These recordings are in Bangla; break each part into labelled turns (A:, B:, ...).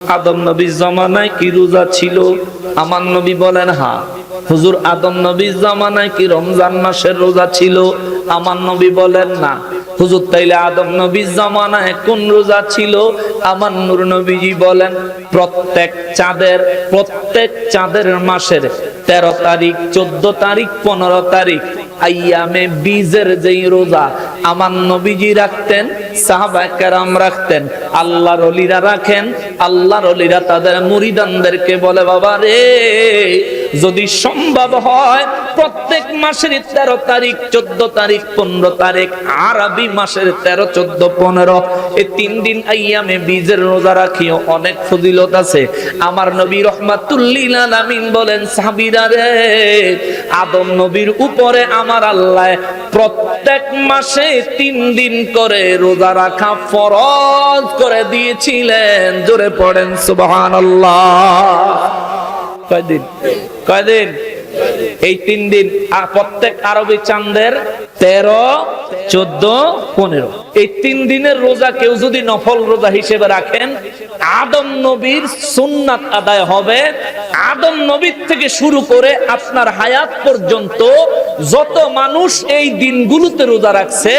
A: আদম নবীর জামানায় কি রোজা ছিল? আমার নবী বলেন হ্যাঁ। হুজুর আদম নবীর জামানায় কি রমজান মাসের রোজা ছিল? আমার নবী বলেন না। হুজুর তাইলে আদম নবীর জামানায় কোন রোজা ছিল? আমার নূর নবীজি বলেন প্রত্যেক চাঁদের মাসের 13 তারিখ, 14 তারিখ, 15 তারিখ আইয়ামে বীজের যেই রোজা আমার নবীজি রাখতেন, সাহাবায়ে কেরাম রাখতেন, আল্লাহর ওলিরা রাখেন। আল্লাহর ওলিরা তাদের মুরিদানদেরকে বলে, বাবা রে, যদি সম্ভব হয় প্রত্যেক মাসের 13 তারিখ, 14 তারিখ, 15 তারিখ, আরবি মাসের 13, 14, 15 এই 3 দিন আইয়ামে বীজের রোজা রাখিও, অনেক ফজিলত আছে। আমার নবী রাহমাতুল লিল আলামিন বলেন, সাহাবীরা রে, আদম নবীর উপরে আমার আল্লাহ প্রত্যেক মাসে 3 দিন করে রোজা রাখা ফরজ করে দিয়েছিলেন। জোরে পড়েন সুবহানাল্লাহ। কয়দিন? এই 3 দিন। প্রত্যেক আরবি চাঁদের 13, 14, 15 এই 3 দিনের রোজা কেউ যদি নফল রোজা হিসেবে রাখেন, আদম নবীর সুন্নাত আদায় হবে। আদম নবীর থেকে শুরু করে আপনার হায়াত পর্যন্ত যত মানুষ এই দিনগুলোতে রোজা রাখছে,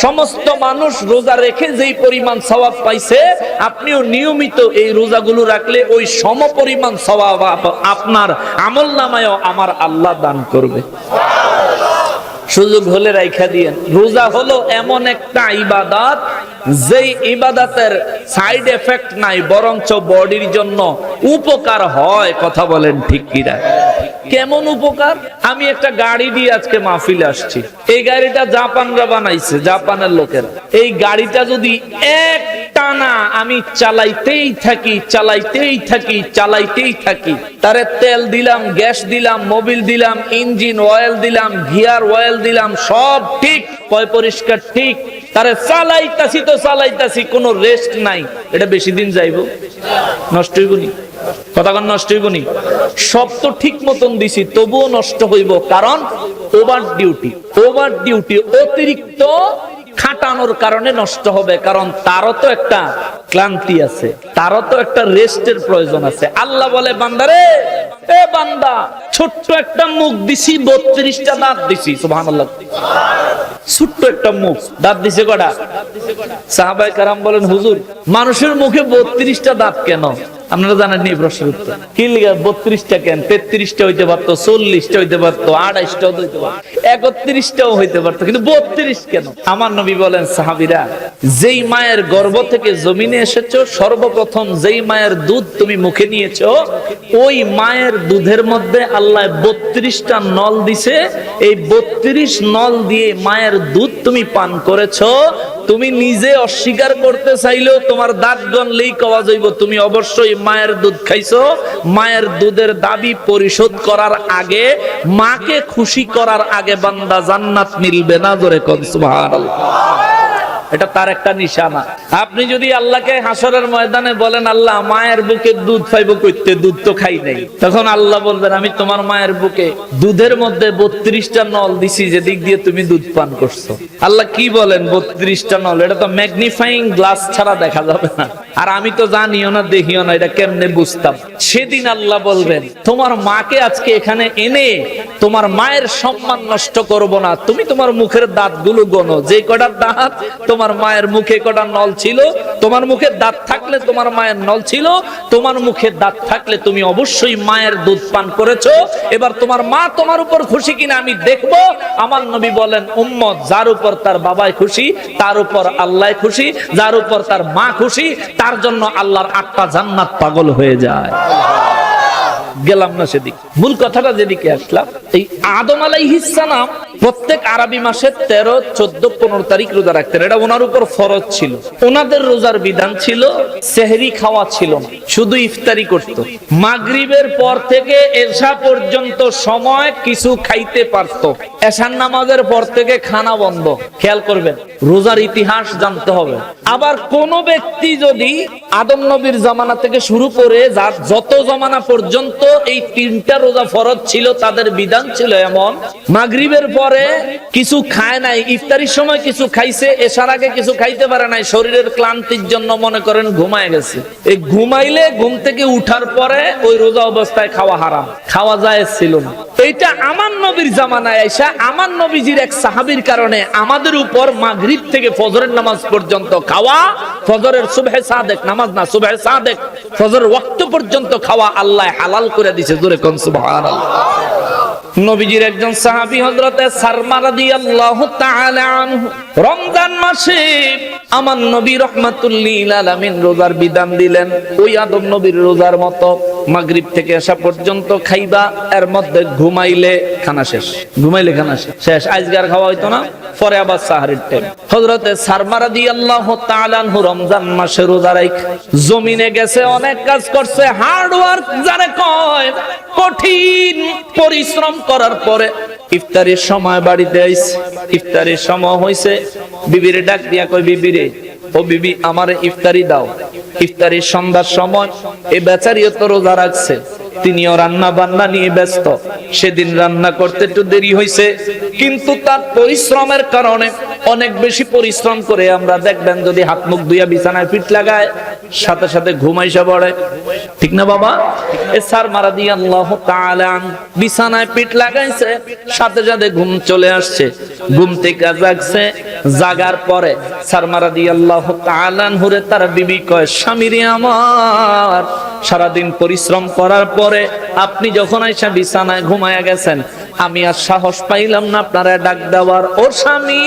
A: সমস্ত মানুষ রোজা রেখে যেই পরিমাণ সওয়াব পাইছে, আপনিও নিয়মিত এই রোজাগুলো রাখলে ওই সম পরিমাণ সওয়াব আপনার আমলনামায়ও আমার আল্লাহ দান করবে। সুযোগ হলে রাইখা দিয়েন। রোজা হলো এমন একটা ইবাদত, যেই ইবাদতের সাইড এফেক্ট নাই, বরঞ্চ বডির জন্য উপকার হয়। কথা বলেন ঠিক কিনা? কেমন উপকার? আমি একটা গাড়ি দিয়ে আজকে মাহফিলে আসছি। এই গাড়িটা জাপানরা বানাইছে, জাপানের লোকেরা। এই গাড়িটা যদি এক টানা আমি চালাইতেই থাকি, তারে তেল দিলাম, গ্যাস দিলাম, মোবিল দিলাম, ইঞ্জিন অয়েল দিলাম, গিয়ার অয়েল দিলাম, সব ঠিক, পয় পরিষ্কার ঠিক, তারে চালাইতাছি, কোনো রেস্ট নাই, এটা বেশি দিন যাইব? নষ্ট হইব নি? কথাক্ষণ নষ্ট হইব নি? সব তো ঠিক মতন দিছি, তবুও নষ্ট হইব। কারণ ওভার ডিউটি, অতিরিক্ত খাটানোর কারণে নষ্ট হবে। কারণ তারও তো একটা ক্লান্তি আছে, তারও তো একটা রেস্টের প্রয়োজন আছে। আল্লাহ বলে, বান্দারে, এ বান্দা, ছোট্ট একটা মুখ দিছি, 32টা দাঁত দিছি। সুবহানাল্লাহ। ছোট্ট একটা মুখ, দাঁত দিছে কটা? সাহাবায়ে কেরাম বলেন, হুজুর, মানুষের মুখে 32টা দাঁত কেন? আপনারা জানেন নি প্রশ্নের উত্তর? কি লিগা 32টা কেন? 33টা হইতে পারতো, 40টা হইতে পারতো, 28টাও হইতে পারতো, 31টাও হইতে পারতো, কিন্তু 32 কেন? আমার নবী বলেন, সাহাবীরা, যেই মায়ের গর্ভ থেকে জমিনে এসেছো, সর্বপ্রথম যেই মায়ের দুধ তুমি মুখে নিয়েছো, ওই মায়ের দুধের মধ্যে আল্লাহ 32টা নল দিছে। এই 32 নল দিয়ে মায়ের দুধ তুমি পান করেছো। তুমি নিজে অস্বীকার করতে চাইলেও তোমার দাঁত গনলেই কওয়া যাইব তুমি অবশ্যই মায়ের দুধ খাইছো। মায়ের দুধের দাবি পরিশোধ করার আগে, মাকে খুশি করার আগে বান্দা জান্নাত মিলবে না। জোরে কোন সুবহানাল্লাহ। এটা তার একটা নিশানা। আপনি যদি আল্লাহকে হাসরের ময়দানে বলেন, আল্লাহ, মায়ের বুকে দুধ পাইবো কইতে, দুধ তো খাই নাই, তখন আল্লাহ বলবেন, আমি তোমার মায়ের বুকে দুধের মধ্যে 32টা নল দিছি, যে দিক দিয়ে তুমি দুধ পান করছো। আল্লাহ কি বলেন 32টা নল? এটা তো ম্যাগনিফাইং গ্লাস ছাড়া দেখা যাবে না। আর আমি তো জানিও না, দেখিও না, এটা কেমনে বুঝতাম? সেদিন আল্লাহ বলবেন, তোমার মাকে আজকে এখানে এনে তোমার মায়ের সম্মান নষ্ট করব না। তুমি তোমার মুখের দাঁতগুলো গোনো, যে কটা দাঁত তোমার মায়ের মুখে কটা নল ছিল। তোমার মুখে দাঁত থাকলে তোমার মায়ের নল ছিল, তোমার মুখে দাঁত থাকলে তুমি অবশ্যই মায়ের দুধ পান করেছো। এবার তোমার মা তোমার উপর খুশি কিনা আমি দেখবো। আমার নবী বলেন, উম্মত, যার উপর তার বাবাই খুশি, তার উপর আল্লাহ খুশি, যার উপর তার মা খুশি, তার জন্য আল্লাহর 8টা জান্নাত পাগল হয়ে যায়। গেলাম না সেদিক, মূল কথাটা যেদিকে আসলাম। এই আদম আলাইহিস সালাম প্রত্যেক আরবি মাসের 13, 14, 15 তারিখ রোজা রাখতেন। এটা ওনার উপর ফরজ ছিল। ওনাদের রোজার বিধান ছিল, সেহরি খাওয়া ছিল না, শুধু ইফতারি করত। মাগরিবের পর থেকে এশা পর্যন্ত সময় কিছু খাইতে পারত। এশার নামাজের পর থেকে খানা বন্ধ। খেয়াল করবেন, রোজার ইতিহাস জানতে হবে। আবার কোন ব্যক্তি যদি আদম নবীর জামানা থেকে শুরু করে যত জামানা পর্যন্ত এই 3টা রোজা ফরজ ছিল, তাদের বিধান ছিল এমন, মাগরিবের পর পরে কিছু খায় নাই, ইফতারির সময় কিছু খাইছে, এশার আগে কিছু খাইতে পারে নাই, শরীরের ক্লান্তির জন্য মনে করেন ঘুমায় গেছে। এই ঘুমাইলে ঘুম থেকে উঠার পরে ওই রোজা অবস্থায় খাওয়া হারাম, খাওয়া জায়েজ ছিল না। এইটা আমার নবীর জামানায় আইসা আমার নবীজির এক সাহাবীর কারণে আমাদের উপর মাগরিব থেকে ফজরের নামাজ পর্যন্ত খাওয়া, ফজরের সুবহে সাদেক নামাজ না, সুবহে সাদেক ফজরের ওয়াক্ত পর্যন্ত খাওয়া আল্লাহ হালাল করে দিয়েছে। জোরে কোন সুবহানাল্লাহ। নবীজির একজন সাহাবী হযরতে সারমা রাদিয়াল্লাহু তাআলা আনহু রমজান মাসে আমার নবী রাহমাতুল লিল আলামিন রোজার বিধান দিলেন, ওই আদম নবীর রোজার মতো মাগরিব থেকে এশা পর্যন্ত খাইবা, এর মধ্যে ঘুমাইলে খানা শেষ, ঘুমাইলে খানা শেষ, আজগার খাওয়া হইতো না, পরে আবার সাহরির টাইম। হযরতে সারমা রাদিয়াল্লাহু তাআলা আনহু রমজান মাসে রোজা রাখে জমিনে গেছে, অনেক কাজ করছে, হার্ড ওয়ার্ক যারে কয়, কঠিন পরিশ্রম করার পরে ইফতারের সময় বাড়িতে আইছে। ইফতারের সময় হইছে, বিবিরে ডাক দিয়া কয়, বিবিরে, ও বিবি আমারে ইফতারি দাও। ইফতারের সন্ধ্যার সময় এই বেচারিও তো রোজা রাখছে, তিনিও রান্না বান্না নিয়ে ব্যস্ত। সেদিন রান্না করতে একটু দেরি হয়েছে, কিন্তু তার পরিশ্রমের কারণে অনেক বেশি পরিশ্রম করে আমরা দেখবেন যদি হাত মুখ ধুইয়া বিছানায় পিঠ লাগায় সাথে সাথে ঘুমাইসা পড়ে, ঠিক না বাবা? সারমা রাদিয়াল্লাহু তাআলা বিছানায় পিঠ লাগাইছে, সাথে সাথে ঘুম চলে আসছে। ঘুম থেকে জাগছে, জাগার পরে সারমা রাদিয়াল্লাহু তাআলা আনহুরে তার বিবি কয়, স্বামীরে আমার, সারাদিন পরিশ্রম করার পরে আপনি যখন আইসা বিছানায় ঘুমায়া গেছেন, আমি আর সাহস পাইলাম না আপনারা ডাক দেওয়ার। ও স্বামী,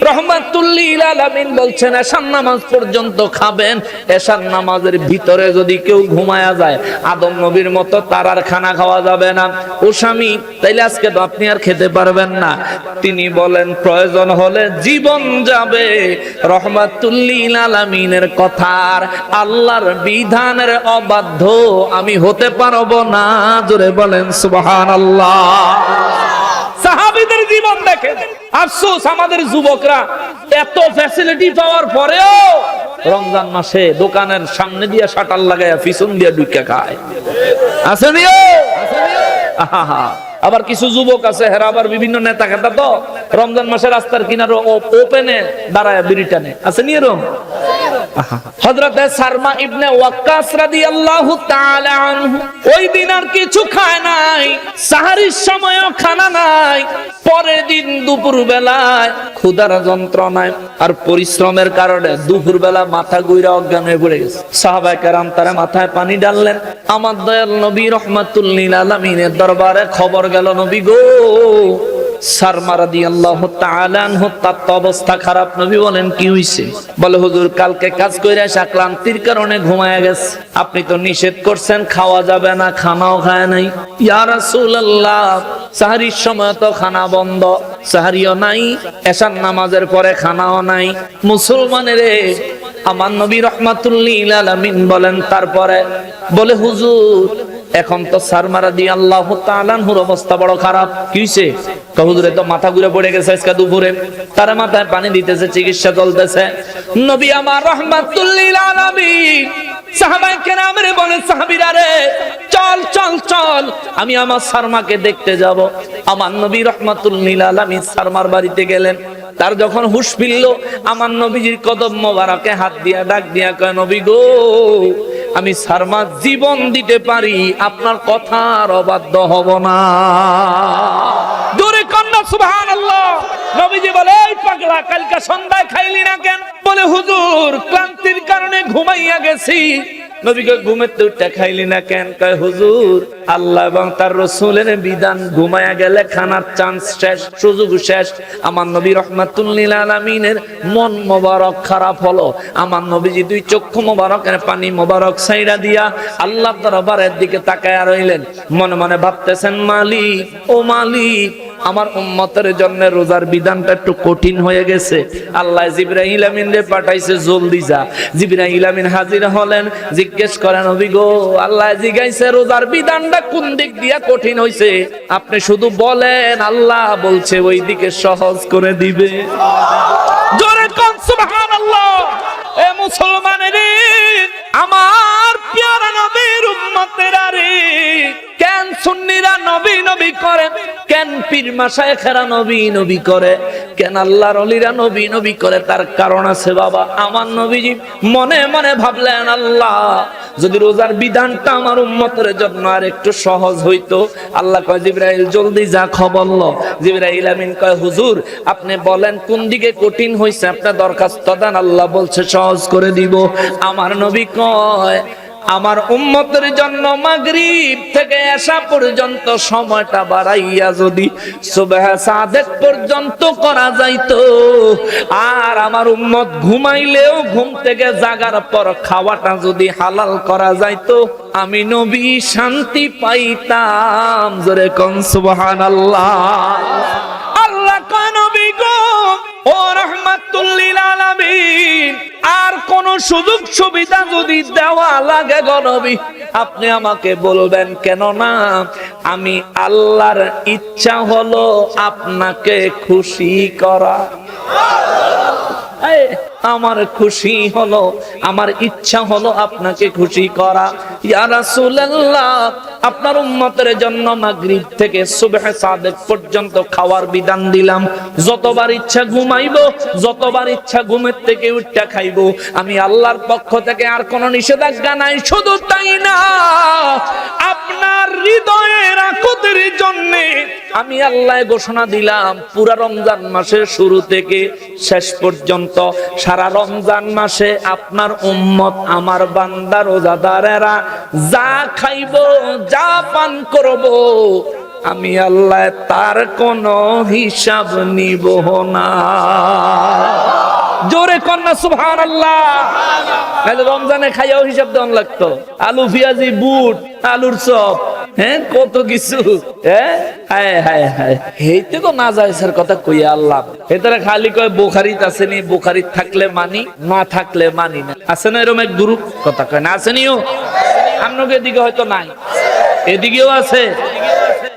A: রাহমাতুল লিল আলামিন বলছেন এশার নামাজ পর্যন্ত খাবেন, এশার নামাজের ভিতরে যদি কেউ ঘুমায়া যায় আদম নবীর মতো তার আর খানা খাওয়া যাবে না। ও স্বামী, তাইলে আজকে তো আপনি আর খেতে পারবেন না। তিনি বলেন প্রয়োজন হলে জীবন যাবে, রাহমাতুল লিল আলামিনের কথার, আল্লাহর বিধানের অবাধ্য আমি হতে পারবো না। জোরে বলেন সুবহানাল্লাহ। সাহাবীদের জীবন দেখেন। আফসোস আমাদের যুবকরা এত ফ্যাসিলিটি পাওয়ার পরেও রমজান মাসে দোকানের সামনে দিয়ে শাটার লাগায়া পিছন দিয়ে ঢুকে খায়। আছে নিও, আবার কিছু যুবক আছে হেরা আবার বিভিন্ন নেতা খেতা তো রমজান মাসে রাস্তার কিনারে ওপেনে দাঁড়ায় বিড়ি টানে, আছে নি এরকম? হযরতে সারমা ইবনে ওয়াক্কাস রাদিয়াল্লাহু তাআলা আনহু ওই দিন আর কিছু খায় নাই, সাহরির সময়ও খানা নাই। পরের দিন দুপুর বেলায় ক্ষুধার যন্ত্রণায় আর পরিশ্রমের কারণে দুপুর বেলা মাথা গুইরা অজ্ঞান হয়ে পড়ে গেছে। সাহাবায়ে কেরাম তার মাথায় পানি ঢাললেন। আমার দয়াল নবী রাহমাতুল লিল আলামিনের দরবারে খবর গেল, নবী গো, সারমা রাদিয়াল্লাহু তাআলা আনহু তার অবস্থা খারাপ। নবী বলেন কি হইছে? বলে হুজুর কালকে কাজ কইরা এসে ক্লান্তির কারণে ঘুমায়া গেছে, আপনি তো নিষেধ করছেন খাওয়া যাবে না, খানাও খায় নাই। ইয়া রাসূলুল্লাহ, সাহরির সময় তো খানা বন্ধ, সাহরিও নাই, এশার নামাজের পরে খানাও নাই। মুসলমানের আমার নবী রাহমাতুল লিল আলামিন বলেন তারপরে? বলে হুজুর এখন তো সারমা রাদিয়াল্লাহু তাআলা আনহুর অবস্থা বড় খারাপ। কি হইছে? হুজুরে তো মাথা ঘুরে পড়ে গেছে আজকে দুপুরে, তার মাথায় পানি দিতেছে, চিকিৎসা চলতেছে। নবী আমার রাহমাতুল লিল আলামিন সাহাবায়ে কেরামের বলেন, সাহাবীরা রে চল চল চল, আমি আমার সারমাকে দেখতে যাব। আমার নবী রাহমাতুল লিল আলামিন সারমার বাড়িতে গেলেন। তার যখন হুঁশ ফিরল, আমার নবীজির কদম মোবারকে হাত দিয়া ডাক দিয়া কয়, নবী গো, আমি সারমা জীবন দিতে পারি, আপনার কথার অবাধ্য হব না। জোরে কন্যা সুবহানাল্লাহ। নবীজি বলে, এই পাগলা, কালকে সন্ধ্যায় খাইলি না কেন? বলে হুজুর ক্লান্তির কারণে ঘুমাইয়া গেছি। নবীকে ঘুমেতে উঠে খাইলি না কেন? কয় হুজুর আল্লাহ এবং তার রাসূলের বিধান, ঘুমায়া গেলে খানার চান্স শেষ, সুযোগ শেষ। আমার নবী রাহমাতুল লিল আলামিনের মন মোবারক খারাপ হলো। আমার নবীজি দুই চক্ষু মোবারকের পানি মোবারক ছাইড়া দিয়া আল্লাহর দরবারের দিকে তাকায়া রইলেন। মনে মনে ভাবতেছেন, মালিক, ও মালিক, আমার উম্মতের জন্য রোজার বিধানটা একটু কঠিন হয়ে গেছে। আল্লাহ জিবরাইল আমিনরে পাঠাইছে, জলদি যা। জিবরাইল আমিন হাজির হলেন, জিজ্ঞেস করেন, নবী গো, আল্লাহ জিগাইছে রোজার বিধানটা কোন দিক দিয়া কঠিন হইছে, আপনি শুধু বলেন, আল্লাহ বলছে ওই দিকে সহজ করে দিবে। জোরে কোন সুবহানাল্লাহ। এ মুসলমানের, আমার পেয়ারা নবীর উম্মতেরা রে, কেন সুন্নিরা নবী নবী করে, কেন পীর মাশায়েখরা নবী নবী করে, কেন আল্লাহর ওলিরা নবী নবী করে? তার কারণ আছে বাবা। আমার নবীজি মনে মনে ভাবলেন, আল্লাহ যদি রোজার বিধানটা আমার উম্মতের জন্য আর একটু সহজ হইতো। আল্লাহ কয়, জিবরাইল জলদি যা খবর ল। জিবরাইল আমিন কয়, হুজুর আপনি বলেন কোন দিকে কঠিন হইছে, আপনার দরখাস্ত দেন, আল্লাহ বলছে সহজ করে দিব। আমার নবী কয়, আমার উম্মতের জন্য মাগরিব থেকে এশা পর্যন্ত সময়টা বাড়াইয়া যদি সুবহ সাদেক পর্যন্ত করা যাইতো, আর আমার উম্মত ঘুমাইলেও ঘুম থেকে জাগার পর খাওয়াটা যদি হালাল করা যাইতো, আমি নবী শান্তি পাইতাম। জোরে কোন সুবহানাল্লাহ। আল্লাহ কয়, নবী গো ও রাহমাতুল লিল আলামিন, আর কোন সুযোগ সুবিধা যদি দেওয়া লাগে গো নবী, আপনি আমাকে বলবেন, কেন না আমি আল্লাহর ইচ্ছা হলো আপনাকে খুশি করা। আমার খুশি হলো, আমার ইচ্ছা হলো আপনাকে খুশি করা। ইয়া রাসূলুল্লাহ, আপনার উম্মতের জন্য মাগরিব থেকে সুবহ সাদেক পর্যন্ত খাওয়ার বিধান দিলাম। যতবার ইচ্ছা ঘুমাইবো, যতবার ইচ্ছা ঘুমের থেকে উঠা খাইবো। আমি আল্লাহর পক্ষ থেকে আর কোনো নিষেধাজ্ঞা নাই। শুধু তাই না, আপনার হৃদয়ের আকুতির জন্য আমি আল্লাহ ঘোষণা দিলাম, পুরা রমজান মাসের শুরু থেকে শেষ পর্যন্ত সারা রমজান মাসে আপনার উম্মত, আমার বান্দা রোজাদারেরা যা খাইবো, যা পান করব, আমি আল্লাহ তার কোনো হিসাব নিব না। জোরে কন্যা সুবহানাল্লাহ। রমজানে খাইয়াও হিসাব দেওয়া লাগতো, আলু পেঁয়াজি বুট আলুর চপ, হ্যাঁ কত কিছু। এইতে তো না যায় স্যার কথা কইয়া আল্লাহ। এটারে খালি কয় বুখারীত আসেনি, বুখারীত থাকলে মানি, না থাকলে মানি না। আছে না এরকম এক গ্রুপ? কথা কয় না, আসেনিও? আপনাকে এদিকে হয়তো নাই, এদিকেও আছে।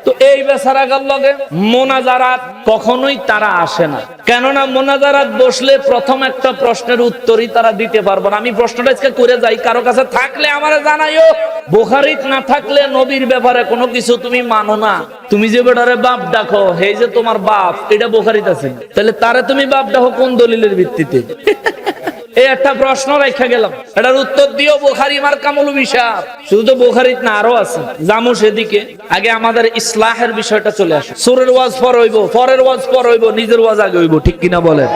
A: তো এই বেচারাগার লগে মোনাজারাত কখনোই তারা আসে না। কেননা মোনাজারাত বসলে প্রথম একটা প্রশ্নের উত্তরই তারা দিতে পারবো না। আমি প্রশ্নটা আজকে করে যাই, কারো কাছে থাকলে আমারে জানাইও। বুখারীত না থাকলে নবীর ব্যাপারে কোনো কিছু তুমি মানো না। তুমি যে বেটারে বাপ ডাকো, হে যে তোমার বাপ, এটা বুখারীত আছে, তাহলে তারে তুমি বাপ ডাকো কোন দলিলের ভিত্তিতে? এই একটা প্রশ্ন রেখে গেলাম, এটার উত্তর দিও বুখারী মার্কা মৌলভী সাহেব। শুধু তো বুখারীত না, আরো আছে, জামু সেদিকে। আগে আমাদের ইসলাহের বিষয়টা চলে আসে। সুরের ওয়াজ পর হইব, পরের ওয়াজ পর হইব, নিজের ওয়াজ আগে হইব, ঠিক কিনা বলেন?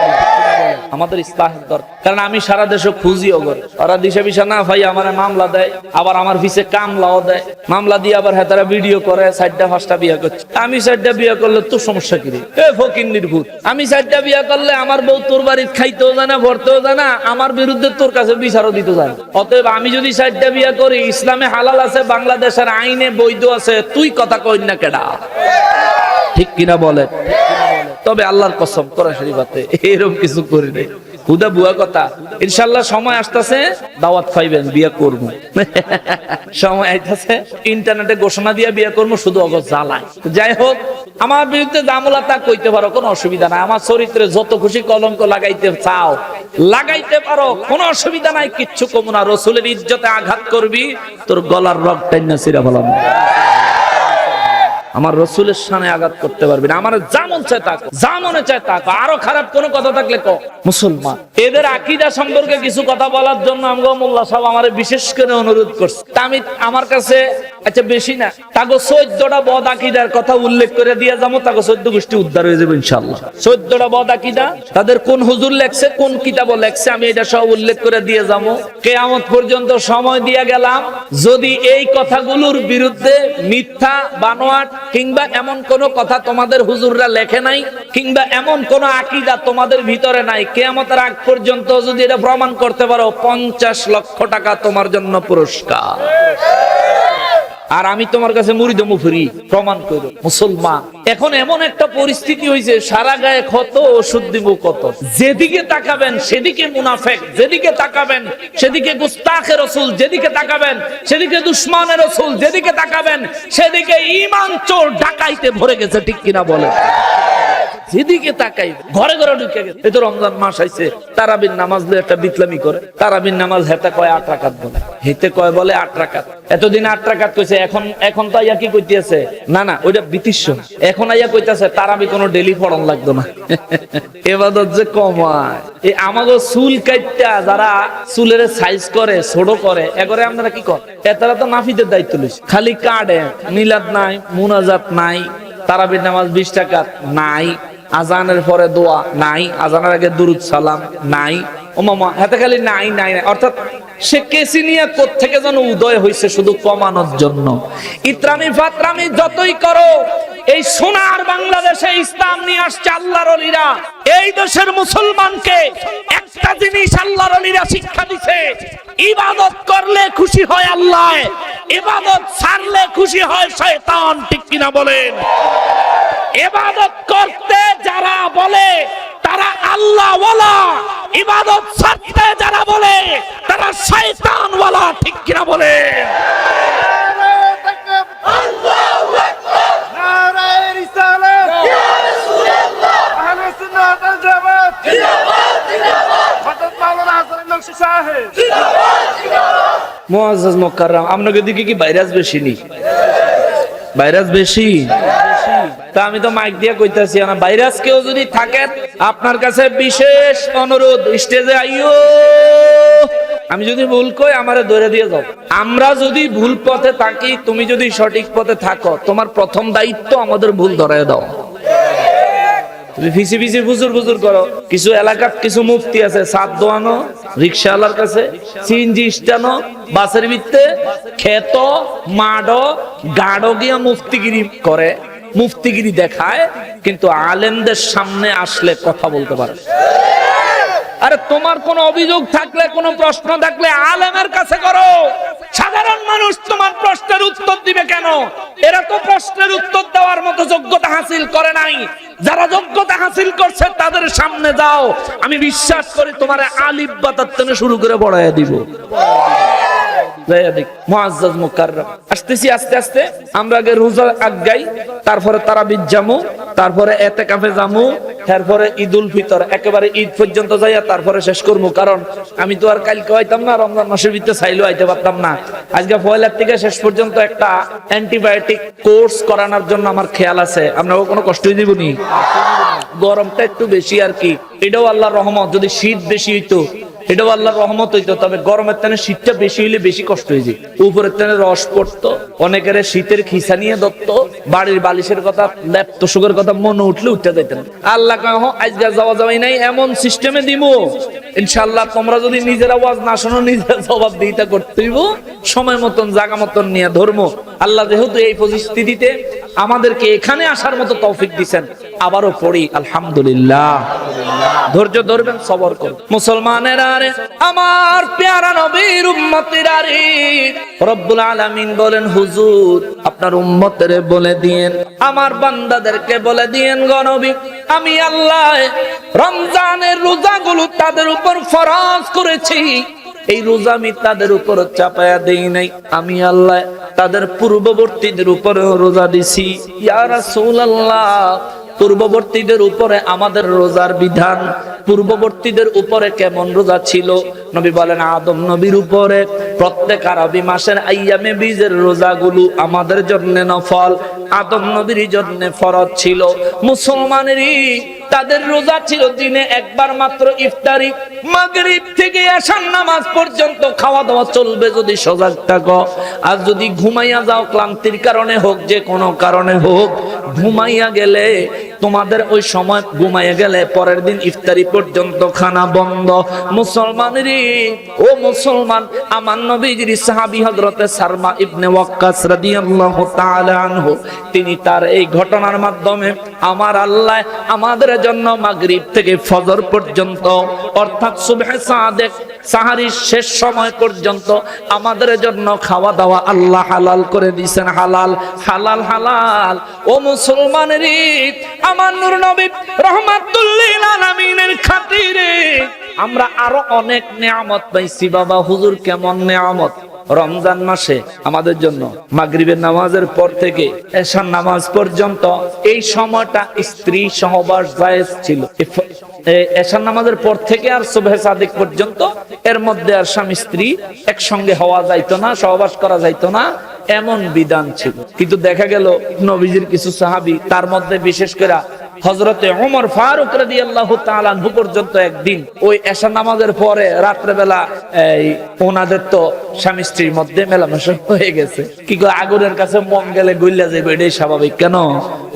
A: আমাদের ইসলাহের দরকার। কারণ আমি সারা দেশে খুঁজিও করে, ওরা দিশা বিশা না ভাই আমার মামলা দেয়, আবার আমার পিছে কামলাও দেয়। মামলা দিয়ে আবার হেতারা ভিডিও করে 4টা 5টা বিয়া করছে। আমি 4টা বিয়া করলে তোর সমস্যা কি রে? এ ফকির নির্ভূত, আমি 4টা বিয়া করলে আমার বউ তোর বাড়ির খাইতেও জানা, ভরতেও জানা, আমার বিরুদ্ধে তোর কাছে বিচারও দিতে জানা। অতএব আমি যদি 4টা বিয়া করি, ইসলামে হালাল আছে, বাংলাদেশের আইনে বৈধ আছে, তুই কথা কই না কেডা? ঠিক কিনা বলে? তবে আল্লাহর কসম কোরআন শরীফে এরকম কিছু করি নাই, হুদা বুয়া কথা। ইনশাআল্লাহ সময় আসতেছে, দাওয়াত পাইবেন, বিয়া করব। সময় আইতাছে, ইন্টারনেটে ঘোষণা দিয়া বিয়া করব, শুধু অগজ জ্বালায়। যাই হোক, আমার বিরুদ্ধে জামলা তা কইতে পারো, কোনো অসুবিধা নাই। আমার চরিত্রে যত খুশি কলঙ্ক লাগাইতে চাও লাগাইতে পারো, কোনো অসুবিধা নাই, কিচ্ছু কম না। রাসূলের ইজ্জতে আঘাত করবি, তোর গলার রগ টাইনা ছিঁড়া ফেলাম। আমার রাসূলের শানে আঘাত করতে পারবি না। আমার যেমন চায় তা, যেমনে চায় তা। আরো খারাপ কোনো কথা থাকলে ক। মুসলমান এদের আকীদা সম্পর্কে কিছু কথা বলার জন্য আমগো মোল্লা সাহেব আমারে বিশেষ করে অনুরোধ করছে। আমি আমার কাছে আচ্ছা বেশি না, তাগো 14টা বদ আকীদার কথা উল্লেখ করে দিয়ে যাবো, তাগো 14 গোষ্ঠী উদ্ধার হয়ে যাবে ইনশাআল্লাহ। 14টা বদ আকীদা, তাদের কোন হুজুর লেখছে, কোন কিতাবে লেখছে, আমি এটা সব উল্লেখ করে দিয়ে যাবো। কিয়ামত পর্যন্ত সময় দিয়ে গেলাম, যদি এই কথাগুলোর বিরুদ্ধে মিথ্যা বানোয়াট কিংবা এমন কোন কথা তোমাদের হুজুররা লেখে নাই, কিংবা এমন কোন আকীদা তোমাদের ভিতরে নাই, কিয়ামতের আগ পর্যন্ত যদি এটা প্রমাণ করতে পারো, 50 লক্ষ টাকা তোমার জন্য পুরস্কার। আর আমি তোমার কাছে মুরিদ মুফরি প্রমাণ করো। মুসলমান এখন এমন একটা পরিস্থিতি হয়েছে, সারা গায়ে ক্ষত, ওষুধ দিব কত। যেদিকে তাকাবেন সেদিকে মুনাফিক, যেদিকে তাকাবেন সেদিকে গুস্তাখে রাসূল, যেদিকে তাকাবেন সেদিকে দুশমনের রাসূল, যেদিকে তাকাবেন সেদিকে ঈমান চোর ডাকাইতে ভরে গেছে, ঠিক কিনা বলে? যেদিকে তাকাই ঘরে ঘরে ঢুকে গেছে। এই তো রমজান মাস আইছে, তারাবির নামাজ লয়ে একটা বিতলামি করে। তারাবির নামাজ হেতে কয় 8 রাকাত বলে, হেতে কয় বলে 8 রাকাত। এতদিন 8 রাকাত কইছে, এখন তো আইয়া কি কইতেছে, না না ওইটা বিতিস্য। এখন আইয়া কইতাছে তারাবি কোনো ডেলি পড়ন লাগতো না। ইবাদত যে কমায়। এই আমাগো চুল কাইটটা যারা চুলের সাইজ করে ছোট করে এগরে আপনারা কি কর, এতারা তো নাফিদের দায়িত্ব লইছে, খালি কাটে। মিলাদ নাই, মুনাজাত নাই, তারাবির নামাজ 20 রাকাত নাই, আজানের পরে দোয়া নাই, আজানের আগে দুরুদ সালাম নাই, ও মামা হাতে খালি নাই নাই নাই। অর্থাৎ সে কেসিনিয়া কোত্থেকে যেন উদয় হইছে শুধু কমানোর জন্য। ইত্রামি ফাতরামি যতই করো, এই সোনার বাংলাদেশে ইসলাম নিয়ে আসছে আল্লাহর ওলিরা। এই দেশের মুসলমানকে একটা জিনিস আল্লাহর ওলিরা শিক্ষা দিছে, ইবাদত করলে খুশি হয় আল্লাহ, ইবাদত ছাড়লে খুশি হয় শয়তান। ঠিক কিনা বলেন? ইবাদত করতে যারা বলে তারা আল্লাহ ওয়ালা, ইবাদত ছাড়তে যারা বলে তারা শয়তান ওয়ালা। ঠিক কিনা বলেন?
B: আল্লাহু আকবার, নারায়ে রিসালাত, ইয়া রাসূলুল্লাহ, আহলে সুন্নাত ওয়াল জামাত, জিন্দাবাদ জিন্দাবাদ, হযরত মাওলানা হাসান নকশী সাহেব, জিন্দাবাদ জিন্দাবাদ।
A: মুআজ্জাজ মুকাররম, আপনাদের দিকে কি ভাইরাস বেশি নি? ভাইরাস বেশি? তা আমি তো মাইক দিয়ে কইতাছি না, ভাইরাস কেউ যদি থাকেন আপনার কাছে বিশেষ অনুরোধ, স্টেজে আইও। আমি যদি ভুল কই আমারে ধরে দিয়ে যাও। আমরা যদি ভুল পথে থাকি, তুমি যদি সঠিক পথে থাকো, তোমার প্রথম দায়িত্ব আমাদের ভুল ধরায় দাও। তুমি ফিসি ফিসি ফুজুর ফুজুর করো। কিছু এলাকার কিছু মুফতি আছে, সাত দোয়ানো রিক্সাওয়ালার কাছে, সিএনজি স্টানো, বাসের ভিত্তে খেত মাডো গাড়ো গিয়া মুফতিগিরি করে, মুফতিগিরি দেখায়, কিন্তু আলেমদের সামনে আসলে কথা বলতে পারে। আরে তোমার কোন অভিযোগ থাকলে, কোন প্রশ্ন থাকলে আলেমের কাছে করো। সাধারণ মানুষ তোমার প্রশ্নের উত্তর দিবে কেন? এরা তো প্রশ্নের উত্তর দেওয়ার মতো যোগ্যতা হাসিল করে নাই। যারা যোগ্যতা হাসিল করছে তাদের সামনে যাও, আমি বিশ্বাস করি তোমার আলিফ বা তার শুরু করে বড়াইয়া দিব। মুআজ্জাজ মুকাররম, আসতেছি আস্তে আস্তে। আমরা আগে রোজা আগাই, তারপরে তারাবির জামু, তারপরে এতেকাফে জামু, তারপরে ঈদুল ফিতর, একেবারে ঈদ পর্যন্ত যাইয়া তারপরে শেষ করবো। কারণ আমি তো আর কালকে আইতাম না, রমজান মাসের ভিতরে চাইলেও আইতে পারতাম না। আজকে পয়লার থেকে শেষ পর্যন্ত একটা অ্যান্টিবায়োটিক কোর্স করানোর জন্য আমার খেয়াল আছে। আপনাকে কোনো কষ্টই দিবনি, গরমটা একটু বেশি আর কি, এটাও আল্লাহর রহমত। যদি শীত বেশি হইতো এটাও আল্লাহর রহমত হইতো, তবে গরমের টানে শীতটা বেশি হইলে বেশি কষ্ট হয়ে যায়। উপরের টানে রস পড়তো, অনেকের শীতের খিসা নিয়ে ধরত, বাড়ির বালিশের কথা, ল্যাপটপ সুখের কথা মনে উঠলে উঠতে যাইতেন। আল্লাহ কহ আজকে যাওয়া যাওয়াই নাই, এমন সিস্টেমে দিব ইনশাআল্লাহ। তোমরা যদি নিজের আওয়াজ না শোনো, নিজের জবাব দিতে করতে হইব, সময় মতন জায়গা মতন নিয়ে ধর্ম। আল্লাহ যেহেতু এই পরিস্থিতিতে আমাদেরকে এখানে আসার মতো তৌফিক দিবেন, আবারও পড়ি আলহামদুলিল্লাহ। ধৈর্য ধরবেন, সবর করুন মুসলমানেরা। আমার পেয়ারা নবীর উম্মতেরা রে, রব্বুল আলামিন বলেন, হুজুর আপনার উম্মতেরে বলে দিয়েন, আমার বান্দাদেরকে বলে দিয়েন, গো নবী আমি আল্লাহ রমজানের রোজাগুলো তাদের উপর ফরজ করেছি। এই রোজা আমি তাদের উপর চাপায়া দেই নাই, আমি আল্লাহ তাদের পূর্ববর্তীদের উপরে রোজা দিছি। ইয়া রাসূলুল্লাহ, পূর্ববর্তীদের উপরে আমাদের রোজার বিধান, পূর্ববর্তীদের উপরে কেমন রোজা ছিল? নবী বলেন, আদম নবীর উপরে প্রত্যেক আরবি মাসের আইয়ামে বীজের রোজাগুলো আমাদের জন্য নফল, আদম নবীর জন্য ফরজ ছিল। মুসলমানেরই তাদের রোজা ছিল দিনে একবার মাত্র ইফতারি, মাগরিব থেকে এশার নামাজ পর্যন্ত খাওয়া দাওয়া চলবে যদি সজাগ থাকো। আর যদি ঘুমাইয়া যাও, ক্লান্তির কারণে হোক, যে কোনো কারণে হোক, ঘুমাইয়া গেলে তোমাদের ওই সময় ঘুমাইয়া গেলে পরের দিন ইফতারি পর্যন্ত খানা বন্ধ। মুসলমানেরই ও মুসলমান, আমার নবীজির সাহাবী হযরতে সারমা ইবনে ওয়াক্কাস রাদিয়াল্লাহু তাআলা আনহু, তিনি তার এই ঘটনার মাধ্যমে আমার আল্লাহ আমাদের জন্য মাগরিব থেকে ফজর পর্যন্ত, অর্থাৎ সুবহে সাদেক সাহারির শেষ সময় পর্যন্ত আমাদের জন্য খাওয়া দাওয়া আল্লাহ হালাল করে দিয়েছেন। হালাল হালাল হালাল। ও মুসলমানেরই, আমার নূর নবী রাহমাতুল লিল আলামিনের খাতিরে আমরা আরো অনেক নিয়ামত পাইছি। বাবা হুজুর কেমন নিয়ামত? রমজান মাসে আমাদের জন্য মাগরিবের নামাজের পর থেকে এশার নামাজ পর্যন্ত এই সময়টা স্ত্রী সহবাস জায়েজ ছিল। এশার নামাজের পর থেকে আর সুবহে সাদিক পর্যন্ত এর মধ্যে আর স্বামী স্ত্রী একসঙ্গে হওয়া যাইতো না, সহবাস করা যাইতো না, এমন বিধান ছিল। কিন্তু দেখা গেল নবীজির কিছু সাহাবী, তার মধ্যে বিশেষ করে হযরতে ওমর ফারুক রাদিয়াল্লাহু তাআলা আনহু পর্যন্ত একদিন ওই এশা নামাজের পরে রাত্রে বেলা ওনাদের তো স্বামী স্ত্রীর মধ্যে মেলামেশা হয়ে গেছে। কি কয় আগুনের কাছে মন গেলে গইলা যাবে, এটাই স্বাভাবিক। কেন?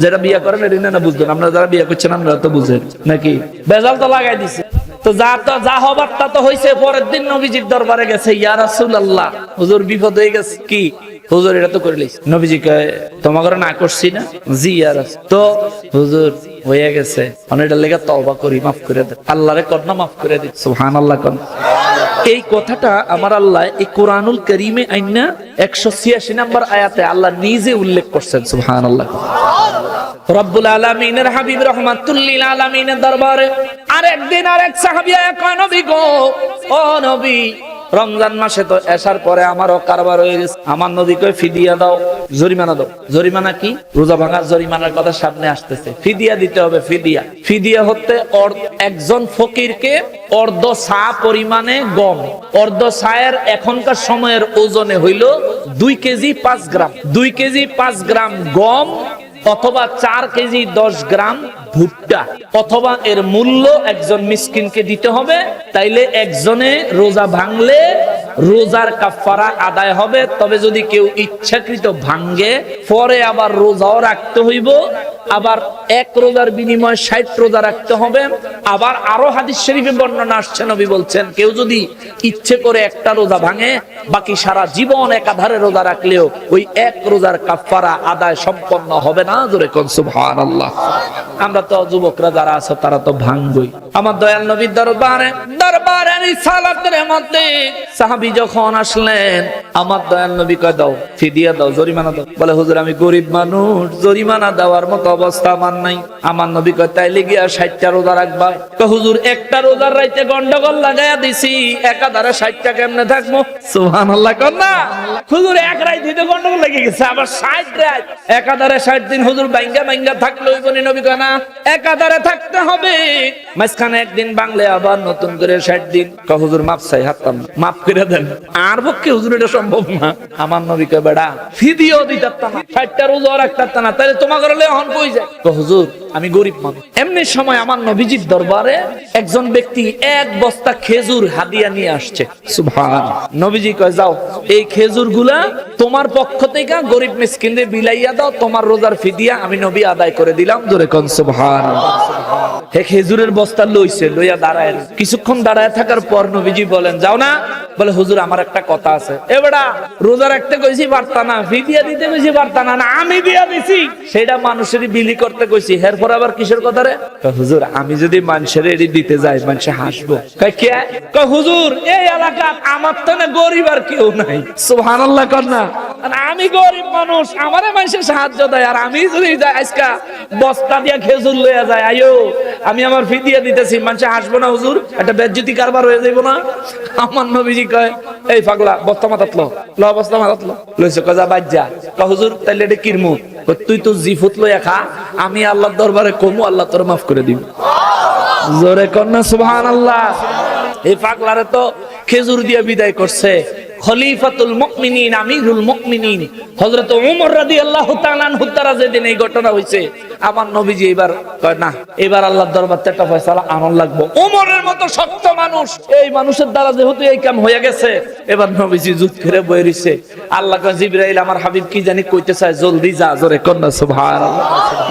A: যারা বিয়ে করেন এটা না বুঝবেন, আপনারা যারা বিয়ে করছেন আপনারা তো বুঝেন নাকি? বেজাল তো লাগাই দিছে। তো যা হবার তা তো হইছে। পরের দিন নবীজির দরবারে গেছে, ইয়া রাসূলুল্লাহ হুজুর বিপদ হয়ে গেছে। কি হুজুর এটা তো করে লইছি। নবীজি কয় তোমাকে না করছি না? জি ইয়া রাসূল। তো হুজুর হয়ে গেছে, অনেকটা লেগে তওবা করি, মাফ করে দেন। আল্লাহরে কর্না মাফ করে দিন। সুবহানাল্লাহ কোন এই কথাটা আমার আল্লাহ এই কোরআনুল কারীমে আইনা 186 নম্বর আয়াতে আল্লাহ নিজে উল্লেখ করছেন। সুবহানাল্লাহ। রব্বুল আলামিনের হাবিব রাহমাতুল লিল আলামিনের দরবারে আরেকদিন আরেক সাহাবী কয় নবী গো, ও নবী রমজান মাসে তো এশার পরে আমারও কারবার হয়ে গেছে, আমার নবী কয় ফিদিয়া দাও, জরিমানা দাও। জরিমানা কি? রোজা ভাঙার জরিমানার কথা সামনে আসতেছে। ফিদিয়া দিতে হবে। ফিদিয়া হতে একজন ফকিরকে অর্ধ সা পরিমাণে গম, অর্ধ সায়ের এখনকার সময়ের ওজনে হইল 2 কেজি 5 গ্রাম, 2 কেজি 5 গ্রাম গম অথবা 4 কেজি 10 গ্রাম ভুট্টা, অথবা এর মূল্য একজন মিসকিনকে দিতে হবে। তাইলে একজনে রোজা ভাঙলে রোজার কাফারা আদায় হবে। তবে যদি কেউ ইচ্ছাকৃত ভাঙ্গে পরে আবার রোজাও রাখতে হইব, আবার এক রোজার বিনিময়ে 60 রোজা রাখতে হবে। আবার আরো হাদিস শরীফে বর্ণনা আসছে, নবী বলছেন কেউ যদি ইচ্ছে করে একটা রোজা ভাঙে, বাকি সারা জীবন একাধারে রোজা রাখলেও ওই এক রোজার কাফারা আদায় সম্পন্ন হবে না। জোরে কোন সুবহানাল্লাহ। আমরা তো যুবকরা যারা আছে তারা তো ভাঙবই। আমার দয়াল নবীর দরবারে রিসালাতের মধ্যে সাহাবী যখন আসলেন, আমার দয়াল নবী কয় দাও ফিদিয়া দাও, জরিমানা দাও। বলে হুজুর আমি গরিব মানুষ, জরিমানা দেওয়ার মতো অবস্থা আমার নাই। আমার নবী কয় তাইলে গিয়া 60টা রোজা রাখবা। কয় হুজুর একটা রোজার রাইতে গন্ডগোল লাগাইয়া দিছি, একাধারে 60টা কেমনে থাকবো? সুবহানাল্লাহ কোন না। হুজুর এক রাইতে তো গন্ডগোল লেগে গেছে, আবার 60 রাত একাধারে 60 দিন হুজুর বাইঙ্গা থাকলে ওই বনি। নবী কয় না, একাধারে থাকতে হবে। মাঝখানে একদিন বাংলে আবার নতুন করে 60 দিন। কয় হুজুর মাপ চাই, হাততাম মাফ করে দেন। আর পক্ষে হুজুর এটা সম্ভব না। আমার নবী কয় বেড়া ফিদিয়াও দিতাম না, 60টা রোজা রাখতাম না, তাহলে তোমার ঘরে হন কই যায়? কয় হুজুর আমি গরিব মানুষ। এমনি সময় আমার নবীজির দরবারে একজন ব্যক্তি 1 বস্তা খেজুর হাদিয়া নিয়ে আসছে। সুবহান। নবীজি কয় যাও এই খেজুর গুলা তোমার পক্ষ থেকে গরিব মিসকিনদের বিলাইয়া দাও, তোমার রোজার ফিদিয়া আমি নবী আদায় করে দিলাম। জোরে কোন সুবহানাল্লাহ। হে খেজুরের বস্তা লইছে, লইয়া দাঁড়ায়। কিছুক্ষণ দাঁড়ায় থাকার পর নবীজি বলেন যাও না? বলে হুজুর আমার একটা কথা আছে। এ বেটা রোজা রাখতে কইছি পারতা না, ফিদিয়া দিতে কইছি পারতা না, না আমি দিয়া দিছি সেটা মানুষেরই বিলি করতে কইছি, এরপর আবার কিসের কথা রে? হুজুর আমি যদি মানুষের এডি দিতে যাই মানুষে হাসবো। কয় কে? কয় হুজুর এই এলাকা আমার তো না গরিব আর কেউ নাই। সুবহানাল্লাহ কর না। আমি গরিব মানুষ, আমারে মানুষের সাহায্য দেয়, আর আমি যদি আজকা বস্তা দিয়া খেজুর লইয়া যায়, আয়ো আমি আমার ফিদিয়া দিতেছি, মানুষে হাসবো না হুজুর? একটা বেজ্জতি কারবার হয়ে যাইব না? আমার নবীজি কয় এই পাগলা বস্তা মাথাত ল বস্তা মাথাত লইছে। কয় যা বাজ্জা। কয় হুজুর তাইলে এটা কিরমু? তুই তো জিফুত লইয়া খা, আমি আল্লাহর দরবারে কমু, আল্লাহ তোর মাফ করে দিব। জোরে কন্যা সুবহানাল্লাহ। এই পাগলারে তো খেজুর দিয়ে বিদায় করছে খলিফাতুল মুমিনিন, আমিরুল মুমিনিন হযরত ওমর রাদিয়াল্লাহু তাআলা আনহু দ্বারা যেদিন এই ঘটনা হইছে, আমার নবীজি এবার কয় না, এবার আল্লাহর দরবার থেকে একটা ফয়সালা আনন লাগবো। ওমরের মতো শক্ত মানুষ, এই মানুষের দ্বারা যেহেতু এই কাম হয়ে গেছে, এবার নবীজি জুত করে বয়ে রইছে। আল্লাহ কয় জিবরাইল আমার হাবিব কি জানি কইতে চায়, জলদি যা। জোরে কন্যা সুবহানাল্লাহ।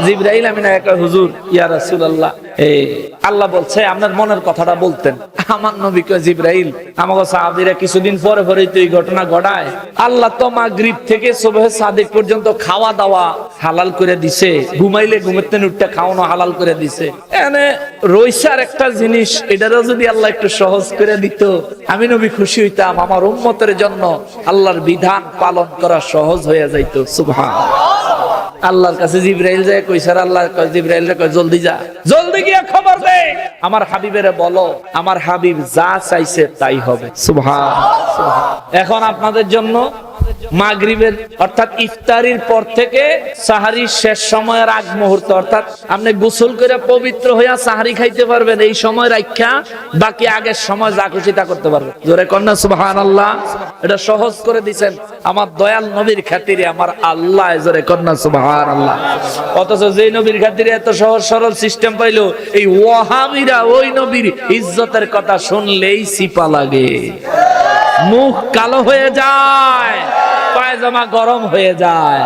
A: জিবরাইল আমি না কয় হুজুর ইয়া রাসূলুল্লাহ, এই আল্লাহ বলছে আপনার মনের কথাটা বলতেন। আমার নবী কয় জিবরাইল আমাকে সাহাবীরা কিছুদিন পরে পরেই তো এই ঘটনা ঘটায়। আল্লাহ তো মাগরিব থেকে সুবহে সাদিক পর্যন্ত খাওয়া দাওয়া হালাল করে দিছে, ঘুমাইলে ঘুমাতে উঠতে খাওয়ানো হালাল করে দিছে। এনে রইসার একটা জিনিস, এটারও যদি আল্লাহ একটু সহজ করে দিত, আমি নবী খুশি হইতাম। আমার উম্মতের জন্য আল্লাহর বিধান পালন করা সহজ হয়ে যাইতো। সুবহানাল্লাহ। আল্লাহর কাছে জিবরাইল যায় কইছে, আল্লাহ কয় জিবরাইল রে কয় জলদি যা, জলদি গিয়া খবর দে আমার হাবিবের বলো, আমার হাবিব যা চাইছে তাই হবে। সুবহান। এখন আপনাদের জন্য মাগরিবের অর্থাৎ ইফতারির পর থেকে সাহারির শেষ সময়ের আগ মুহূর্ত, অর্থাৎ আপনি গোসল করে পবিত্র হইয়া সাহারি খাইতে পারবেন এই সময় রাখা, বাকি আগের সময় যা খুশি তা করতে পারবেন। জোরে কন্যা সুবহানাল্লাহ। এটা সহজ করে দিবেন আমার দয়াল নবীর খাতিরে, আমার আল্লাহ। জোরে কন্যা সুবহানাল্লাহ। অথচ যে নবীর খাতিরে এত সহজ সরল সিস্টেম পাইলো, এই ওয়াহাবিরা ওই নবীর ইজ্জতের কথা শুনলেই সিপা লাগে, মুখ কালো হয়ে যায়, পায়জামা গরম হয়ে যায়।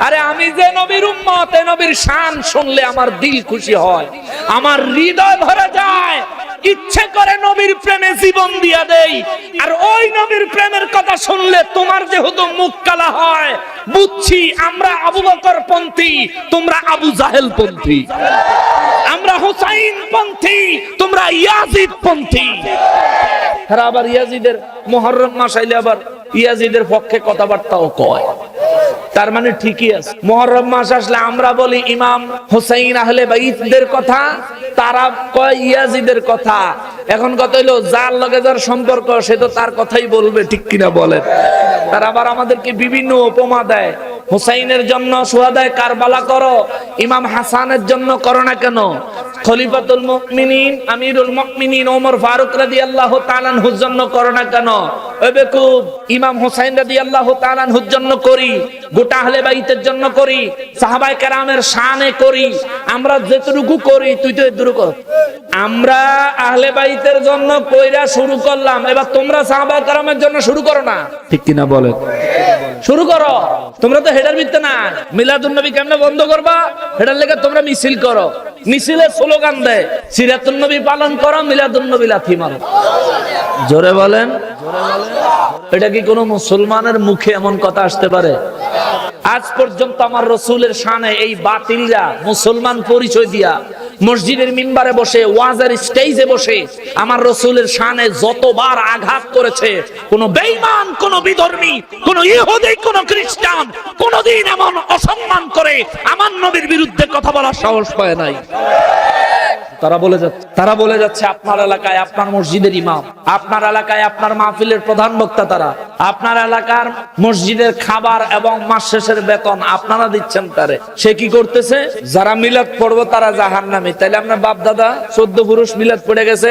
A: আরে আমি যে নবীর উম্মত, এই নবীর শান শুনলে আমার দিল খুশি হয়, আমার হৃদয় ভরে যায়, ইচ্ছে করে নবীর প্রেমে জীবন দিয়া দেই। আর ওই নবীর প্রেমের কথা শুনলে তোমার যেহেতু মুখ কালা হয়, বুঝছি আমরা আবু বকর পন্থী, তোমরা আবু জাহেল পন্থী, আমরা হুসাইন পন্থী, তোমরা ইয়াজিদ পন্থী। আর আবার ইয়াজিদের মুহররম মাস আইলে আবার ইয়াজিদের পক্ষে কথাবার্তাও কয়, তার মানে ঠিকই আছে। মুহররম মাস আসলে আমরা বলি ইমাম হুসাইন আহলে বাইতদের কথা, তারা কয় ইয়াজিদের কথা। এখন কথা হইলো যার লগে যার সম্পর্ক সে তো তার কথাই বলবে, ঠিক কিনা বলেন? তারা আবার আমাদেরকে বিভিন্ন উপমা দেয়। হুসাইনের জন্য শুহাদায়ে কারবালা করো, ইমাম হাসানের জন্য করো না কেন? খলিফাতুল মুমিনিন আমিরুল মুমিনিন ওমর ফারুক রাদিয়াল্লাহু তাআলা আনহুর জন্য করো না কেন? ওই বেকুব, ইমাম হুসাইন রাদিয়াল্লাহু তাআলা আনহুর জন্য করি, গোটা আহলে বাইতের জন্য করি, সাহাবায়ে কেরামের শানে করি। আমরা যেটুকু করি তুই তো এতটুকু কর। আমরা আহলে বাইতের জন্য কইরা শুরু করলাম, এবার তোমরা সাহাবায়ে কেরামের জন্য শুরু করো না, ঠিক কিনা বলেন? শুরু করো। তোমরা তো হেডার ভিত্তে না, মিলাদুন নবী কেমনে বন্ধ করবা হেডার লেগে তোমরা মিছিল করো, মিছিলে স্লোগান দেয় সিরাতুন নবী পালন করো, মিলাদুন নবী লাথি মারো। জোরে বলেন। এটা কি কোনো মুসলমানের মুখে এমন কথা আসতে পারে? আজ পর্যন্ত আমার রাসূলের শানে এই বাতিলরা মুসলমান পরিচয় দিয়া মসজিদের মিম্বারে বসে, ওয়াজের স্টেজে বসে আমার রাসূলের শানে যতবার আঘাত করেছে, কোন বেঈমান, কোন বিধর্মী, কোন ইহুদি, কোন খ্রিস্টান কোনদিন এমন অসম্মান করে আমার নবীর বিরুদ্ধে কথা বলার সাহস পায় নাই। তারা বলে যাচ্ছে আপনার এলাকায় আপনার মসজিদের ইমাম, আপনার এলাকায় আপনার মাহফিলের প্রধান বক্তা, তারা আপনার এলাকার মসজিদের খাবার এবং মাস শেষের বেতন আপনারা দিচ্ছেন তারে। সে কি করতেছে? যারা মিলাদ পড়বো তারা জাহান্নামী। তাইলে আপনার বাপ দাদা 14 পুরুষ মিলাদ পড়ে গেছে,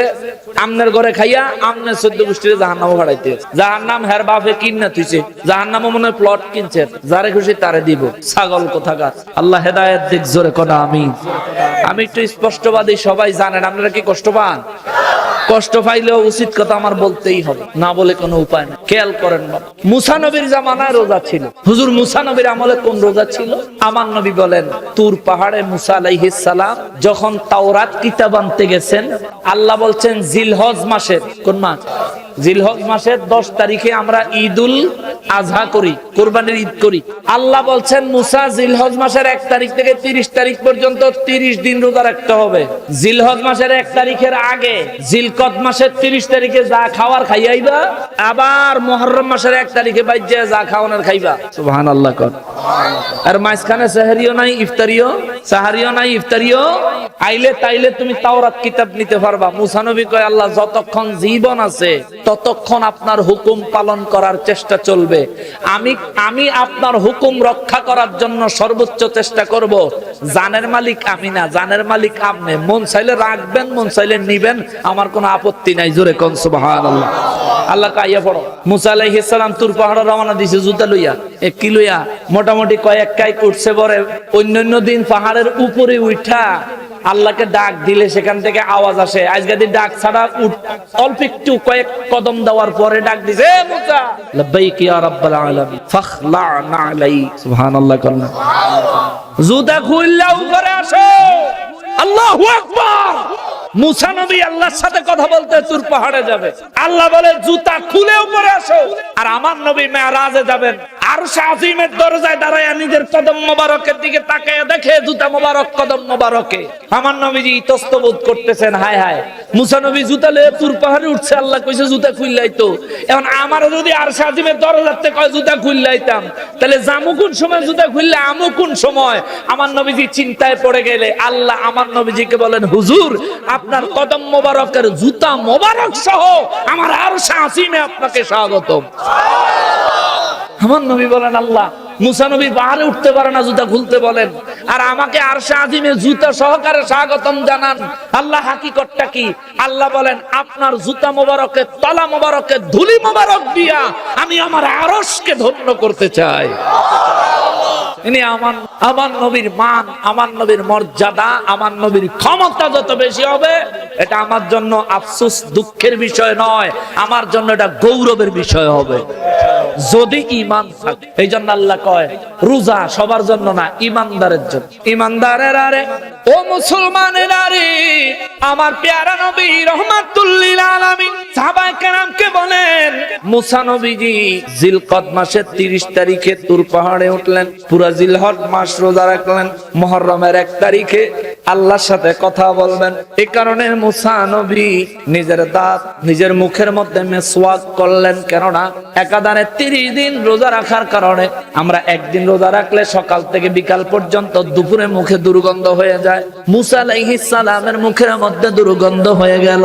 A: আমনের ঘরে খাইয়া আমনে 14 গোষ্ঠীর জাহান্নামে ভাড়াইতে। জাহান্নাম হের বাপে কিনা তুইছে, জাহান্নামে মনে হয় প্লট কিনছে, যারে খুশি তারে দিব। ছাগল কোথাকার। আল্লাহ হেদায়েত দিক, জোরে কোনা আমিন। আমি একটু স্পষ্টবাদী, সবাই জানেন। আপনারা কি কষ্ট পান? কষ্ট পাইলেও উচিত কথা আমার বলতেই হবে, না বলে কোনো উপায় নেই। খেয়াল করেন, মুসা নবীর জামানায় রোজা ছিল। হুজুর মুসা নবীর আমলে কোন রোজা ছিল? আমার নবী বলেন, তুর পাহাড়ে মুসা আলাইহিস সালাম যখন তাওরাত কিতাব আনতে গেছেন, আল্লাহ বলছেন জিলহজ মাসের, কোন মাস? জিলহজ মাসের 10 তারিখে আমরা ঈদুল আজহা করি, কুরবানির ঈদ করি। আল্লাহ বলছেন মুসা জিলহজ মাসের 1 তারিখ থেকে 30 তারিখ পর্যন্ত 30 দিন রোজা রাখতে হবে। জিলহজ মাসের 1 তারিখের আগে জিলকদ মাসের 30 তারিখে যা খাওয়ার খাইয়াইবা, আবার মুহররম মাসের 1 তারিখে বাইজে যা খাওয়ানোর খাইবা। সুবহানাল্লাহ কর। আর মাঝখানে সাহরিও নাই, ইফতারিও, সাহারিও নাই, ইফতারিও আইলে তাইলে তুমি তাওরাত কিতাব নিতে পারবা। মুসা নবী কয়, আল্লাহ যতক্ষণ জীবন আছে ততক্ষণ আপনার হুকুম পালন করার চেষ্টা চলবে। আমি আপনার হুকুম রক্ষা করার জন্য সর্বোচ্চ চেষ্টা করব। জানের মালিক আমি না, জানের মালিক আপনি। মন চাইলে রাখবেন, মন চাইলে নিবেন, আমার কোনো আপত্তি নাই। জোরে কোন সুবহানাল্লাহ। আল্লাহ কাইয়া পড়ো। মুসা আলাইহিস সালাম তুর পাহাড়ে রওনা দিছে জুতা লইয়া, কি লইয়া? মোটামুটি কয়েক কাইক উঠছে পরে। অন্যান্য দিন পাহাড়ের উপরে উঠা আল্লাহকে ডাক দিলে সেখান থেকে আওয়াজ আসে। আজকে ডাক ছাড়া অল্প একটু কয়েক কদম দেওয়ার পরে ডাক দিছে, এ মুসা লাব্বাইক ইয়া রাব্বাল আলামিন ফাখলা'না আলাই। সুবহানাল্লাহ কন্না। জুতা খুললা উপরে আসো, আল্লাহু আকবার। মুসা নবী আল্লাহর সাথে কথা বলতে তুর পাহাড়ে যাবে। আল্লাহ বলে জুতা খুলে উপরে আসো। আর আমার নবী মেরাজে যাবেন, আরশে আজিমের দরজায় দাঁড়ায় নিজের কদম মোবারকের দিকে তাকায় দেখে জুতা মোবারক কদম মোবারকে। আমার নবীজি ইতস্তবোধ করতেছেন, হায় হায় মুসা নবী জুতা লয়ে তুর পাহাড়ে উঠছে, আল্লাহ কইছে জুতা খুললাইতো। এখন আমার যদি আরশে আজিমের দরজাতে কয় জুতা খুললাইতাম, তাহলে জামু কোন সময় জুতা খুললে আমু কোন সময়? আমার নবীজি চিন্তায় পড়ে গেলে আল্লাহ আমার নবীজিকে বলেন, হুজুর আপনার কদম মোবারকের জুতা মোবারক সহ আমার আরশে আজিমে আপনাকে স্বাগতম। আমার নবী বলেন, আল্লাহ মুসা নবী পাহাড়ে উঠতে পারে না, জুতা খুলতে বলেন, আর আমাকে আরশে আজিমে জুতা সহকারে স্বাগতম জানান। আল্লাহ হাকিকতটা কি? আল্লাহ বলেন, আপনার জুতা মোবারকে তলা মোবারকে ধুলি মোবারক দিয়া আমি আমার আরশকে ধন্য করতে চাই। ইনি আমার নবীর মান, আমার নবীর মর্যাদা, আমার নবীর ক্ষমতা যত বেশি হবে, এটা আমার জন্য আফসোস দুঃখের বিষয় নয়, আমার জন্য এটা গৌরবের বিষয় হবে যদি ঈমান থাকে। এই জন্য আল্লাহ কয় রোজা সবার জন্য না, ঈমানদারের জন্য। ঈমানদারের আরে ও মুসলমানের আরে, আমার পেয়ারা নবী রহমাতুল লিল আলামিন সাহাবায়ে কেরামকে বলেন, মুসা নবীজি জিলকদ মাসের 30 তারিখে তুর পাহাড়ে উঠলেন, পুরা জিলহজ মাস রোজা রাখলেন, মুহররমের 1 তারিখে আল্লাহর সাথে কথা বলবেন। এই কারণে মুসা নবী নিজের দাঁত নিজের মুখের মধ্যে মেসওয়াক করলেন, কেননা একাধারে 30 দিন রোজা রাখার কারণে আমরা একদিন রোজা রাখলে সকাল থেকে বিকাল পর্যন্ত দুপুরে মুখে দুর্গন্ধ হয়ে যায়। মুসা আলাইহিস সালামের মুখের মধ্যে দুর্গন্ধ হয়ে গেল।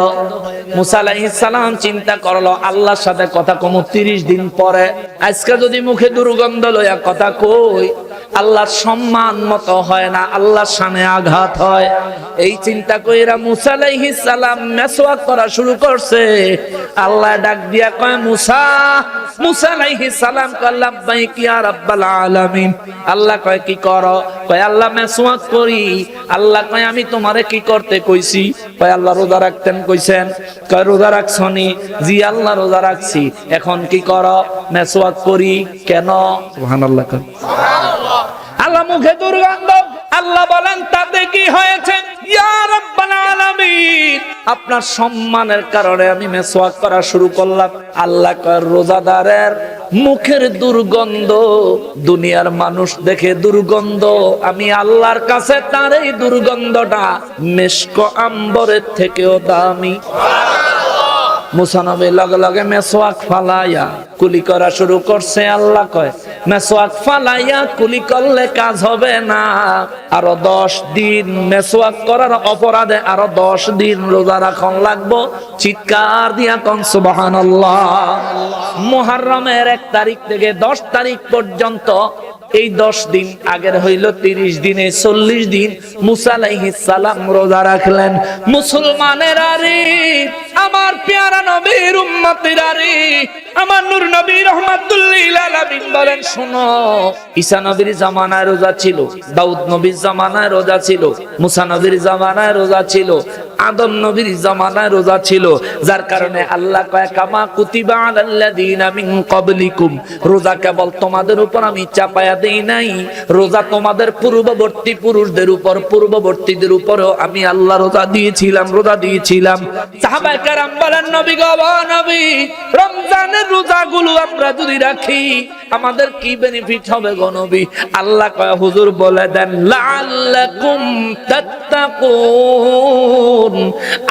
A: মুসা আলাইহিস সালাম চিন্তা করলো, আল্লাহর সাথে কথা কম 30 দিন পরে, আজকে যদি মুখে দুর্গন্ধ লইয়া কথা কই, আল্লাহর সম্মান মতো হয় না, আল্লাহর সামনে আঘাত হয়। এই চিন্তা কইরা মুসা আলাইহিস সালাম মেসওয়াক করা শুরু করছে। আল্লাহ ডাক দিয়া কয়, মুসা। মুসা আলাইহিস সালাম কয়, লাব্বাইক ইয়া রাব্বাল আলামিন। আল্লাহ কয়, কি করো? কয়, আল্লাহ মেসওয়াক করি। আল্লাহ কয়, আমি তোমারে কি করতে কইছি? কয়, আল্লাহ রোজা রাখতেন কইছেন। কয়, রোজা রাখছনি? জি আল্লাহ রোজা রাখছি। এখন কি করো? মেসওয়াক করি। কেন? সুবহানাল্লাহ। আল্লাহ মুখে দুর্গন্ধ। আল্লাহ বলেন, তাতে কি হয়েছে? ইয়া রাব্বাল আলামিন, আপনার সম্মানের কারণে আমি মেসওয়াক করা শুরু করলাম। আল্লাহ কয়, রোজাদারের মুখের দুর্গন্ধ দুনিয়ার মানুষ দেখে দুর্গন্ধ, আমি আল্লাহর কাছে তার এই দুর্গন্ধটা মেশক আম্বরের থেকেও দামি। মুসা নবী লগে লগে মেসওয়াক ফালাইয়া কুলি করা শুরু করছে। আল্লাহ কয়, মেসওয়াক ফালাইয়া কুলি করলে কাজ হবে না, আরো 10 দিন মেসওয়াক করার অপরাধে আরো 10 দিন রোজা রাখন লাগবো। চিৎকার দিয়া কোন সুবহানাল্লাহ। মুহররমের 1 তারিখ থেকে 10 তারিখ পর্যন্ত এই 10 দিন আগের হইল 30 দিনে 40 দিন মুসা আলাইহিস সালাম রোজা রাখলেন। মুসলমানের আরে, আমার পেয়ারা নবীর উম্মতের আরে, আমার নূর নবী রহমাতুল লিল আলামিন বলেন, শোনো, ঈসা নবীর জামানায় রোজা ছিল, দাউদ নবীর জামানায় রোজা ছিল, মুসা নবীর জামানায় রোজা ছিল, আদম নবীর জামানায় রোজা ছিল। যার কারণে আল্লাহ কয়, কামা কুতিবা আলাল্লাযিনা মিন ক্বাবলিকুম, রোজা কেবল তোমাদের উপর আমি চাপায়া দেই নাই, রোজা তোমাদের পূর্ববর্তী পুরুষদের উপর, পূর্ববর্তীদের উপরও আমি আল্লাহ রোজা দিয়েছিলাম। সাহাবায়ে কেরাম বলেন, নবী গো, নবী, রমজানের রোজাগুলো আমরা যদি রাখি আমাদের কি বেনিফিট হবে গো নবী? আল্লাহ কয়, হুজুর বলে দেন, লাআল্লাকুম তাত্তাকুন,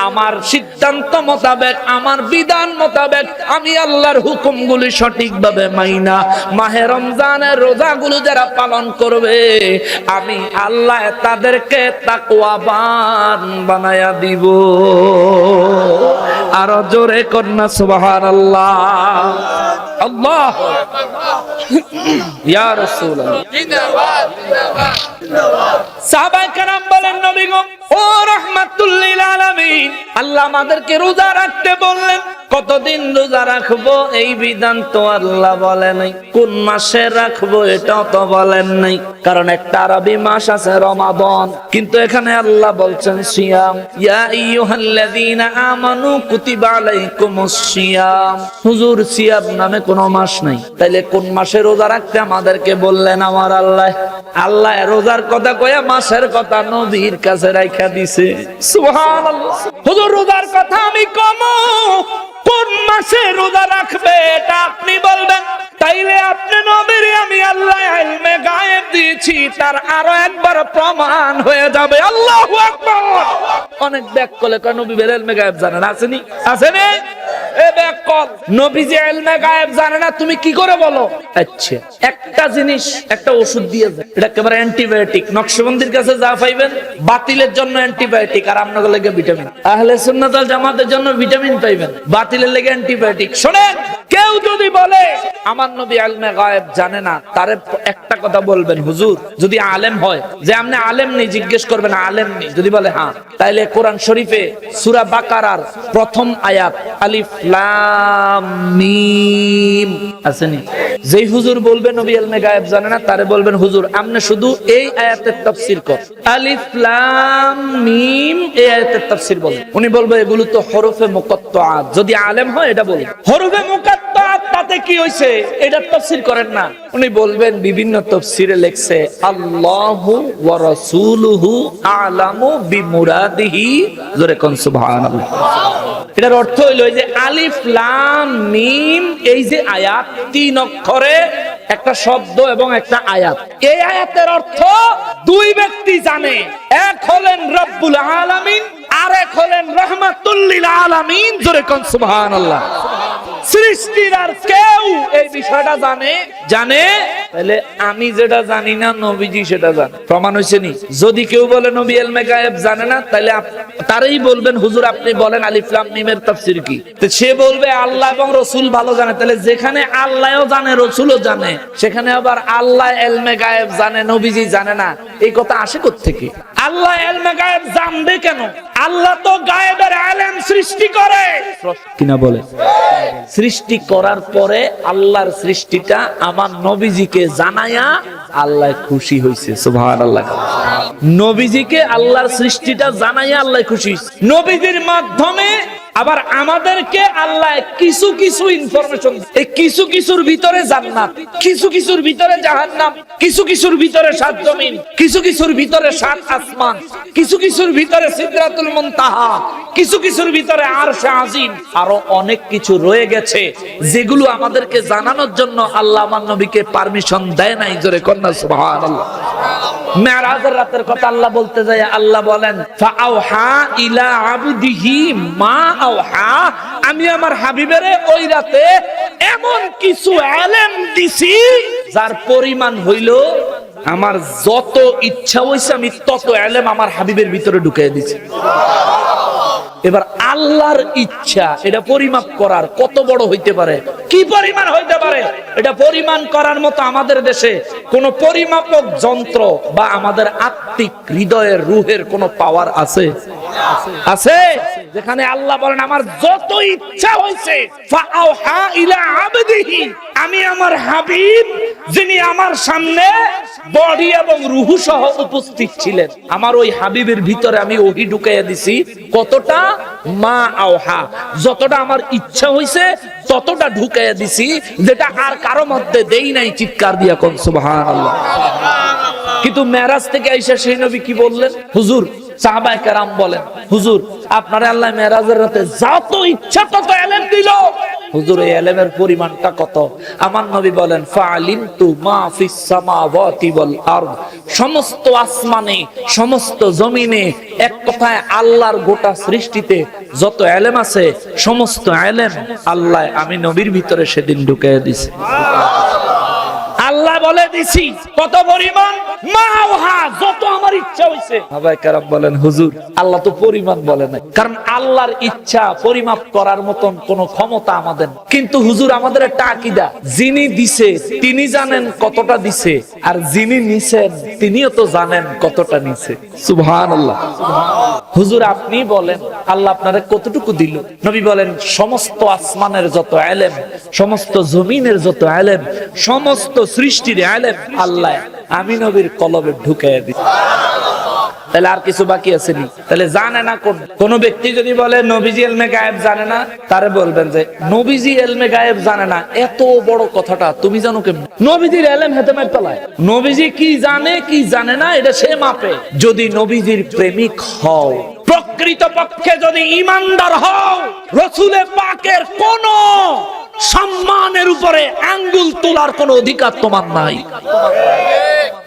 A: আমার সিদ্ধান্ত মোতাবেক, আমার বিধান মোতাবেক আমি আল্লাহর হুকুমগুলি সঠিকভাবে মাইনা মাহে রমজানের রোজাগুলো যারা পালন করবে, আমি আল্লাহ তাদেরকে তাকওয়াবান বানায়া দিব। আরো জোরে কন্যা সুবহানাল্লাহ। আল্লাহ ইয়া রাসূলুল্লাহ। সাহাবায়ে কেরাম বলেন, নবী গো, ও রাহমাতুল লিল আলামিন, আল্লাহ আমাদেরকে রোজা রাখতে বললেন। কতদিন রোজা রাখবো এই বিধান তো আল্লাহ বলেন নাই, কোন মাসে রাখবো এটাও তো বলেন নাই, কারণ একটা আরবি মাস আছে রমাদান, কিন্তু এখানে আল্লাহ বলছেন সিয়াম। ইয়া আইয়ুহাল্লাযীনা আমানু কুতিবা আলাইকুমুস সিয়াম। হুজুর, সিয়াম নামে কোনো মাস নাই, তাইলে কোন মাসে রোজা রাখতে আমাদেরকে বললেন আমার আল্লাহ? আল্লাহ রোজার কথা কয়া মাসের কথা নবীর কাছে রাইখা দিছে। সুবহানাল্লাহ। হুজুর, রোজার কথা আমি কম, কোন মাসে রোজা রাখবে এটা আপনি বলবেন, তাইলে আপনি নবীর আমি আল্লাহ ইলমে গায়েব দিয়েছি, তার আরো একবার প্রমাণ হয়ে যাবে। আল্লাহু আকবার। অনেক ব্যাক করলে কয় নবী বের ইলমে গায়েব জানেন, আসেনি আসেনি? এ ব্যাক কল, নবী যে ইলমে গায়েব জানে না তুমি কি করে বলো? আচ্ছা, একটা জিনিস, একটা ওষুধ দিয়ে যায়, এটা একেবারে অ্যান্টিবায়োটিক। নকশবন্দির কাছে যা পাইবেন বাতিলের জন্য অ্যান্টিবায়োটিক, আর আপনাদের লেগে ভিটামিন। আহলে সুন্নাত ওয়াল জামাতের জন্য ভিটামিন পাইবেন, বাতিলের লেগে অ্যান্টিবায়োটিক। শুনেন, কেউ যদি বলে আমার নবী ইলমে গায়েব জানে না, তারে একটা কথা বলবেন, হুজুর যদি আলেম হয়, যে আপনি আলেম নেই জিজ্ঞেস করবেন আলেম নেই, যদি বলে হ্যাঁ, তাইলে কোরআন শরীফে সূরা বাকারার প্রথম আয়াত আলিফ লাম মিম আসেনি? যেই হুজুর বলবে নবী ইলমে গায়েব জানে না, তারে বলবেন হুজুর আপনি শুধু এই আয়াতের তাফসীর কর, আলিফ লাম মিম এই আয়াতের তাফসীর বলেন। উনি বলবে এগুলো তো হরফে মুকাত্তাআত, যদি আলেম হয় এটা বলুন। হরফে মুকাত্তাআত তাতে কি হইছে, এটা তাফসীর করেন না। উনি বলবেন বিভিন্ন তাফসীরে লেখছে আল্লাহু ওয়া রাসূলুহু আ'লামু বিমুরাদিহি, জোরে কোন সুবহানাল্লাহ। এটার অর্থ হইল যে আলিফ লাম মিম এই যে আয়াত, তিন অক্ষরে একটা শব্দ এবং একটা আয়াত। এই আয়াতের অর্থ দুই ব্যক্তি জানে, এক হলেন রব্বুল আলামিন, আর এক হলেন রাহমাতুল লিল আলামিন, জোরে কোন সুবহানাল্লাহ। সৃষ্টির আর কেউ এই বিষয়টা জানে, তাহলে আমি যেটা জানি না নবীজি সেটা জানে। প্রমাণ হইছে নি? যদি কেউ বলে নবী ইলমে গায়েব জানে না, তাহলে তারই বলবেন হুজুর আপনি বলেন আলিফ লাম মিমের তাফসীর কি? তো সে বলবে আল্লাহ এবং রাসূল ভালো জানে। তাহলে যেখানে আল্লাহও জানে রাসূলও জানে, সেখানে আবার আল্লাহ ইলমে গায়েব জানে নবীজি জানে না, এই কথা আসে কোথা থেকে? আল্লাহ ইলমে গায়েব জানবে কেন? আল্লাহ তো গায়েবের ইলম সৃষ্টি করে কিনা বলে। সৃষ্টি করার পরে আল্লাহর সৃষ্টিটা আমার নবীজিকে জানায়া আল্লাহ খুশি হইছে, সুবহানাল্লাহ। নবীজিকে আল্লাহর সৃষ্টিটা জানায়া আল্লাহ খুশি। নবীজির মাধ্যমে আবার আমাদেরকে আল্লাহ কিছু কিছু ইনফরমেশন, এই কিছু কিছুর ভিতরে জান্নাত, কিছু কিছুর ভিতরে জাহান্নাম, কিছু কিছুর ভিতরে সাত জমিন, কিছু কিছুর ভিতরে সাত আসমান, কিছু কিছুর ভিতরে সিদরাতুল মুনতাহা, কিছু কিছুর ভিতরে আরশে আজিম, আরো অনেক কিছু রয়ে গেছে যেগুলো আমাদেরকে জানানোর জন্য আল্লাহ আমার নবীকে পারমিশন দেয় নাই, জোরে কন্না সুবহানাল্লাহ। মেরাজের রাতের কথা আল্লাহ বলতে যায়, আল্লাহ বলেন ফাআওহা ইলা আবদিহি মা আওহা, আমি আমার হাবিবেরে ওই রাতে এমন কিছু ইলম দিছি যার পরিমাণ হইল আমার যত ইচ্ছা হইছে আমি তত ইলম আমার হাবিবের ভিতরে ঢুকিয়ে দিছি। এবার আল্লাহর ইচ্ছা এটা পরিমাপ করার কত বড় হইতে পারে, কি পরিমাণ হইতে পারে, এটা পরিমাণ করার মতো আমাদের দেশে কোন পরিমাপক যন্ত্র বা আমাদের আত্মিক হৃদয়ের রুহের কোন পাওয়ার আছে? আছে? যেখানে আল্লাহ বলেন আমার যত ইচ্ছা হইছে ফাআওহা ইলা আবদিহি, আমি আমার হাবিব যিনি আমার সামনে বডি এবং রূহ সহ উপস্থিত ছিলেন, আমার ওই হাবিবের ভিতরে আমি ওহী ঢুকাইয়া দিছি। কতটা? মা আওহা, যতটা আমার ইচ্ছা হইছে ততটা ঢুকাইয়া দিছি, যেটা আর কারো মধ্যে দেই নাই। চিৎকার দিয়া কোন সুবহানাল্লাহ। কিন্তু মেরাজ থেকে আইসা সেই নবী কি বললেন? হুজুর, সাহাবায়ে কেরাম বলেন হুজুর আপনার আল্লাহ মেরাজের রাতে যত ইচ্ছা তত ইলম দিল, হুজুর এই ইলমের পরিমাণটা কত? আমার নবী বলেন ফাআলিমতু মা ফিস সামাওয়াতি ওয়াল আরদ, সমস্ত আসমানে সমস্ত জমিনে, এক কথায় আল্লাহর গোটা সৃষ্টিতে যত ইলম আছে সমস্ত ইলম আল্লাহ আমি নবীর ভিতরে সেদিন ঢুকিয়ে দিয়েছি। আল্লাহ বলে দিছি কত পরিমাণ? মাওহা, যত আমার ইচ্ছা হইছে। সাহাবায়ে কেরাম বলেন হুজুর আল্লাহ তো পরিমাণ বলে নাই, কারণ আল্লাহর ইচ্ছা পরিমাপ করার মতন কোন ক্ষমতা আমাদের। কিন্তু হুজুর আমাদের একটা আকীদা, যিনি দিছে তিনি জানেন কতটা দিছে, আর যিনি নিছেন তিনিও তো জানেন কতটা নিছে। সুবহানাল্লাহ। হুজুর আপনি বলেন আল্লাহ আপনারে কতটুকু দিল? নবী বলেন সমস্ত আসমানের যত ইলম, সমস্ত জমিনের যত ইলম, সমস্ত সৃষ্টির ইলম আল্লাহ আমি নবীর কলবে ঢুকাইয়া দিই। তাহলে আর কিছু বাকি আছে নি? তাহলে জানে না কোন ব্যক্তি যদি বলে নবীজি ইলমে গায়েব জানে না, তারে বলবেন যে নবীজি ইলমে গায়েব জানে না, এত বড় কথাটা তুমি জানো কেমন? নবীজির ইলম হাতে মার তলায়, নবীজি কি জানে কি জানে না এটা সে মাপে। যদি নবীজির প্রেমিক হও, প্রকৃত পক্ষে যদি ঈমানদার হও, রাসূলে পাকের কোন সম্মানের উপরে আঙ্গুল তোলার কোনো অধিকার তোমার নাই।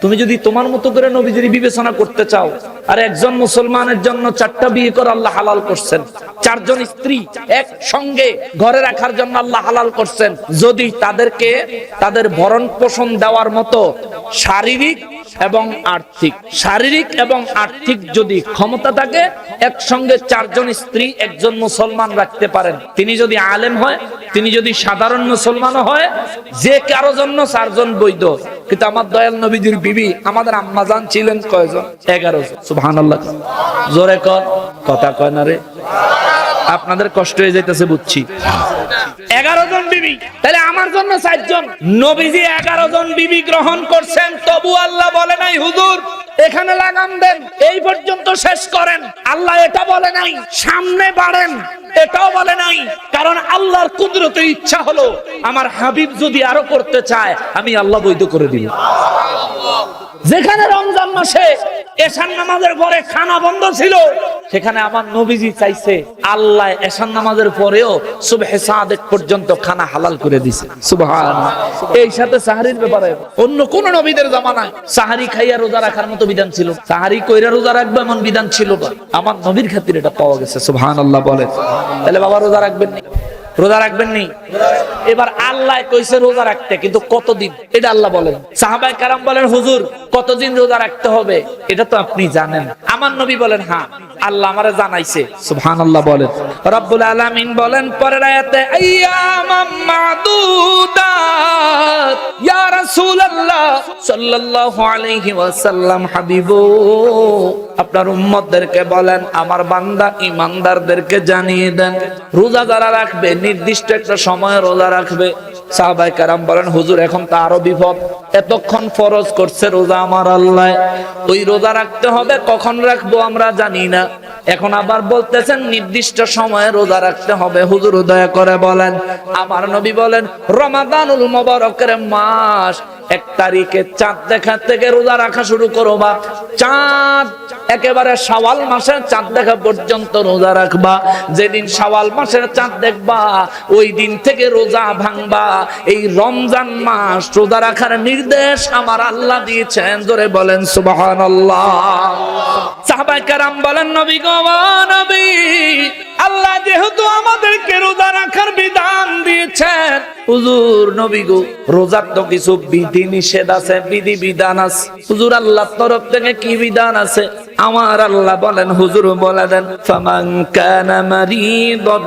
A: তুমি যদি তোমার মতো করে নবীজির বিবেচনা করতে চাও, আর একজন মুসলমানের জন্য 4টা বিয়ে করে আল্লাহ হালাল করছেন, 4 জন স্ত্রী একসঙ্গে ঘরে রাখার জন্য আল্লাহ হালাল করছেন, যদি তাদেরকে তাদের ভরণ পোষণ দেওয়ার মতো শারীরিক এবং আর্থিক যদি ক্ষমতা থাকে, একসঙ্গে 4 জন স্ত্রী একজন মুসলমান রাখতে পারেন। তিনি যদি আলেম হয়, তিনি যদি সাধারণ মুসলমান হয়, যে কারো জন্য 4 জন বৈধ। কিন্তু আমার দয়াল নবীজির বিবি আমাদের আম্মাজান ছিলেন কয়জন? 11 জন। সুবহানাল্লাহ। জোরে কথা কয় না রে, আপনাদের কষ্ট হয়ে যাইতেছে বুঝছি। 11 জন বিবি, তাহলে আমার জন্য 4 জন। নবীজি 11 জন বিবি গ্রহণ করছেন, তবু আল্লাহ বলে নাই হুজুর এখানে লাগাম দেন, এই পর্যন্ত শেষ করেন। আল্লাহ এটা বলে নাই সামনে বাড়েন, এটাও বলে নাই। কারণ আল্লাহর কুদরতের ইচ্ছা হলো আমার হাবিব যদি আরো করতে চায়, আমি আল্লাহ বৈধ করে দিব। যেখানে রমজান মাসে এশার নামাজের পরে খানা বন্ধ ছিল, সেখানে আমার নবীজি চাইছে আল্লাহ এশার নামাজের পরেও সুবহে সাদেক পর্যন্ত খানা হালাল করে দিয়েছে। সুবহানাল্লাহ। এই সাথে সাহারির ব্যাপারে অন্য কোন নবীদের জামানায় সাহারি খাইয়া রোজা রাখার মতো বিধান ছিল, সাহারি কইরা রোজা রাখবে এমন বিধান ছিল না। আমার নবীর খাতিরে এটা পাওয়া গেছে। সুবহানাল্লাহ বলেন। তাহলে বাবা রোজা রাখবেন নি? রোজা রাখবেন নি? এবার আল্লাহ কইছে রোজা রাখতে, কিন্তু কতদিন এটা আল্লাহ বলেন। সাহাবায়ে কেরাম বলেন হুজুর কতদিন রোজা রাখতে হবে এটা তো আপনি জানেন। আমার নবী বলেন হ্যাঁ আল্লাহ আমারে জানাইছে। সুবহানাল্লাহ বলেন। রব্বুল আলামিন বলেন পরের আয়াতে আইয়ামাম মাদুদাত ইয়া রাসূলুল্লাহ সাল্লাল্লাহু আলাইহি ওয়াসাল্লাম হাবিবু, আপনার উম্মতদেরকে বলেন আমার বান্দা ঈমানদারদেরকে জানিয়ে দেন রোজা যারা রাখবে নির্দিষ্ট একটা সময় রোজা রাখবে। সাহাবায়ে কেরাম বলেন হুজুর এখন তো আরো বিপদ, এতক্ষণ ফরজ করছে রোজা আমার আল্লাহ, ওই রোজা রাখতে হবে, কখন রাখবো আমরা জানি না, এখন আবার বলতেছেন নির্দিষ্ট সময়ে রোজা রাখতে হবে। হুজুর দয়া করে বলেন। আমার নবী বলেন রমাদানুল মুবারকের মাস 1 তারিখে চাঁদ দেখা থেকে রোজা রাখা শুরু করবা, চাঁদ একেবারে শাওয়াল মাসের চাঁদ দেখা পর্যন্ত রোজা রাখবা। যেদিন শাওয়াল মাসের চাঁদ দেখবা ওই দিন থেকে রোজা ভাঙবা। এই রমজান মাস রোজা রাখার নির্দেশ আমার আল্লাহ দিয়েছেন। জোরে বলেন সুবহানাল্লাহ। সাহাবায়ে কেরাম বলেন নবী গো নবী, আল্লাহ যেহেতু আমাদেরকে রোজা রাখার বিধান দিয়েছেন, হুজুর নবী গো রোজার তো কিছু বিধি নিষেধ আছে, বিধি বিধান আছে, হুজুর আল্লাহর তরফ থেকে কি বিধান আছে? আমার আল্লাহ বলেন হুজুর বলে দেন ফামান কানা মারিদান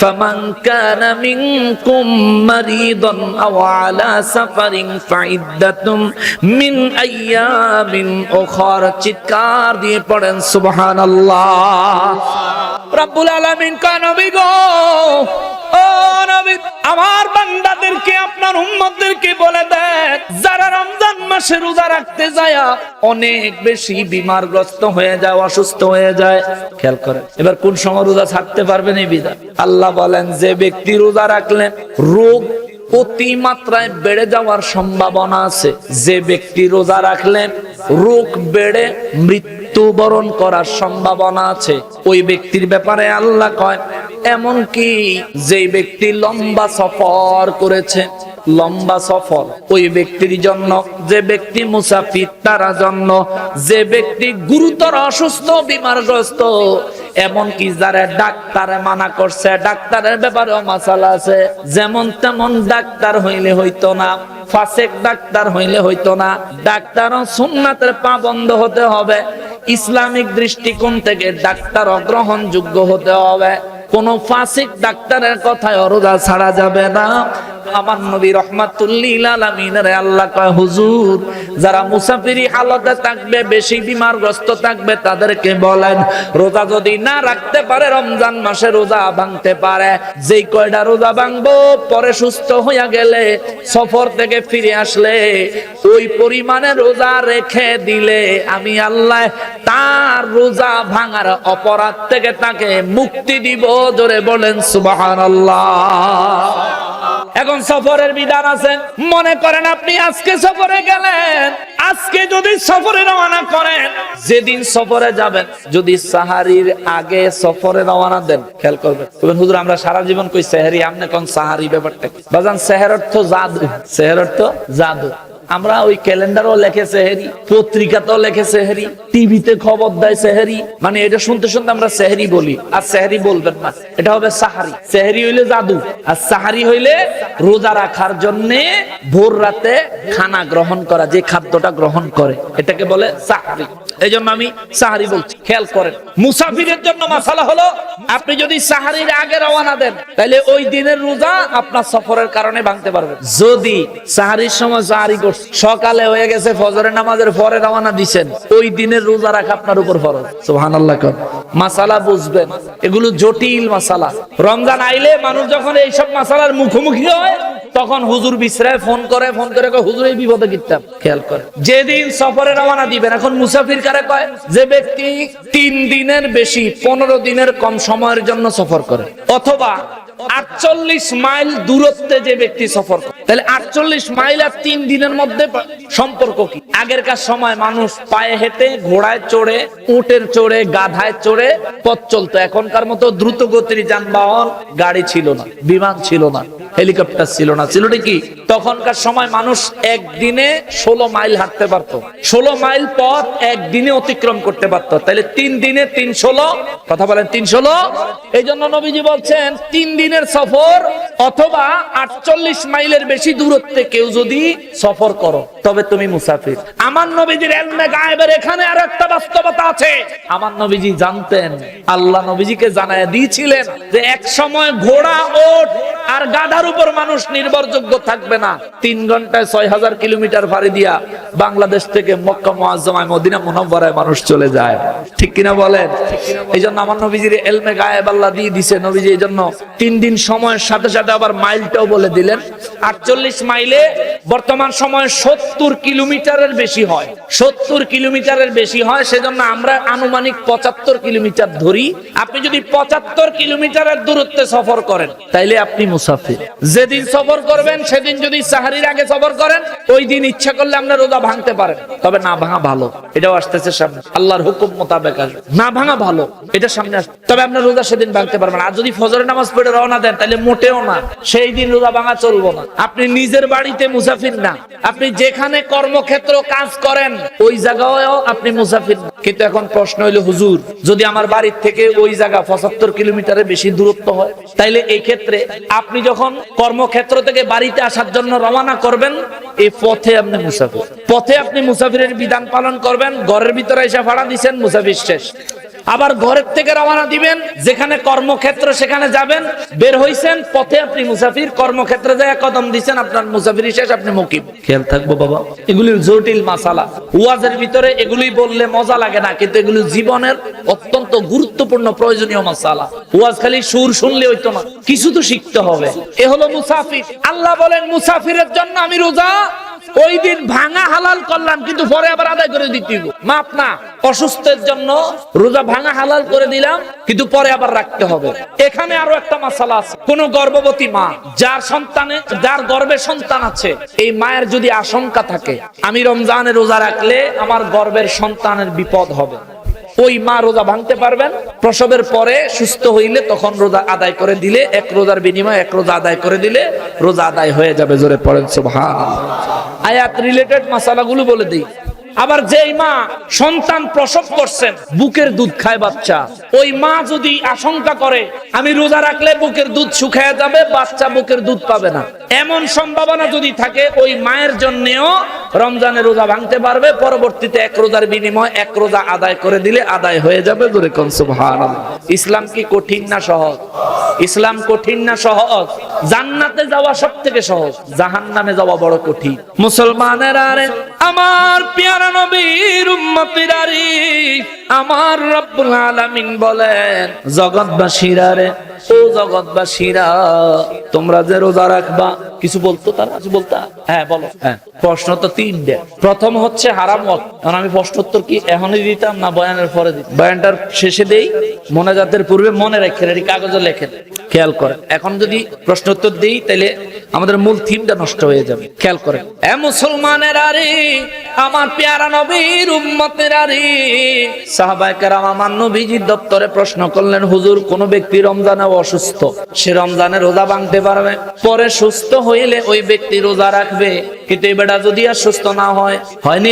A: ফামান কানা মিনকুম মারিদান আও আলা সাফারিন ফাইদ্দাতুম মিন আইয়ামিন উখর। চিৎকার দিয়ে পড়েন সুবহানাল্লাহ। রব্বুল আলামিন কয় নবী গো ও নবী আমার বান্দাদেরকে আপনার উম্মতদেরকে বলে দেন যারা রমজান মাসে রোজা রাখতে যায় অনেক বেশি বিমারগ্রস্ত হয়ে যায়, অসুস্থ হয়ে যায়, খেয়াল করেন এবার কোন সময় রোজা ছাড়তে পারবেন এই বিধান। আল্লাহ বলেন যে ব্যক্তি রোজা রাখলেন রোগ অতিমাত্রায় বেড়ে যাওয়ার সম্ভাবনা আছে, যে ব্যক্তি রোজা রাখলেন রোগ বেড়ে মৃত্যুবরণ করার সম্ভাবনা আছে, ওই ব্যক্তির ব্যাপারে আল্লাহ কয় এমন কি যে ব্যক্তি লম্বা সফর করেছে, লম্বা সফর ওই ব্যক্তির জন্য, যে ব্যক্তি মুসাফির তার জন্য, যে ব্যক্তি গুরুতর অসুস্থ বিমারগ্রস্ত, এমনকি যারা ডাক্তারে মানা করছে ডাক্তারের ব্যাপারেও মাসালা আছে, যেমন তেমন ডাক্তার হইলে হইতো না, ফাসেক ডাক্তার হইলে হইতো না, ডাক্তারও সুন্নাতের পাবন্ধ হতে হবে, ইসলামিক দৃষ্টিকোণ থেকে ডাক্তার অগ্রহণযোগ্য হতে হবে, কোন ফাসিক ডাক্তারের কথায় রোজা ছাড়া যাবে না। আমার নবী রাহমাতুল লিল আলামিনের আল্লাহ কয় হুজুর যারা মুসাফিরি হালতে থাকবে, বেশি বিমারগ্রস্ত থাকবে, তাদেরকে বলেন রোজা যদি না রাখতে পারে রমজান মাসে রোজা ভাঙতে পারে, যেই কয়টা রোজা ভাঙবো পরে সুস্থ হইয়া গেলে সফর থেকে ফিরে আসলে ওই পরিমাণে রোজা রেখে দিলে আমি আল্লাহ তার রোজা ভাঙার অপরাধ থেকে তাকে মুক্তি দিব। জোরে বলেন সুবহানাল্লাহ। এখন সফরের বিধান আছে, মনে করেন আপনি আজকে সফরে গেলেন, আজ আজকে যদি সফরে রওনা করেন, যেদিন সফরে যাবেন যদি সাহারির আগে সফরে রওনা দেন, খেয়াল করবেন। হুজুর আমরা সারা জীবন কই সেহরি, আপনি কোন সাহারি ব্যাপারটা কি? বাজান সেহর অর্থ জাদু, সেহর অর্থ জাদু। আমরা ওই ক্যালেন্ডারও লেখে সেহেরি, পত্রিকাতেও লেখে সেহেরি, টিভিতে খবর দেয় সেহেরি, মানে এটা শুনতে শুনতে আমরা সেহেরি বলি। আর সেহেরি বলবেন না, এটা হবে সাহারি। সেহেরি হইলে জাদু, আর সাহারি হইলে রোজা রাখার জন্য ভোর রাতে খানা গ্রহণ করা, যে খাদ্যটা গ্রহণ করে এটাকে বলে সাহারি। এই জন্য আমি সাহারি বলছি, খেয়াল করেন। মুসাফিরের জন্য মাসালা হলো, আপনি যদি সাহারির আগে রওনা দেন তাহলে ওই দিনের রোজা আপনার সফরের কারণে ভাঙতে পারবেন। যদি সাহারির সময় সাহারি সকালে হয়ে গেছে, ফজরের নামাজের পরে রওনা দিবেন, ওই দিনের রোজা রাখা আপনার উপর ফরজ। সুবহানাল্লাহ। মাসালা বুঝবেন, এগুলো জটিল মাসালা। রমজান আইলে মানুষ যখন এইসব মাসালার মুখোমুখি হয় তখন হুজুর বিশ্রায় ফোন করে হুজুর এই বিপদে গিতাম। খেয়াল করে, যেদিন সফরে রওনা দিবেন, এখন মুসাফির কারে কয়? যে ব্যক্তি 3 দিনের বেশি 15 দিনের কম সময়ের জন্য সফর করে, অথবা 48 মাইল দূরত্বে যে ব্যক্তি সফর করে। তাহলে 48 মাইল আর 3 দিনের মধ্যে সম্পর্ক কি? আগেরকার সময় মানুষ পায়ে হেঁটে, ঘোড়ায় চড়ে, উটের চড়ে, গাধায় চড়ে পথ চলতো। এখনকার মতো দ্রুত গতির যানবাহন, গাড়ি ছিল না, বিমান ছিল না, হেলিকপ্টার ছিল না। ছিল কি? তখনকার সময় মানুষ একদিনে 16 মাইল হাঁটতে পারতো। 16 মাইল পথ একদিনে অতিক্রম করতে পারতো। তাহলে 3 দিনে 3 16, কথা বলেন 3 16। এই জন্য নবীজি বলছেন 3 দিনের সফর অথবা 48 মাইলের বেশি দূরত্বে কেউ যদি সফর করো তবে তুমি মুসাফির। আমার নবীজির ইলমে গায়েবের এখানে আর একটা বাস্তবতা আছে। আমার নবীজি জানতেন, আল্লাহ নবীজিকে জানায় দিয়েছিলেন যে এক সময় ঘোড়া, ওট আর গাধার উপর মানুষ নির্ভরযোগ্য থাকবে না। 3 ঘন্টায় 6000 কিলোমিটার পাড়ি দিয়া বাংলাদেশ থেকে মক্কা মুআজ্জামায় মদিনা মুনাওয়ারায় মানুষ চলে যায়। ঠিক কিনা বলেন? এই জন্য আমার নবীজির ইলমে গায়েব আল্লাহ দিয়ে দিছে। নবীজি এই জন্য 3 দিন সময়ের সাথে সাথে আবার মাইলটাও বলে দিলেন। 48 মাইলে বর্তমান সময়ে 70 কিলোমিটারের বেশি হয়। 70 কিলোমিটারের বেশি হয়, সেজন্য আমরা আনুমানিক 75 কিলোমিটার ধরি। আপনি যদি 75 কিলোমিটারের দূরত্বে সফর করেন তাইলে আপনি মুসাফির। যেদিন সফর করবেন সেদিন যদি সাহারির আগে সফর করেন, ওই দিন ইচ্ছা করলে আপনি রোজা ভাঙতে পারেন, তবে না ভাঙা ভালো। এটাও আসতেছে সামনে, আল্লাহর হুকুম মোতাবেক আসবে। না ভাঙা ভালো, এটা সামনে আসবে, তবে আপনি রোজা সেদিন ভাঙতে পারবেন। আর যদি ফজরের নামাজ পড়ে রওনা দেন তাহলে মোটেও না, সেই দিন রোজা ভাঙা চলবো না। আপনি নিজের বাড়িতে মুসাফির না, আপনি যেখানে কর্মক্ষেত্র কাজ করেন ওই জায়গায়ও আপনি মুসাফির। কিন্তু এখন প্রশ্ন হইলো, হুজুর যদি আমার বাড়ির থেকে ওই জায়গা 75 কিলোমিটারের বেশি দূরত্ব হয়, তাইলে এই ক্ষেত্রে আপনি যখন কর্মক্ষেত্র থেকে বাড়িতে আসার জন্য রওনা করবেন, এই পথে আপনি মুসাফির। পথে আপনি মুসাফিরের বিধান পালন করবেন। ঘরের ভিতরে এসে ভাড়া দিচ্ছেন, মুসাফির শেষ। আবার ঘরের থেকে রওনা দিবেন, যেখানে কর্মক্ষেত্র সেখানে যাবেন, বের হইছেন, পথে আপনি মুসাফির। কর্মক্ষেত্রে যায় কদম দিচ্ছেন, আপনার মুসাফির শেষ, আপনি মুকিম। খেয়াল থাকবো বাবা, এগুলি জটিল মাসালা। ওয়াজের ভিতরে এগুলি বললে মজা লাগে না, কিন্তু এগুলি জীবনের অত্যন্ত গুরুত্বপূর্ণ প্রয়োজনীয় মাসালা। ওয়াজ খালি সুর শুনলে হইতো না, কিছু তো শিখতে হবে। এ হলো মুসাফির। আল্লাহ বলেন মুসাফিরের জন্য আমি রোজা ওই দিন ভাঙা হালাল করলাম, কিন্তু পরে আবার আদায় করে দিতে হবে। মাপ না, অসুস্থের জন্য রোজা ভাঙা হালাল করে দিলাম, কিন্তু পরে আবার রাখতে হবে। এখানে আরো একটা মাসালা আছে। কোন গর্ভবতী মা যার গর্ভে সন্তান আছে, এই মায়ের যদি আশঙ্কা থাকে আমি রমজানে রোজা রাখলে আমার গর্ভের সন্তানের বিপদ হবে, ওই মা রোজা ভাঙতে পারবেন। প্রসবের পরে সুস্থ হইলে তখন রোজা আদায় করে দিলে, 1 রোজার বিনিময়ে 1 রোজা আদায় করে দিলে রোজা আদায় হয়ে যাবে। জোরে পড়েন সুবহানাল্লাহ। আয়াত রিলেটেড মাসালাগুলো বলে দিই। আবার যেই মা সন্তান প্রসব করছেন, বুকের দুধ খায় বাচ্চা, ওই মা যদি আশঙ্কা করে আমি রোজা রাখলে বুকের দুধ শুকিয়ে যাবে, বাচ্চা বুকের দুধ পাবে না, এমন সম্ভাবনা যদি থাকে, ওই মায়ের জন্যও রমজানের রোজা ভাঙতে পারবে। পরবর্তীতে 1 রোজার বিনিময়ে 1 রোজা আদায় করে দিলে আদায় হয়ে যাবে। জোরে কোন সুবহানাল্লাহ। ইসলাম কি কঠিন না সহজ? ইসলাম কঠিন না সহজ? জান্নাতে যাওয়া সব থেকে সহজ, জাহান্নামে যাওয়া বড় কঠিন। মুসলমানেরা রে, আমার প্যারা নবীর উম্মতিরা রে, আমার রব্বুল আলামিন বলেন জগৎবাসীরা রে, ও জগৎবাসীরা, তোমরা যে রোজা রাখবা, কিছু বলতো তারা, কিছু বলতা? হ্যাঁ বলো। হ্যাঁ, প্রশ্ন তো 3টে। প্রথম হচ্ছে হারাম ওয়াক্ত। কারণ আমি প্রশ্নোত্তর কি এখনই দিতাম না বয়ানের পরে দিতাম? বয়ানটার শেষে দেই, মোনাজাতের পূর্বে মনে রেখে রেডি কাগজে লেখেন। খেয়াল করেন, এখন যদি প্রশ্নোত্তর দেই তাহলে আমাদের মূল থিমটা নষ্ট হয়ে যাবে। খেয়াল করেন, এ মুসলমানেরা রে, আমার পেয়ারা নবীর উম্মতেরা রে, সাহাবায়ে কেরাম আমার নবীজির দপ্তরে প্রশ্ন করলেন, হুজুর কোন ব্যক্তি রমজানে অসুস্থ, সে রমজানে রোজা ভাঙতে পারবে, পরে সুস্থ হইলে ওই ব্যক্তি রোজা রাখবে, কিন্তু এই বেটা যদি আর সুস্থ না হয়, হয়নি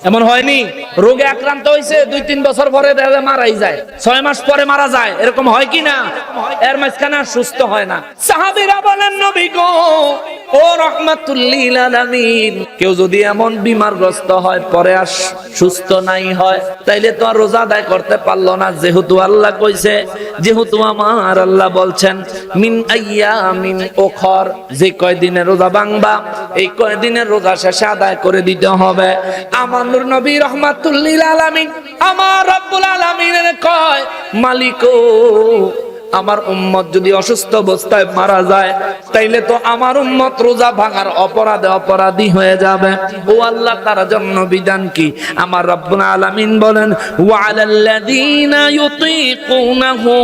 A: এমন হয়নি, রোগে আক্রান্ত হয়েছে 2-3 বছর পরে মারাই যায়, 6 মাস পরে মারা যায়, এরকম হয় কি না? এর মাঝখানে আর সুস্থ হয় না। সাহাবীরা বলেন, নবী গো, ও রাহমাতুল লিল আলামিন, কেউ যদি এমন বিমারগ্রস্ত হয় পরে আর সুস্থ নাই হয়, তাইলে তো আর রোজা আদায় করতে পারলো না। যেহেতু আল্লাহ কইছে, যেহেতু আমার আল্লাহ বলছেন মিন আইয়ামিন উখর, যে কয়দিনে রোজা ভাঙবা এই কয়দিনের রোজা শেষে আদায় করে দিতে হবে। আমার নূর নবী রাহমাতুল লিল আলামিন, আমার রব্বুল আলামিনের কয়, মালিকো, আমার উম্মত যদি অসুস্থ অবস্থায় মারা যায়, তাইলে তো আমার উম্মত রোজা ভাঙার অপরাধে অপরাধী হয়ে যাবে। ও আল্লাহ, তার জন্য বিধান কি? আমার রব্বুল আলামিন বলেন, ওয়া আলাল্লাযীনা ইউতীকুনাহু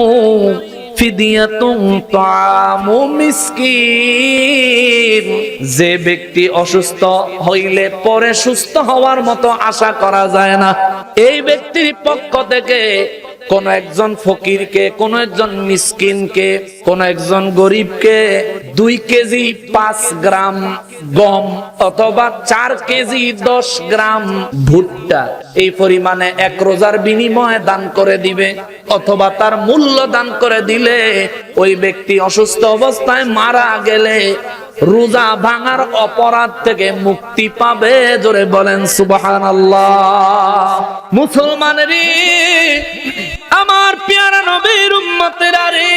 A: ফিদিয়াতুন তাআমু মিসকিন, যে ব্যক্তি অসুস্থ হইলে পরে সুস্থ হওয়ার মতো আশা করা যায় না, এই ব্যক্তির পক্ষ থেকে কোন একজন ফকিরকে, কোন একজন মিসকিনকে, কোন একজন গরিবকে 2 কেজি 5 গ্রাম গম অথবা 4 কেজি 10 গ্রাম ভুট্টা এই পরিমাণে এক রোজার বিনিময়ে দান করে দিবে, অথবা তার মূল্য দান করে দিলে ওই ব্যক্তি অসুস্থ অবস্থায় মারা গেলে রোজা ভাঙার অপরাধ থেকে মুক্তি পাবে। জোরে বলেন সুবহানাল্লাহ। মুসলমানের আমার পেয়ারা নবীর উম্মতেরা রে,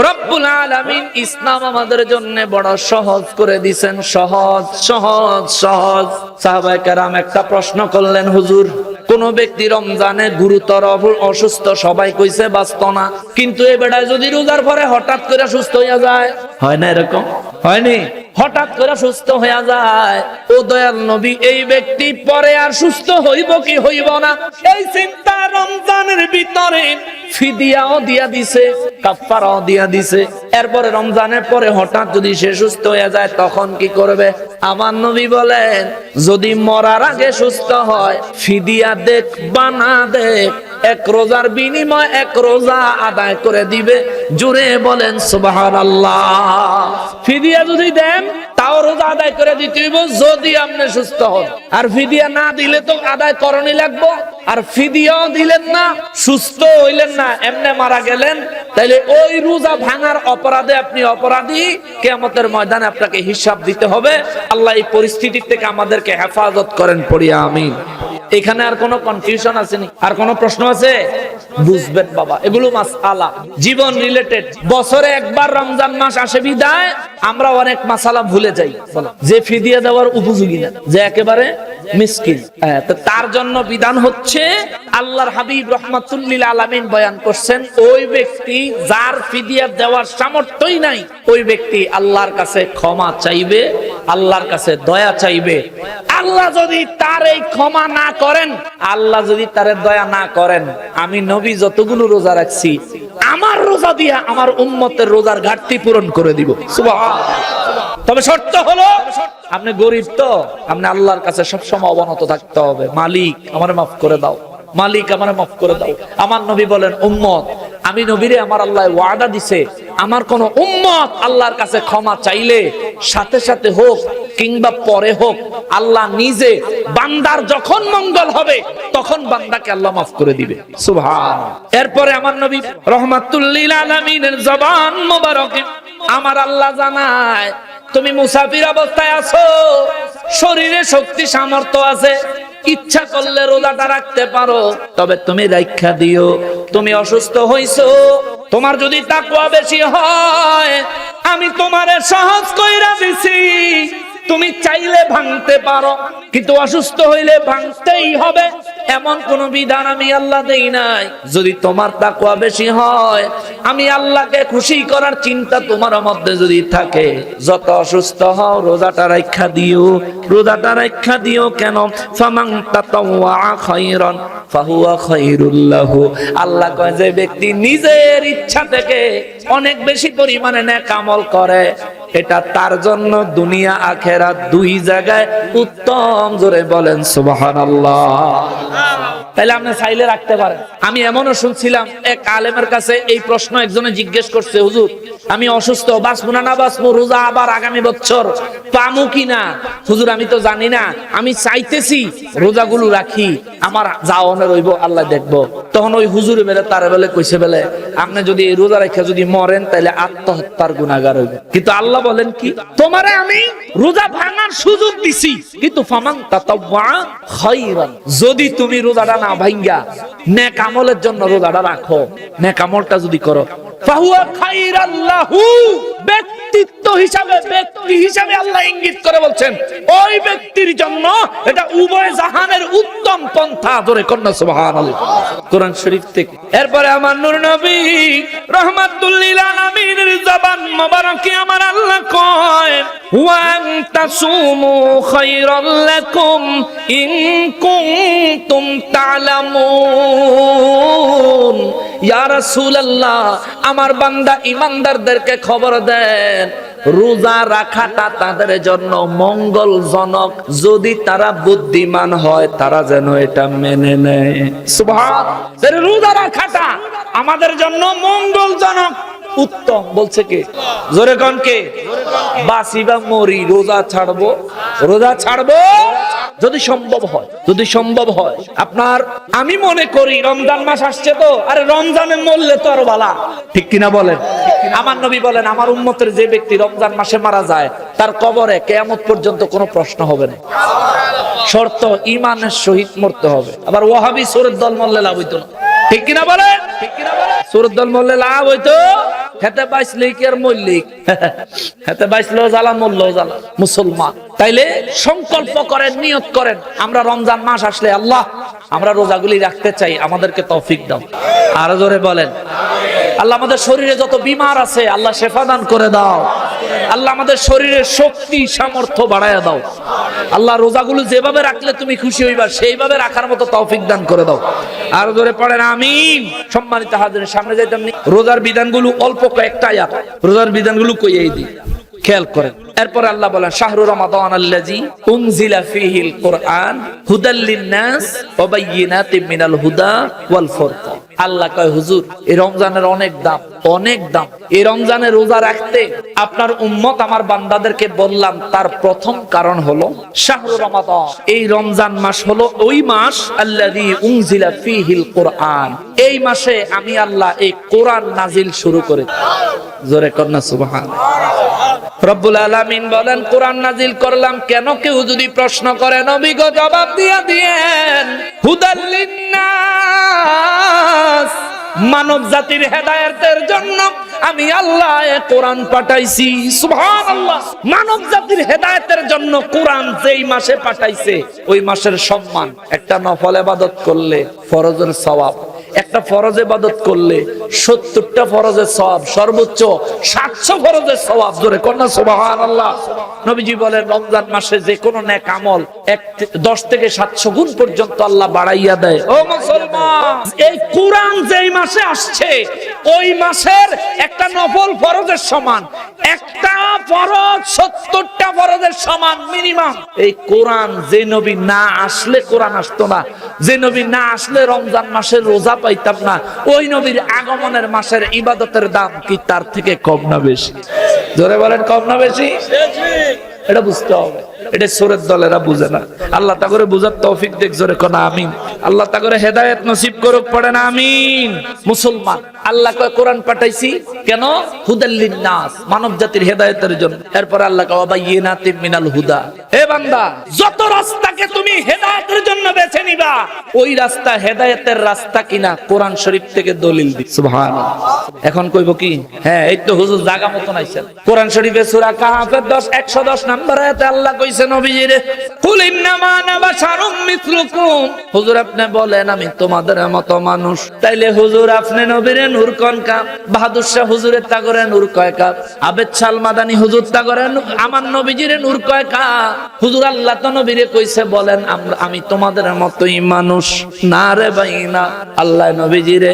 A: রব্বুল আলামিন ইসলাম আমাদের জন্য বড় সহজ করে দিবেন, সহজ সহজ সহজ। সাহাবায়ে কেরাম একটা প্রশ্ন করলেন, হুজুর কোন ব্যক্তি রমজানে গুরুতর অসুস্থ, সবাই কইছে বাঁচত না, কিন্তু এ বেটা যদি রোজার পরে হঠাৎ করে সুস্থ হইয়া যায়, হয় না এরকম? হয়নি? হঠাৎ করে সুস্থ হইয়া যায়, ও দয়াল নবী, এই ব্যক্তি পরে আর সুস্থ হইব কি হইব না, এই চিন্তা রমজানের ভিতরে ফিদিয়াও দিয়া দিছে, কাফারাও দিয়া দিছে। এরপরে রমজানের পরে হঠাৎ যদি সে সুস্থ হয়ে যায়, তখন কি করবে? আমার নবী বলেন, যদি মরার আগে সুস্থ হয়, ফিদিয়া দেখ বা না দেখ, এক রোজার বিনিময় এক রোজা আদায় করে দিবে। জোরে বলেন সুবহানাল্লাহ। ফিদিয়া যদি দেন তাও রোজা আদায় করে দিতে হইব যদি আপনি সুস্থ হন, আর ফিদিয়া না দিলে তো আদায় করণই লাগবে। আর ফিদিয়াও দিলেন না, সুস্থ হইলেন না, এমনি মারা গেলেন, তাইলে ওই রোজা ভাঙার অপরাধে আপনি অপরাধী। কিয়ামতের ময়দানে আপনাকে হিসাব দিতে হবে। আল্লাহ এই পরিস্থিতি থেকে আমাদেরকে হেফাজত করেন, পড়ি আমিন। এখানে আর কোনো কনফিউশন আছে নি? আর কোনো প্রশ্ন আছে? বুঝবেন বাবা, এগুলো মাসআলা জীবন রিলেটেড। বছরে একবার রমজান মাস আসে বিদায় আমরা অনেক মাসালা ভুলে যাই, যে ফিদিয়া দেওয়ার উপযোগী না, যে একেবারে মিসকিন। তো তার জন্য বিধান হচ্ছে, আল্লাহর হাবিব রাহমাতুল লিল আলামিন বয়ান করছেন, ওই ব্যক্তি যার ফিদিয়া দেওয়ার সামর্থ্যই নাই, ওই ব্যক্তি আল্লাহর কাছে ক্ষমা চাইবে, আল্লাহর কাছে দয়া চাইবে। আল্লাহ যদি তার এই ক্ষমা না করেন, আল্লাহ যদি তার দয়া না করেন, আমি নবী যতগুলো রোজা রাখছি, আমার রোজা দিয়া আমার উম্মতের রোজার ঘাটতি পূরণ করে দিব। সুবহানাল্লাহ। তবে শর্ত হলো, আপনি গরিব তো, আপনি আল্লাহর কাছে সবসময় অবনত থাকতে হবে, মালিক আমারে মাফ করে দাও, মালিক আমারে মাফ করে দাও। আমার নবী বলেন, উম্মত, আমি নবীরে আমার আল্লাহ ওয়াদা দিছে, আমার কোন উম্মত আল্লাহর কাছে ক্ষমা চাইলে সাথে সাথে হোক কিংবা পরে হোক, আল্লাহ নিজে বান্দার যখন মঙ্গল হবে তখন বান্দাকে আল্লাহ মাফ করে দিবে। সুবহানাল্লাহ। এরপরে আমার নবী রাহমাতুল লিল আলামিনের জবান মোবারকে আমার আল্লাহ জানায়, তুমি মুসাফির অবস্থায় আছো, শরীরে শক্তি সামর্থ্য আছে, ইচ্ছা করলে রোজাটা রাখতে পারো, তবে তুমি রাখা দিও। তুমি অসুস্থ হইছো, তোমার যদি তাকওয়া বেশি হয়, আমি তোমারে সহজ কইরা দিছি, তুমি চাইলে ভাঙতে পারো, কিন্তু অসুস্থ হইলে ভাঙতেই হবে, এমন কোন বিধান আমি আল্লাহ দেই নাই। যদি তোমার তাকওয়া বেশি হয়, আমি আল্লাহকে খুশি করার চিন্তা তোমার মধ্যে যদি থাকে, যত অসুস্থ হও রোজাটা রাখা দিও, রোজাটা রাখা দিও। কেন? ফামান তাতাওয়া খায়রান ফাহুয়া খায়রুল লাহু। আল্লাহ কয়, যে ব্যক্তি নিজের ইচ্ছা থেকে অনেক বেশি পরিমাণে নেক আমল করে, এটা তার জন্য দুনিয়া আখেরাত দুই জায়গায় উত্তম। জোরে বলেন সুবহানাল্লাহ। তাইলে আপনি চাইলে রাখতে পারেন। আমি এমনও শুনছিলাম এক আলেমের কাছে এই প্রশ্ন একজনে জিজ্ঞেস করছে, হুজুর আমি অসুস্থ, বাঁচবো না না বাঁচবো, রোজা আবার আগামী বছর পামু কিনা? হুজুর আমি তো জানি না, আমি চাইতেছি রোজাগুলো রাখি, আমার যাওয়ানো রইব, আল্লাহ দেখবো। তখন ওই হুজুর বেলে তার বেলে কইছে বেলে, আপনি যদি এই রোজা রেখে যদি মরেন তাহলে আত্মহত্যার গুনাহগার হইব। কিন্তু আল্লাহ বলেন কি, তোমারে আমি রোজা ভাঙার সুযোগ দিছি, কিন্তু ফামান তাতাওয়া খায়রান, যদি তুমি রোজাটা না ভাঙ্গা নেক আমলের জন্য রোজাটা রাখো, নেক আমলটা যদি করো, ফাহুয়া খায়রান লাহু, ব্যক্তিত্ব হিসাবে, ব্যক্তি হিসাবে আল্লাহ ইঙ্গিত করে বলছেন ওই ব্যক্তির জন্য এটা উভয় জাহানের উত্তম পন্থা। ধরে কন্যা সুবহানাল্লাহ, কোরআন শরীফ থেকে। এরপরে আমার নূর নবী রাহমাতুল লিল আলামিনের জবান মোবারকে আমার আল্লাহ কয়, ওয়া আনতাসুমু খায়রাল লাকুম ইন কুনতুম তা'লামুন। ইয়া রাসূলুল্লাহ, আমার বান্দা ঈমানদারদেরকে খবর দেন, রোজা রাখাটা তাদের জন্য মঙ্গলজনক, যদি তারা বুদ্ধিমান হয় তারা যেন এটা মেনে নেয়। সুবহানাল্লাহ, রোজা রাখাটা আমাদের জন্য মঙ্গলজনক, উত্তম। বলছে কে? জোরে কোন কে? বাসি বা মরি রোজা ছাড়বো, রোজা ছাড়বো যদি সম্ভব হয়, যদি সম্ভব হয়। আপনার আমি মনে করি রমজান মাস আসছে তো, আরে রমজানে মরলে তো আরো ভালো, ঠিক কিনা বলেন? আমার নবী বলেন, আমার উম্মতের যে ব্যক্তি রমজান মাসে মারা যায় তার কবরে কিয়ামত পর্যন্ত কোনো প্রশ্ন হবে না, শর্ত ঈমানের সহিত মরতে হবে। আবার ওয়াহাবি সূরের দল মরলে লাভ হইতো না, ঠিক কিনা বলে? ঠিক কিনা বলে? সূরের দল মরলে লাভ হইতো, খেতে বাইসলে কি আর মল্লিক, খেতে বাইসলেও জ্বালা মরলেও জ্বালা মুসলমান। তাইলে সংকল্প করেন, নিয়ত করেন, আমরা রমজান মাস আসলে আল্লাহ আমরা রোজাগুলি রাখতে চাই, আমাদেরকে তৌফিক দাও। আরো জোরে বলেন আল্লাহ। আমাদের শরীরে যত বিমার আছে আল্লাহ শেফা দান করে দাও। আল্লাহ আমাদের শরীরের শক্তি সামর্থ্য বাড়ায়া দাও। আল্লাহ রোজাগুলো যেভাবে রাখলে তুমি খুশি হইবা সেইভাবে রাখার মতো তৌফিক দান করে দাও। আরো জোরে পড়েন আমিন। সম্মানিত হাজির, সামনে যাইতাম নি, রোজার বিধানগুলো অল্প কয়েকটা আয়াত, রোজার বিধানগুলো কইয়াই দিই, খেয়াল করেন। এরপর আল্লাহ বলেন, শাহরু রমাদান আল্লাযী উনজিলা ফীহিল কুরআন হুদাল লিন-নাস ওয়া বায়্যিনাতিম মিনাল হুদা ওয়াল ফুরকান। আল্লাহ কয়, হুজুর এই রমজানের অনেক দাম, অনেক দাম। এই রমজানে রোজা রাখতে আপনার উম্মত আমার বান্দাদেরকে বললাম, তার প্রথম কারণ হলো শাহরু রমাদান, এই রমজান মাস হলো ওই মাস আল্লাযী উনজিলা ফীহিল কুরআন, এই মাসে আমি আল্লাহ এই কোরআন নাজিল শুরু করে। জোরে কন্যা সুবহানাল্লাহ। রব্বুল আলামিন বলেন, কোরআন নাজিল করলাম কেন? কেউ যদি প্রশ্ন করে নবী গো জবাব দিয়া দিয়েন, হুদাল লিন-নাস, মানব জাতির হেদায়েতের জন্য আমি আল্লাহ কোরআন পাঠাইছি। সুবহানাল্লাহ, মানব জাতির হেদায়েতের জন্য কোরআন যেই মাসে পাঠাইছে ওই মাসের সম্মান। একটা নফল ইবাদত করলে ফরজের সওয়াব, একটা ফরজ ইবাদত করলে 70টা ফরজের সওয়াব, সর্বোচ্চ 700 ফরজের সওয়াব। জোরে কন্যা সুবহানাল্লাহ। নবীজি বলেন, রমজান মাসে যে কোনো নেক আমল 10 থেকে 700 গুণ পর্যন্ত আল্লাহ বাড়াইয়া দেয়। ও মুসলমান, এই কোরআন যেই মাসে আসছে ওই মাসের একটা নফল ফরজের সমান, একটা ফরজ 70টা ফরজের সমান মিনিমাম। এই কোরআন যে নবী না আসলে কোরআন আসতো না, যে নবী না আসলে রমজান মাসের রোজা পাইতাম না, ওই নবীর আগমনের মাসের ইবাদতের দাম কি তার থেকে কম না বেশি? জোরে বলেন, কম না বেশি? এটা বুঝতে হবে। এটা সূরের দলেরা বুঝে না। আল্লাহ তা করে বুঝার তৌফিক দেখ। জোরে কোন আমিন। আল্লাহ তা করে হেদায়েত নসিব করুক, পড়েন আমিন। মুসলমান, আল্লাহ কয় কোরআন পাঠাইছি কেন? হুদাল লিন-নাস, মানব জাতির হেদায়েতের জন্য। এরপর আল্লাহ কয় বায়্যিনাতিম মিনাল হুদা। হে বান্দা, যত রাস্তাকে তুমি হেদায়েতের জন্য বেছে নিবা ওই রাস্তা হেদায়েতের রাস্তা কিনা কোরআন শরীফ থেকে দলিল দি। সুবহানাল্লাহ। এখন কইব কি? হ্যাঁ, এই তো হুজুর জায়গা মতন আইছেন। কোরআন শরীফে সূরা কাহাফের 110 নম্বর আয়াতে আল্লাহ কইছে নবীজিরে, কুল ইন্নামা আনা বাশারুম মিসলুকুম, হুজুর আপনি বলেন আমি তোমাদের মতো মানুষ। তাইলে হুজুর আপনি নবীরে নূর কোন কাপ? বাহাদুর শাহ হুজুরের তা করে নূর কয় কাপ? আবেদ শাল মাদানী হুজুর তা করে আমার নবীজিরে নূর কয় কাপ? হুজুর আল্লাহ তো নবীরে কইছে বলেন আমি তোমাদের মতোই মানুষ। না রে ভাই না, আল্লাহ নবীজিরে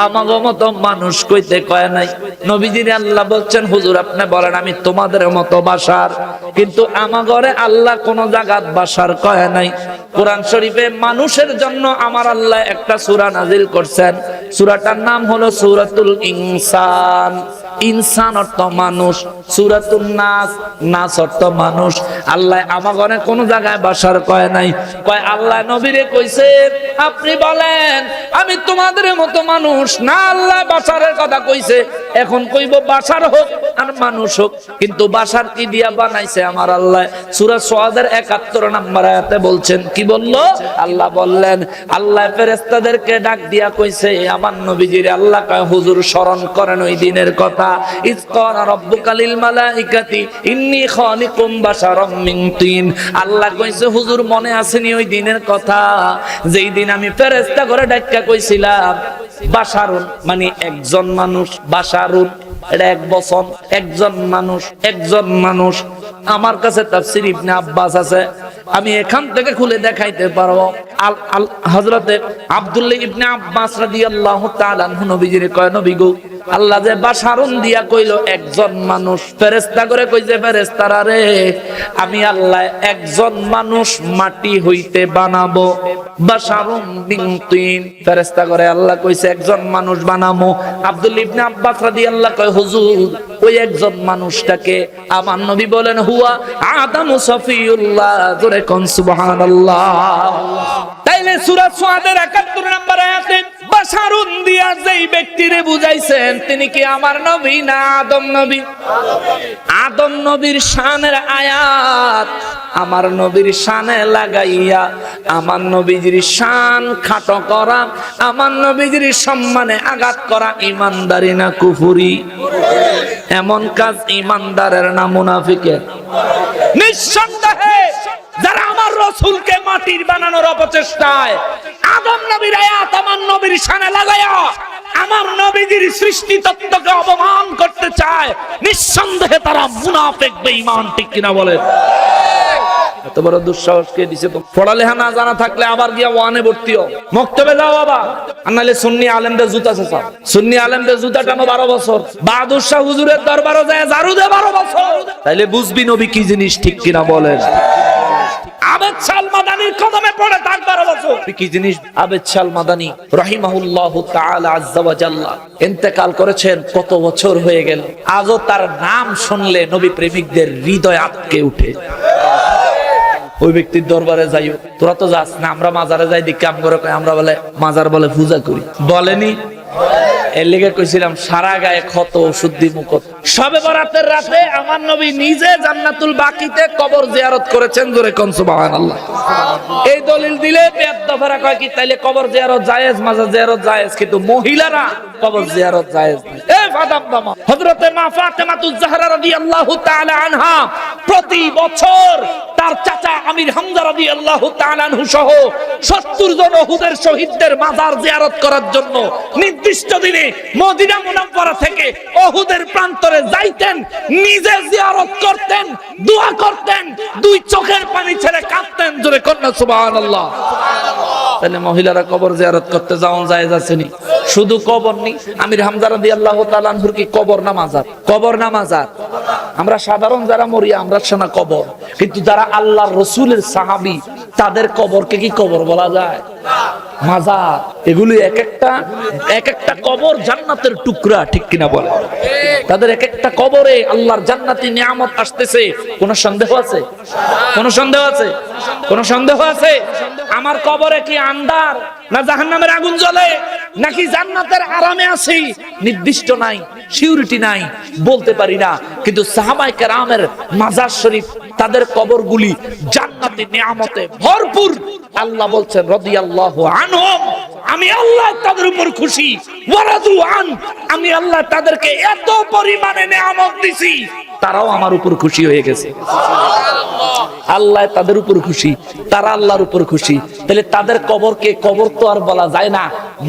A: আমাগো মতো মানুষ কইতে কয় নাই। নবীজির আল্লাহ বলছেন হুজুর আপনি বলেন আমি তোমাদের মতো বাশার, কিন্তু আমাগরে আল্লাহ কোন জায়গাত বাশার কয় নাই। কোরআন শরীফে মানুষের জন্য আমার আল্লাহ একটা সূরা নাজিল করছেন, সূরাটার নাম হলো সূরাতুল ইনসান। ইনসান অর্থ মানুষ, সূরাতুন নাস, নাস অর্থ মানুষ। আল্লাহ আমাগরে কোন জায়গায় বাশার কয় নাই। কয় আল্লাহ নবীরে কইছে আপনি বলেন আমি তোমাদের মতো মানুষ না, আল্লাহ বাশারের কথা কইছে। এখন কইব বাশার হোক আর মানুষ হোক, কিন্তু বাশার কি দিয়া বানাইছে আমার আল্লাহ? সূরা সুআদের ৭১ নম্বর আয়াতে বলছেন, কি বলল? আল্লাহ বললেন আল্লাহ ফেরেশতাদেরকে ডাক দিয়া কইছে আমার নবীজির আল্লাহ কয় হুজুর স্মরণ করেন ওই দিনের কথা। ইয ক্বালা রাব্বুকা লিল মালাইকাতি ইন্নী খালিকুম বাশারাম মিন তিন। আল্লাহ কইছে হুজুর মনে আসেনি ওই দিনের কথা যেই দিন আমি ফেরেশতা করে ডাক্কা কইছিলাম বাশারুন মানে একজন মানুষ, বাশারুন এটা এক বচন, একজন মানুষ, একজন মানুষ। আমার কাছে তাফসীর ইবনে আব্বাস আছে, আমি এখান থেকে খুলে দেখাইতে পারবো। হযরতে আব্দুল্লাহ ইবনে আব্বাস রাদিয়াল্লাহু তাআলা আনহু নবীজির কয় নবী গো আল্লাহ যে বাশারুন দিয়া কইলো একজন মানুষ, ফেরেশতা করে কইছে ফেরেশতারা রে আমি আল্লাহ একজন মানুষ মাটি হইতে বানাবো। বাশারুম মিন তিন, ফেরেশতা করে আল্লাহ কইছে একজন মানুষ বানামো। আব্দুল্লাহ ইবনে আব্বাস রাদিয়াল্লাহু কয় হুজুর ওই একজন মানুষটাকে আমার নবী বলেন হুয়া আদামু সফিউল্লাহ, জোরে কোন সুবহানাল্লাহ। তাইলে সূরা সুআদের ৭১ নম্বর আয়াতে বাশারুন দিয়া যেই ব্যক্তিরে বুঝাইছেন তিনি কি আমার নবী না আদম নবী? আদম নবীর শানের আয়াত আমার নবীর শানে লাগাইয়া আমার নবীজির শান খাটো করা, আমার নবীজির সম্মানে আঘাত করা ঈমানদারি না কুফরি? এমন কাজ ঈমানদারের না মুনাফিকের? নিঃসন্দেহে যারা আমার রাসূলকে মাটির বানানোর অপচেষ্টায় আদম নবীর আয়াত আমার নবীর শানে লাগায়া আমার নবীজির সৃষ্টি তত্ত্বকে অপমান করতে চায়, নিঃসন্দেহে তারা মুনাফিক বেঈমান, ঠিক কিনা বলেন? এত বড় দুঃসাহস কে দিছে? তো পড়ালেখা না জানা থাকলে আবার গিয়া ওয়ানে ভর্তি হও, মক্তবে যাও আবার, আর নাহলে সুন্নি আলেমদের জুতা চেঁচা। সুন্নি আলেমদের জুতা টানো 12 বছর, বাহাদুর শাহ হুজুরের দরবারে যায় ঝাড়ু দে 12 বছর, তাইলে বুঝবি নবী কি জিনিস, ঠিক কিনা বলেন? আবেদ শাহ মাদানির কদমে পড়ে থাক 12 বছর, কি জিনিস? আবেদ শাহ মাদানি রাহিমাহুল্লাহু তাআলা আযজা ওয়া জাল্লা ইন্তেকাল করেছেন, কত বছর হয়ে গেল, আজও তার নাম শুনলে নবী প্রেমিকদের হৃদয় আটকে ওঠে। ওই ব্যক্তির দরবারে যাইও, তোরা তো যাস না, আমরা মাজারে যাই দেখি আমরা বলে মাজার বলে পূজা করি, বলেনি? এর লেগে কইছিলাম সারা গায়ে ক্ষত শুদ্ধি মুকত। শবে বরাতের রাতে আমার নবী নিজে জান্নাতুল বাকিতে কবর জিয়ারত করেছেন, জোরে কোন সুবহানাল্লাহ। এই দলিল দিলে বেদফারা কয় কি তাইলে কবর জিয়ারত জায়েজ, মাজার জিয়ারত জায়েজ, কিন্তু মহিলারা কবর জিয়ারত জায়েজ না। এই ফাদাম্মা হযরতে মা ফাতেমাতুজ জাহরা রাদিয়াল্লাহু তাআলা আনহা প্রতি বছর তার চাচা আমির হামজা রাদিয়াল্লাহু তাআলা আনহু সহ 70 জন উহুদের শহীদদের মাজার জিয়ারত করার জন্য নির্দিষ্ট দিনে মদিনা মুনাওয়ারা থেকে উহুদের প্রান্তরে যাইতেন, নিজে জিয়ারত করতেন, দোয়া করতেন, দুই চোখের পানি ছেড়ে কাঁদতেন, জোরে কন্যা সুবহানাল্লাহ। তাহলে মহিলারা কবর জিয়ারত করতে যাওয়া জায়েজ আছে নি? শুধু কবর নি, আমির হামজা রাদিয়াল্লাহু তাআলা আনহুর কি কবর না মাজার? কবর না মাজার? আমরা সাধারণ যারা মরি আমরা শোনা কবর, কিন্তু যারা আল্লাহর রাসূলের সাহাবী তাদের কবরকে কি কবর বলা যায়? মাজার। এগুলি এক একটা কবর জান্নাতের টুকরা, ঠিক কিনা বলে? তাদের এক একটা কবরে আল্লাহর জান্নাতি নিয়ামত আসতেছে। কোন সন্দেহ আছে? কোন সন্দেহ আছে? কোন সন্দেহ আছে? আমার কবরে কি আন্ধার না জাহান্নামের আগুন জ্বলে নাকি জান্নাতের আরামে আছি নির্দিষ্ট নাই, সিউরিটি নাই, বলতে পারি না। কিন্তু সাহাবায়ে কেরামের মাজার শরীফ, তাদের কবরগুলি জান্নাতি নিয়ামতে ভরপুর। আল্লাহ বলছেন রাদিয়াল্লাহু আনহুম, আমি আল্লাহ তাদের উপর খুশি, ওয়ারাদু আন, আমি আল্লাহ তাদেরকে এত পরিমাণে নিয়ামত দিছি তারাও আমার উপর খুশি হয়ে গেছে। আল্লাহ তাদের উপর খুশি, তারা আল্লাহর উপর খুশি। তাহলে তাদের কবরকে কবর তো আর বলা যায় না,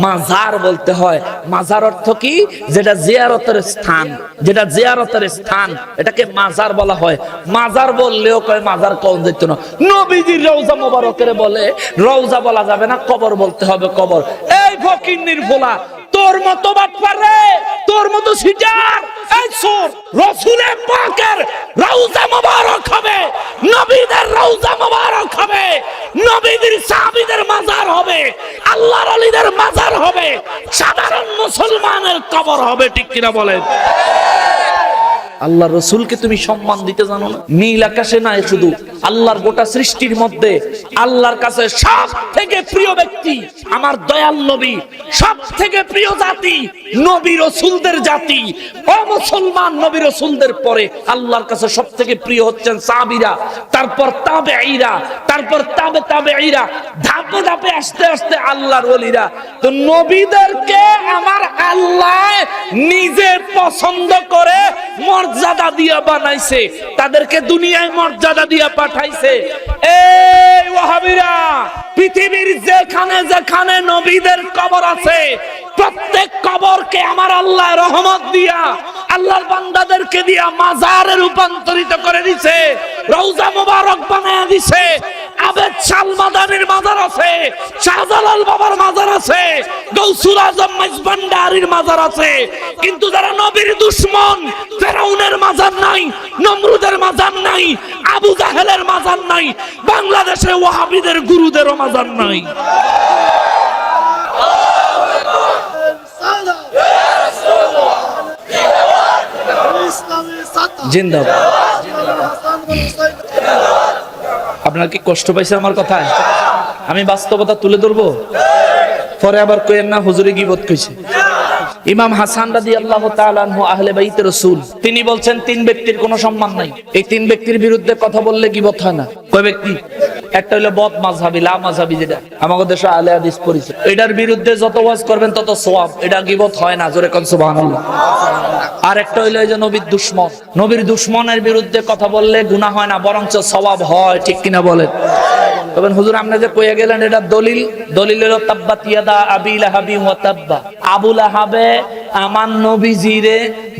A: মাজার বলতে হয়। মাজার অর্থ কি? যেটা জিয়ারতের স্থান, যেটা জিয়ারতের স্থান, এটাকে মাজার বলা হয়। মাজার বললেও কয় মাজার কোন যেত না। নবীজির রওজা মোবারকের বলে রওজা বলা যাবে না, কবর বলতে হবে কবর। এই ফকিন্নির ভোলা, তোর মতো বাটপার রে, তোর মতো সিটার, এই চোর। রাসূলের পাকের রওজা মোবারক হবে, নবীদের রওজা মোবারক হবে, নবীদের সাহাবীদের মাজার হবে, আল্লাহর ওলিদের মাজার হবে, সাধারণ মুসলমানের কবর হবে। ঠিক কিনা বলেন? আল্লাহ রসুলকে তুমি সম্মান দিতে জানো না? নীল আকাশে নাই, শুধু আল্লাহর গোটা সৃষ্টির মধ্যে আল্লাহর কাছে সব থেকে প্রিয় ব্যক্তি আমার দয়াল নবী, সব থেকে প্রিয় জাতি নবী রসুলদের জাতি। ও মুসলমান, নবী রসুলদের পরে আল্লাহর কাছে সব থেকে প্রিয় হচ্ছেন সাহাবীরা, তারপর তাবেঈরা, তারপর তাবেঈরা, ধাপে ধাপে আস্তে আস্তে আল্লাহর ওলিরা। তো নবীদেরকে আমার আল্লাহ নিজে পছন্দ করে মর্যাদা দিয়া বানাইছে, তাদেরকে দুনিয়ায় মর্যাদা দিয়া পাঠাইছে। এই ওয়াহাবীরা, পৃথিবীর যেখানে যেখানে নবীদের কবর আছে, প্রত্যেক কবরকে আমার আল্লাহ রহমত দিয়া, আল্লাহর বান্দাদেরকে দিয়া মাজারে রূপান্তরিত করে দিছে, রওজা মোবারক বানায়া দিছে। আবেদ শাহ মাদানির মাজার আছে, শাহজালাল বাবার মাজার আছে, গৌসুল আজম মাইজভান্ডারির মাজার আছে। কিন্তু যারা নবীর দুশমন, ফেরাউনের মাজার নাই, নমরুদের মাজার নাই, আবু জাহেলের মাজার নাই, বাংলাদেশে ওয়াহাবীদের গুরুদেরও মাজার নাই। জিন্দাবাদ। আপনার কি কষ্ট পাইছে আমার কথায়? আমি বাস্তবতা তুলে ধরবো, পরে আবার কইেন না হুজুরে গীবত কইছে। ইমাম হাসান রাদিয়াল্লাহু তাআলা আনহু আহলে বাইত রাসূল, তিনি বলছেন তিন ব্যক্তির কোনো সম্মান নাই। এই তিন ব্যক্তির বিরুদ্ধে কথা বললে গীবত হয় না। কয় ব্যক্তি? একটা হলো বদ মাযহাবী, লা মাযহাবী, যেটা আমাদের দেশে আহলে হাদিস পরিচয়। এটার বিরুদ্ধে যত ওয়াজ করবেন তত সওয়াব, এটা গীবত হয় না। জোরে কোন সুবহানাল্লাহ। আর একটা হলো এই যে নবীর দুশমন, নবীর দুশমনের বিরুদ্ধে কথা বললে গুনাহ হয় না, বরঞ্চ সওয়াব হয়। ঠিক কিনা বলেন? তবে হুজুর আপনি যে কইয়া গেলেন এটা দলিল, দলিল হলো তাব্বাত ইয়াদা আবি লাহাবি ওয়া তাব্বা। আবু লাহাবে আমার নবীজিরে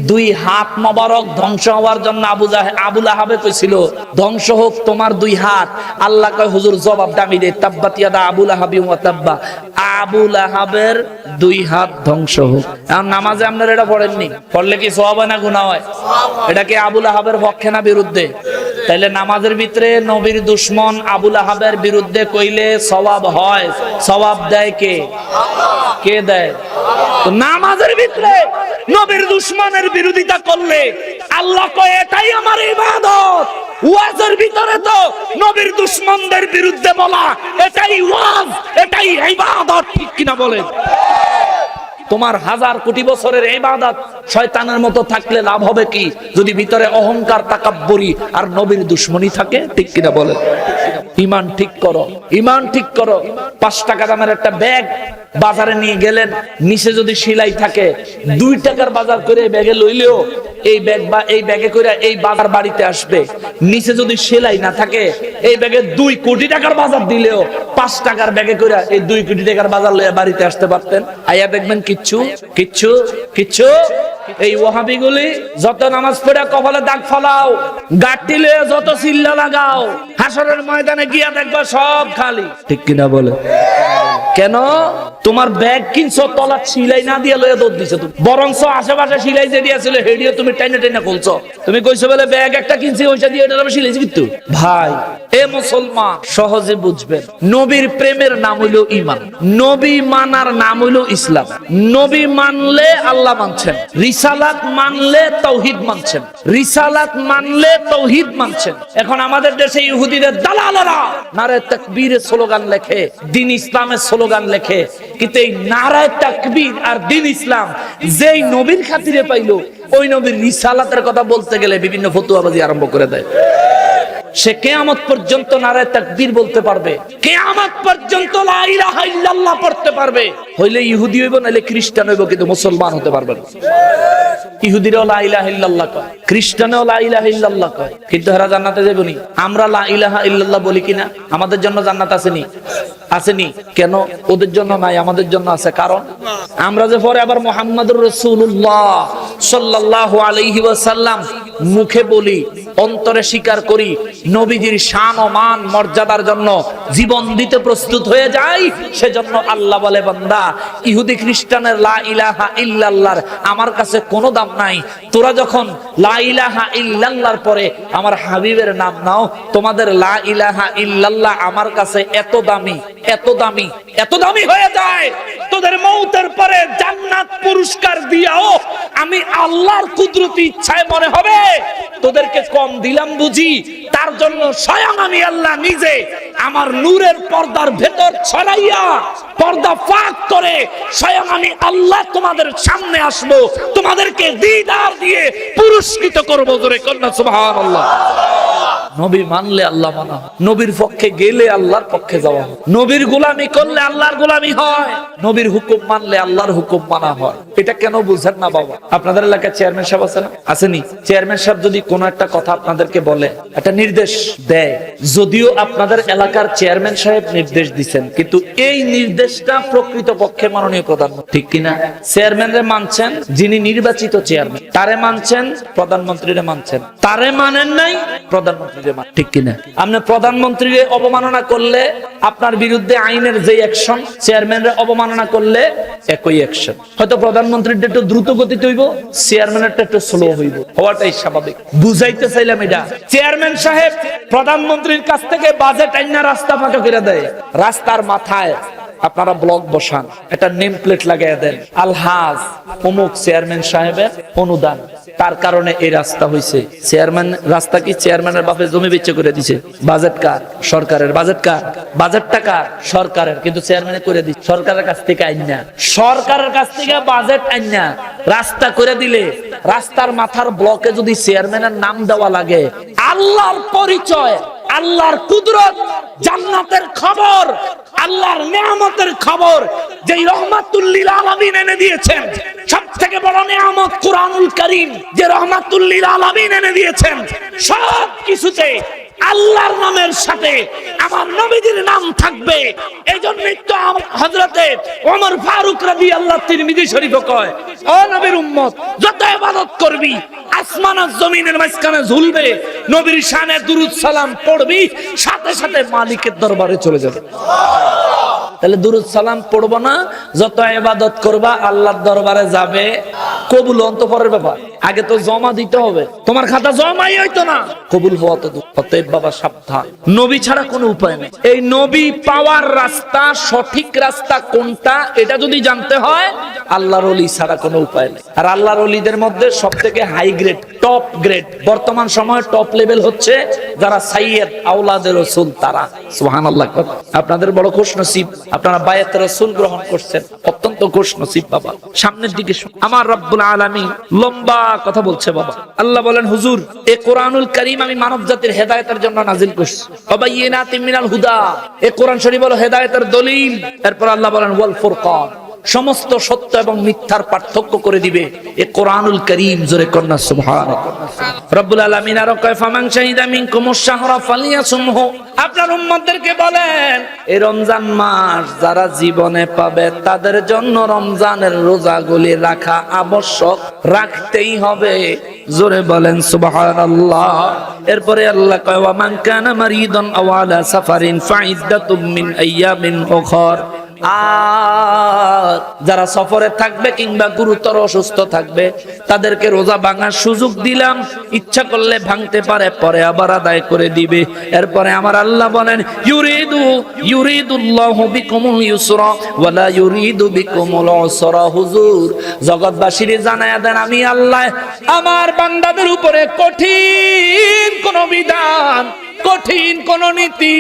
A: দুই হাত মোবারক ধ্বংস হওয়ার জন্য আবু লাহাবে কইছিল, ধ্বংস হোক তোমার দুই হাত। আল্লাহ কয় হুজুর জবাবটা আমি দেই, তাব্বাত ইয়াদা আবু লাহাবি ওয়া তাব্বা, আবু লাহাবের দুই হাত ধ্বংস হোক। আর নামাজে আপনারা এটা পড়েননি, পড়লে কি সওয়াব হয় না গুনাহ হয়? এটা কি আবু লাহাবের পক্ষে না বিরুদ্ধে? তাইলে নামাজের ভিতরে নবীর দুশমন আবু লাহাবের বিরুদ্ধে কইলে সওয়াব হয়। সওয়াব দেয় কে? কে দেয়? তো নামাজের ভিতরে নবীর দুশমনের বিরোধিতা করলে আল্লাহ কয় এটাই আমার ইবাদত। ওয়াজের ভিতরে তো নবীর দুশমনদের বিরুদ্ধে বলা এটাই ওয়াজ, এটাই ইবাদত। ঠিক কিনা বলেন? তোমার হাজার কোটি বছরের ইবাদত শয়তানের মতো থাকলে লাভ হবে কি যদি ভিতরে অহংকার, তাকাব্বুরি আর নবীর দুশমনী থাকে? ঠিক কিনা বলেন? ঈমান ঠিক করো, ঈমান ঠিক করো। 5 টাকা দামের একটা ব্যাগ বাজারে নিয়ে গেলেন, নিচে যদি সেলাই থাকে 2 টাকার বাজার করে ব্যাগে লইলেও এই ব্যাগ বা এই ব্যাগে করে এই বাজার বাড়িতে আসবে। নিচে যদি সেলাই না থাকে এই ব্যাগে 2 কোটি টাকার বাজার দিলেও 5 টাকার ব্যাগে করে এই 2 কোটি টাকার বাজার লইয়া বাড়িতে আসতে পারতেন। আইয়া দেখবেন কিচ্ছু কিচ্ছু কিচ্ছু। এই ওয়াহাবিগুলি যত নামাজ পড়া কপালে দাগ ফলাও, গাঁটটি লয়ে যত চিল্লা লাগাও, হাসরের ময়দানে গিয়া দেখবা সব খালি। ঠিক কিনা বলে? কেন? তোমার ব্যাগ কিনছো তলা সিলাই না দিয়ে লয়ে দৌড় দিছো তুমি, বরঞ্চ আশেপাশে সিলাই যে দিয়েছিল হেডিও তুমি টাইনে টাইনে খুলছো। তুমি কইছো বলে ব্যাগ একটা কিনছি ওইটা দিয়ে এটা সিলাইছি কিন্তু। ভাই এ মুসলমান সহজে বুঝবেন, নবীর প্রেমের নাম হইল ঈমান, নবী মানার নাম হইল ইসলাম। নবী মানলে আল্লাহ মানছেন, রিসালাত মানলে তাওহীদ মানছেন, রিসালাত মানলে তাওহীদ মানছেন। এখন আমাদের দেশে ইহুদিদের দালালেরা নারে তাকবীরের স্লোগান লেখে, দ্বীন ইসলামের স্লোগান লেখে, কিন্তু এই নারায়ে তাকবীর আর দ্বীন ইসলাম যেই নবীর খাতিরে পাইলো ওই নবীর রিসালাতের কথা বলতে গেলে বিভিন্ন ফতুয়াবাজি আরম্ভ করে দেয়। সে কিয়ামত পর্যন্ত নারায়ে তাকবীর বলতে পারবে, কিয়ামত পর্যন্ত লা ইলাহা ইল্লাল্লাহ পড়তে পারবে, হইলে ইহুদি হইব নাইলে খ্রিস্টান হইব, কিন্তু মুসলমান হতে পারবে না। ইহুদিরাও লা ইলাহা ইল্লাল্লাহ কয়, খ্রিস্টানেও লা ইলাহা ইল্লাল্লাহ কয়, কিন্তু এরা জান্নাতে যাবে নি। আমরা লা ইলাহা ইল্লাল্লাহ বলি কিনা? আমাদের জন্য জান্নাত আসেনি? আসেনি। কেন? ওদের জন্য নাই, আমাদের জন্য আছে। কারণ আমরা যে পরে আবার মুহাম্মাদুর রাসূলুল্লাহ সাল্লাল্লাহু আলাইহি ওয়াসাল্লাম মুখে বলি, অন্তরে স্বীকার করি, নবীজির শান ও মান মর্যাদার জন্য জীবন দিতে প্রস্তুত হয়ে যাই, সেজন্য আল্লাহ বলে বান্দা ইহুদি খ্রিস্টানের লা ইলাহা ইল্লাল্লাহর আমার কাছে কোনো দাম নাই। তোরা যখন লা ইলাহা ইল্লাল্লাহর পরে আমার হাবিবের নাম নাও, তোমাদের লা ইলাহা ইল্লাল্লাহ আমার কাছে এত দামি, এত দামি, এত দামি হয়ে যায়, তোদের মৌতের পরে জান্নাত পুরস্কার দিয়াও আমি আল্লাহর কুদরতি ইচ্ছায় মনে হবে তোদেরকে কম দিলাম বুঝি, তার জন্য স্বয়ং আমি আল্লাহ নিজে আমার নূরের পর্দার ভেতর ছড়াইয়া পর্দা ফাঁক করে স্বয়ং আমি আল্লাহ তোমাদের সামনে আসব, তোমাদেরকে দিদার দিয়ে পুরস্কৃত করব। জোরে কন্যা সুবহানাল্লাহ। নবী মানলে আল্লাহ মানা, নবীর পক্ষে গেলে আল্লাহর পক্ষে যাওয়া হয়, নবীর গোলামি করলে আল্লাহর গোলামি হয়, নবীর হুকুম মানলে আল্লাহর হুকুম মানা হয়। এটা কেন বুঝেন না বাবা? আপনাদের এলাকায় চেয়ারম্যান সাহেব আছে না, আসেনি? চেয়ারম্যান সাহেব যদি কোনো একটা কথা আপনাদেরকে বলে, একটা নির্দেশ দেয়, যদিও আপনাদের এলাকার চেয়ারম্যান সাহেব নির্দেশ দিচ্ছেন, কিন্তু এই নির্দেশটা প্রকৃত পক্ষে মাননীয় প্রধানমন্ত্রী, ঠিক কিনা? চেয়ারম্যানরে মানছেন যিনি নির্বাচিত চেয়ারম্যান, তারে মানছেন, প্রধানমন্ত্রীরে মানছেন, তারে মানেন নাই, প্রধানমন্ত্রী, ঠিক কিনা? আপনি প্রধানমন্ত্রীকে অবমাননা করলে আপনার বিরুদ্ধে আইনের যে অ্যাকশন, চেয়ারম্যানের অবমাননা করলে একই অ্যাকশন। হয়তো প্রধানমন্ত্রীর একটু দ্রুত গতিতে হইব, চেয়ারম্যানের একটু স্লো হইব, হওয়াটাই স্বাভাবিক। বুঝাইতে চাইলাম এটা। চেয়ারম্যান সাহেব প্রধানমন্ত্রীর কাছ থেকে বাজেট আইনা রাস্তা ফাঁকা করে দেয়, রাস্তার মাথায় আপনারা ব্লক বসান, একটা নেম প্লেট লাগাই দেন, আলহাজ অমুক চেয়ারম্যান সাহেবের অনুদান, তার কারণে এই রাস্তা হয়েছে। চেয়ারম্যান রাস্তা কি চেয়ারম্যানের বাপে জমি বেচে করে দিছে? বাজেট কার? সরকারের। বাজেট কার? বাজেটটা কার? সরকারের। কিন্তু চেয়ারম্যানে করে দিচ্ছে সরকারের কাছ থেকে আইনা, সরকারের কাছ থেকে বাজেট আইনা রাস্তা করে দিলে রাস্তার মাথার ব্লকে যদি চেয়ারম্যানের নাম দেওয়া লাগে, আল্লাহর পরিচয়, আল্লাহর কুদরত, জান্নাতের খবর, আল্লাহর নিয়ামতের খবর, যে রহমাতুল লিল আলামিন এনে দিয়েছেন, সবথেকে বড় নিয়ামত কুরআনুল কারীম, যে রহমাতুল লিল আলামিন এনে দিয়েছেন, সব কিছুতে আল্লাহর নামের সাথে আমার নবীজির নাম থাকবে। এইজন্যই তো হযরতে ওমর ফারুক রাদিয়াল্লাহু তিরমিজি শরীফে কয়, ও নবীর উম্মত, যত ইবাদত করবি আসমান আর জমিনের মাঝখানে ঝুলবে, নবীর শানে দুরূদ সালাম পড়বি, সাথে সাথে মালিকের দরবারে চলে যাবে। তাহলে দুরূদ সালাম পড়বো না, যত ইবাদত করবা আল্লাহর দরবারে যাবে। কবুল অন্তপরের ব্যাপার, আগে তো জমা দিতে হবে, তোমার খাতা জমাই হইতো না, কবুল হওয়া তো দূর। অতএব বাবা সাবধান, নবী ছাড়া কোনো উপায় নেই। এই নবী পাওয়ার রাস্তা, সঠিক রাস্তা কোনটা, এটা যদি জানতে হয় আল্লাহর ওলি ছাড়া কোনো উপায় নেই। আর আল্লাহর ওলিদের মধ্যে সবথেকে হাই গ্রেড, টপ গ্রেড, বর্তমান সময়ে টপ লেভেল হচ্ছে যারা সাইয়্যিদ আওলাদে রাসূল, তারা। সুবহানাল্লাহ। আপনাদের বড় খুশনসিব, আপনারা বায়াত রাসূল গ্রহণ করছেন, অত্যন্ত খুশনসিব বাবা। সামনের দিকে আমার রব্বুল আলামিন লম্বা কথা বলছে বাবা। আল্লাহ বলেন, হুজুর এই কোরআনুল কারীম আমি মানব জাতির হেদায়েতের জন্য নাজিল করছি, ওয়াবাইয়িনাতিম মিনাল হুদা, এই কোরআন শরীফ হলো হেদায়েতের দলিল। এরপর আল্লাহ বলেন ওয়াল ফুরকান, সমস্ত সত্য এবং মিথ্যার পার্থক্য করে দিবে এই কোরআনুল কারীম। জোরে কন্যা সুবহানাল্লাহ। রব্বুল আলামিন আরো কয়, ফামান শাহিদা মিনকুমুশ শাহরা ফালিয়াসুমহু, আপনার উম্মতদেরকে বলেন এই রমজান মাস যারা জীবনে পাবে তাদের জন্য রমজানের রোজাগুলি রাখা আবশ্যক, রাখতেই হবে। জোরে বলেন সুবহানাল্লাহ। এরপরে আল্লাহ কয়, ওয়া মান কানা মারিদান আও আলা সাফারিন ফাইদ্দাতুম মিন আইয়ামিন উখর, আর যারা সফরে থাকবে কিংবা গুরুতর অসুস্থ থাকবে তাদেরকে রোজা ভাঙার সুযোগ দিলাম, ইচ্ছা করলে ভাঙতে পারে, পরে আবার আদায় করে দিবে। এরপরে আমার আল্লাহ বলেন, ইউরিদুল্লাহু বিকুমুল ইউসরা ওয়া লা ইউরিদু বিকুমুল উসরা। হুজুর জগৎবাসীরে জানায়া দেন, আমি আল্লাহ আমার বান্দাদের উপরে কঠিন কোন বিধান, কঠিন কোন নীতি,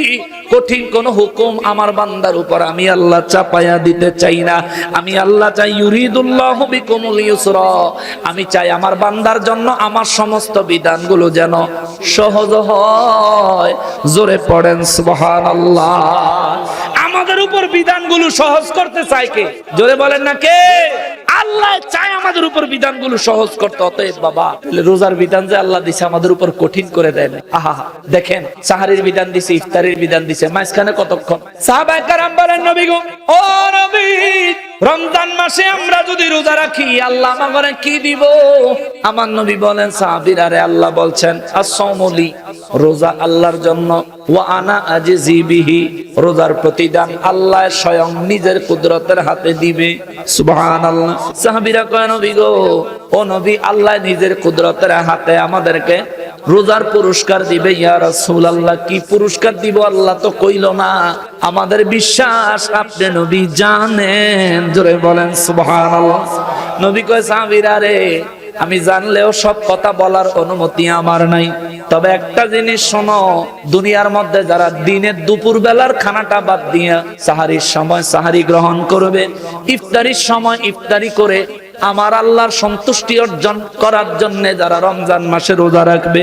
A: কঠিন কোন হুকুম আমার বান্দার উপর আমি আল্লাহ চাপায়া দিতে চাই না। আমি আল্লাহ চাই ইউরিদুল্লাহু বিকুমুল ইউসরা, আমি চাই আমার বান্দার জন্য আমার সমস্ত বিধানগুলো যেন সহজ হয়। জোরে পড়েন সুবহানাল্লাহ। আমাদের উপর বিধানগুলো সহজ করতে চায় কে? জোরে বলেন না কে? আল্লাহ চায় আমাদের উপর বিধানগুলো সহজ করতে। অতএব বাবা, রোজার বিধান যে আল্লাহ দিছে আমাদের উপর কঠিন করে দেয় না। আহা দেখেন, সাহারির বিধান দিছে, ইফতারির বিধান দিছে, মাঝখানে কতক্ষণ। সাহাবায়ে কেরাম বলেন, নবী গো, ও নবী, রমজান মাসে আমরা যদি রোজা রাখি আল্লাহ আমাকে কি দিব? আমার নবী বলেন সাহাবীরা রে, আল্লাহ বলছেন as-সাওমুলি, রোজা আল্লাহর জন্য, ওয়া আনা আজজি বিহি, রোজার প্রতিদান আল্লাহ স্বয়ং নিজের কুদরতের হাতে দিবে। সুবহানাল্লাহ। সাহাবীরা কয় নবী গো, ও নবী, আল্লাহ নিজের কুদরতের হাতে আমাদেরকে রোজার পুরস্কার দিবে। ইয়া রাসূলুল্লাহ, কি পুরস্কার দিব আল্লাহ তো কইলো না। আমাদের বিশ্বাস আপনি নবী জানেন। জোরে বলেন সুবহানাল্লাহ। নবী কয় সাহাবীরা রে, আমি জানলেও সব কথা বলার অনুমতি আমার নাই, তবে একটা জিনিস শোনো, দুনিয়ার মধ্যে যারা দিনের দুপুর বেলার খানাটা বাদ দিয়া সাহারির সময় সাহারি গ্রহণ করবে, ইফতারির সময় ইফতারি করে আমার আল্লাহর সন্তুষ্টি অর্জন করার জন্য যারা রমজান মাসে রোজা রাখবে,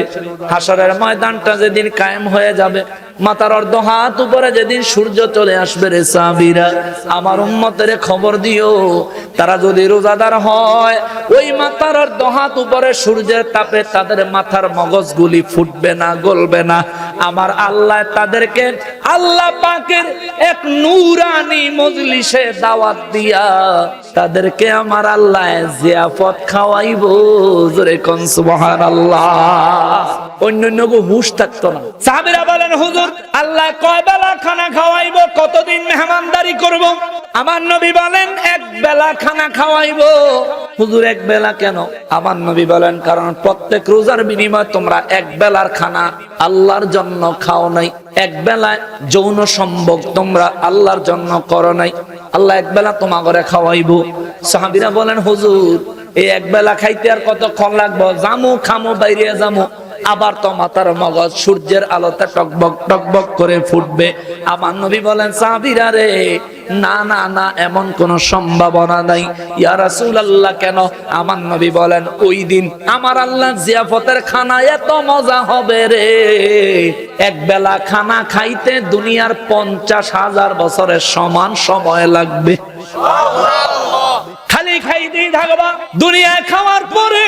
A: হাসরের ময়দানটা যেদিন কায়েম হয়ে যাবে, মাথার অর্ধ হাত উপরে যেদিন সূর্য চলে আসবে রে সাহাবীরা, আমার উম্মতের খবর দিও, তারা যদি রোজাদার হয়, ওই মাথার অর্ধ হাত উপরে সূর্যের তাপে তাদের মাথার মগজগুলি ফুটবে না, গলবে না। আমার আল্লাহ তাদেরকে আল্লাহ পাকের এক নূরানি মজলিসে দাওয়াত দিয়া তাদেরকে আমার আল্লাহ জিয়াফত খাওয়াইবো। জোরে কোন সুবহানাল্লাহ। অন্যান্য গো হুশ থাকতো না। সাহাবীরা বলেন হুজুর, আল্লাহ কয় বেলা খানা খাওয়াইবো, কতদিন মেহমানদারি করব? আমার নবী বলেন এক বেলা খানা খাওয়াইবো। হুজুর এক বেলা কেন? আমার নবী বলেন কারণ প্রত্যেক রোজার বিনিময়ে তোমরা এক বেলার খানা আল্লাহর জন্য খাও নাই, এক বেলা যৌন সম্ভোগ তোমরা আল্লাহর জন্য করো নাই, আল্লাহ এক বেলা তোমাগরে খাওয়াইবো। সাহাবীরা বলেন হুজুর এই এক বেলা খাইতে আর কতক্ষণ লাগবো? জামু খামু বাইরে জামু, আবার তো মাথার মগজ সূর্যের আলোতে টকবক টকবক করে ফুটবে। আমার নবী বলেন সাহাবীরা রে, না না না, এমন কোন সম্ভাবনা নাই। ইয়া রাসূলুল্লাহ কেন? আমার নবী বলেন ওই দিন আমার আল্লাহ জিয়াফতের খানা এত মজা হবে রে, এক বেলা খানা খাইতে দুনিয়ার 50,000 বছরের সমান সময় লাগবে। খালি খাইতেই থাকবা, দুনিয়ায় খাওয়ার পরে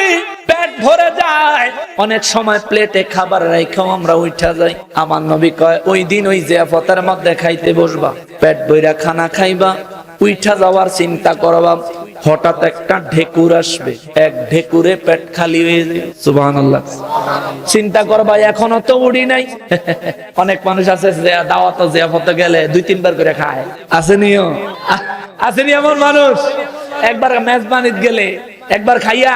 A: পেট ভরে যায়, অনেক সময় প্লেটে খাবার রাইখাও আমরা উঠা যাই। আমার নবী কয় ওই দিন ওই জিয়াফতের মধ্যে খাইতে বসবা, পেট ভইরা খানা খাইবা, উঠা যাওয়ার চিন্তা করবা, হঠাৎ একটা ঢেকুর আসবে, এক ঢেকুরে পেট খালি হয়ে যাবে। সুবহানাল্লাহ। চিন্তা করবা এখনো তো উড়ি নাই। অনেক মানুষ আছে দাওয়াত জিয়াফতে গেলে 2-3 বার করে খায়, আসেনিও আসেনি এমন মানুষ? একবার মেজবানিত গেলে একবার খাইয়া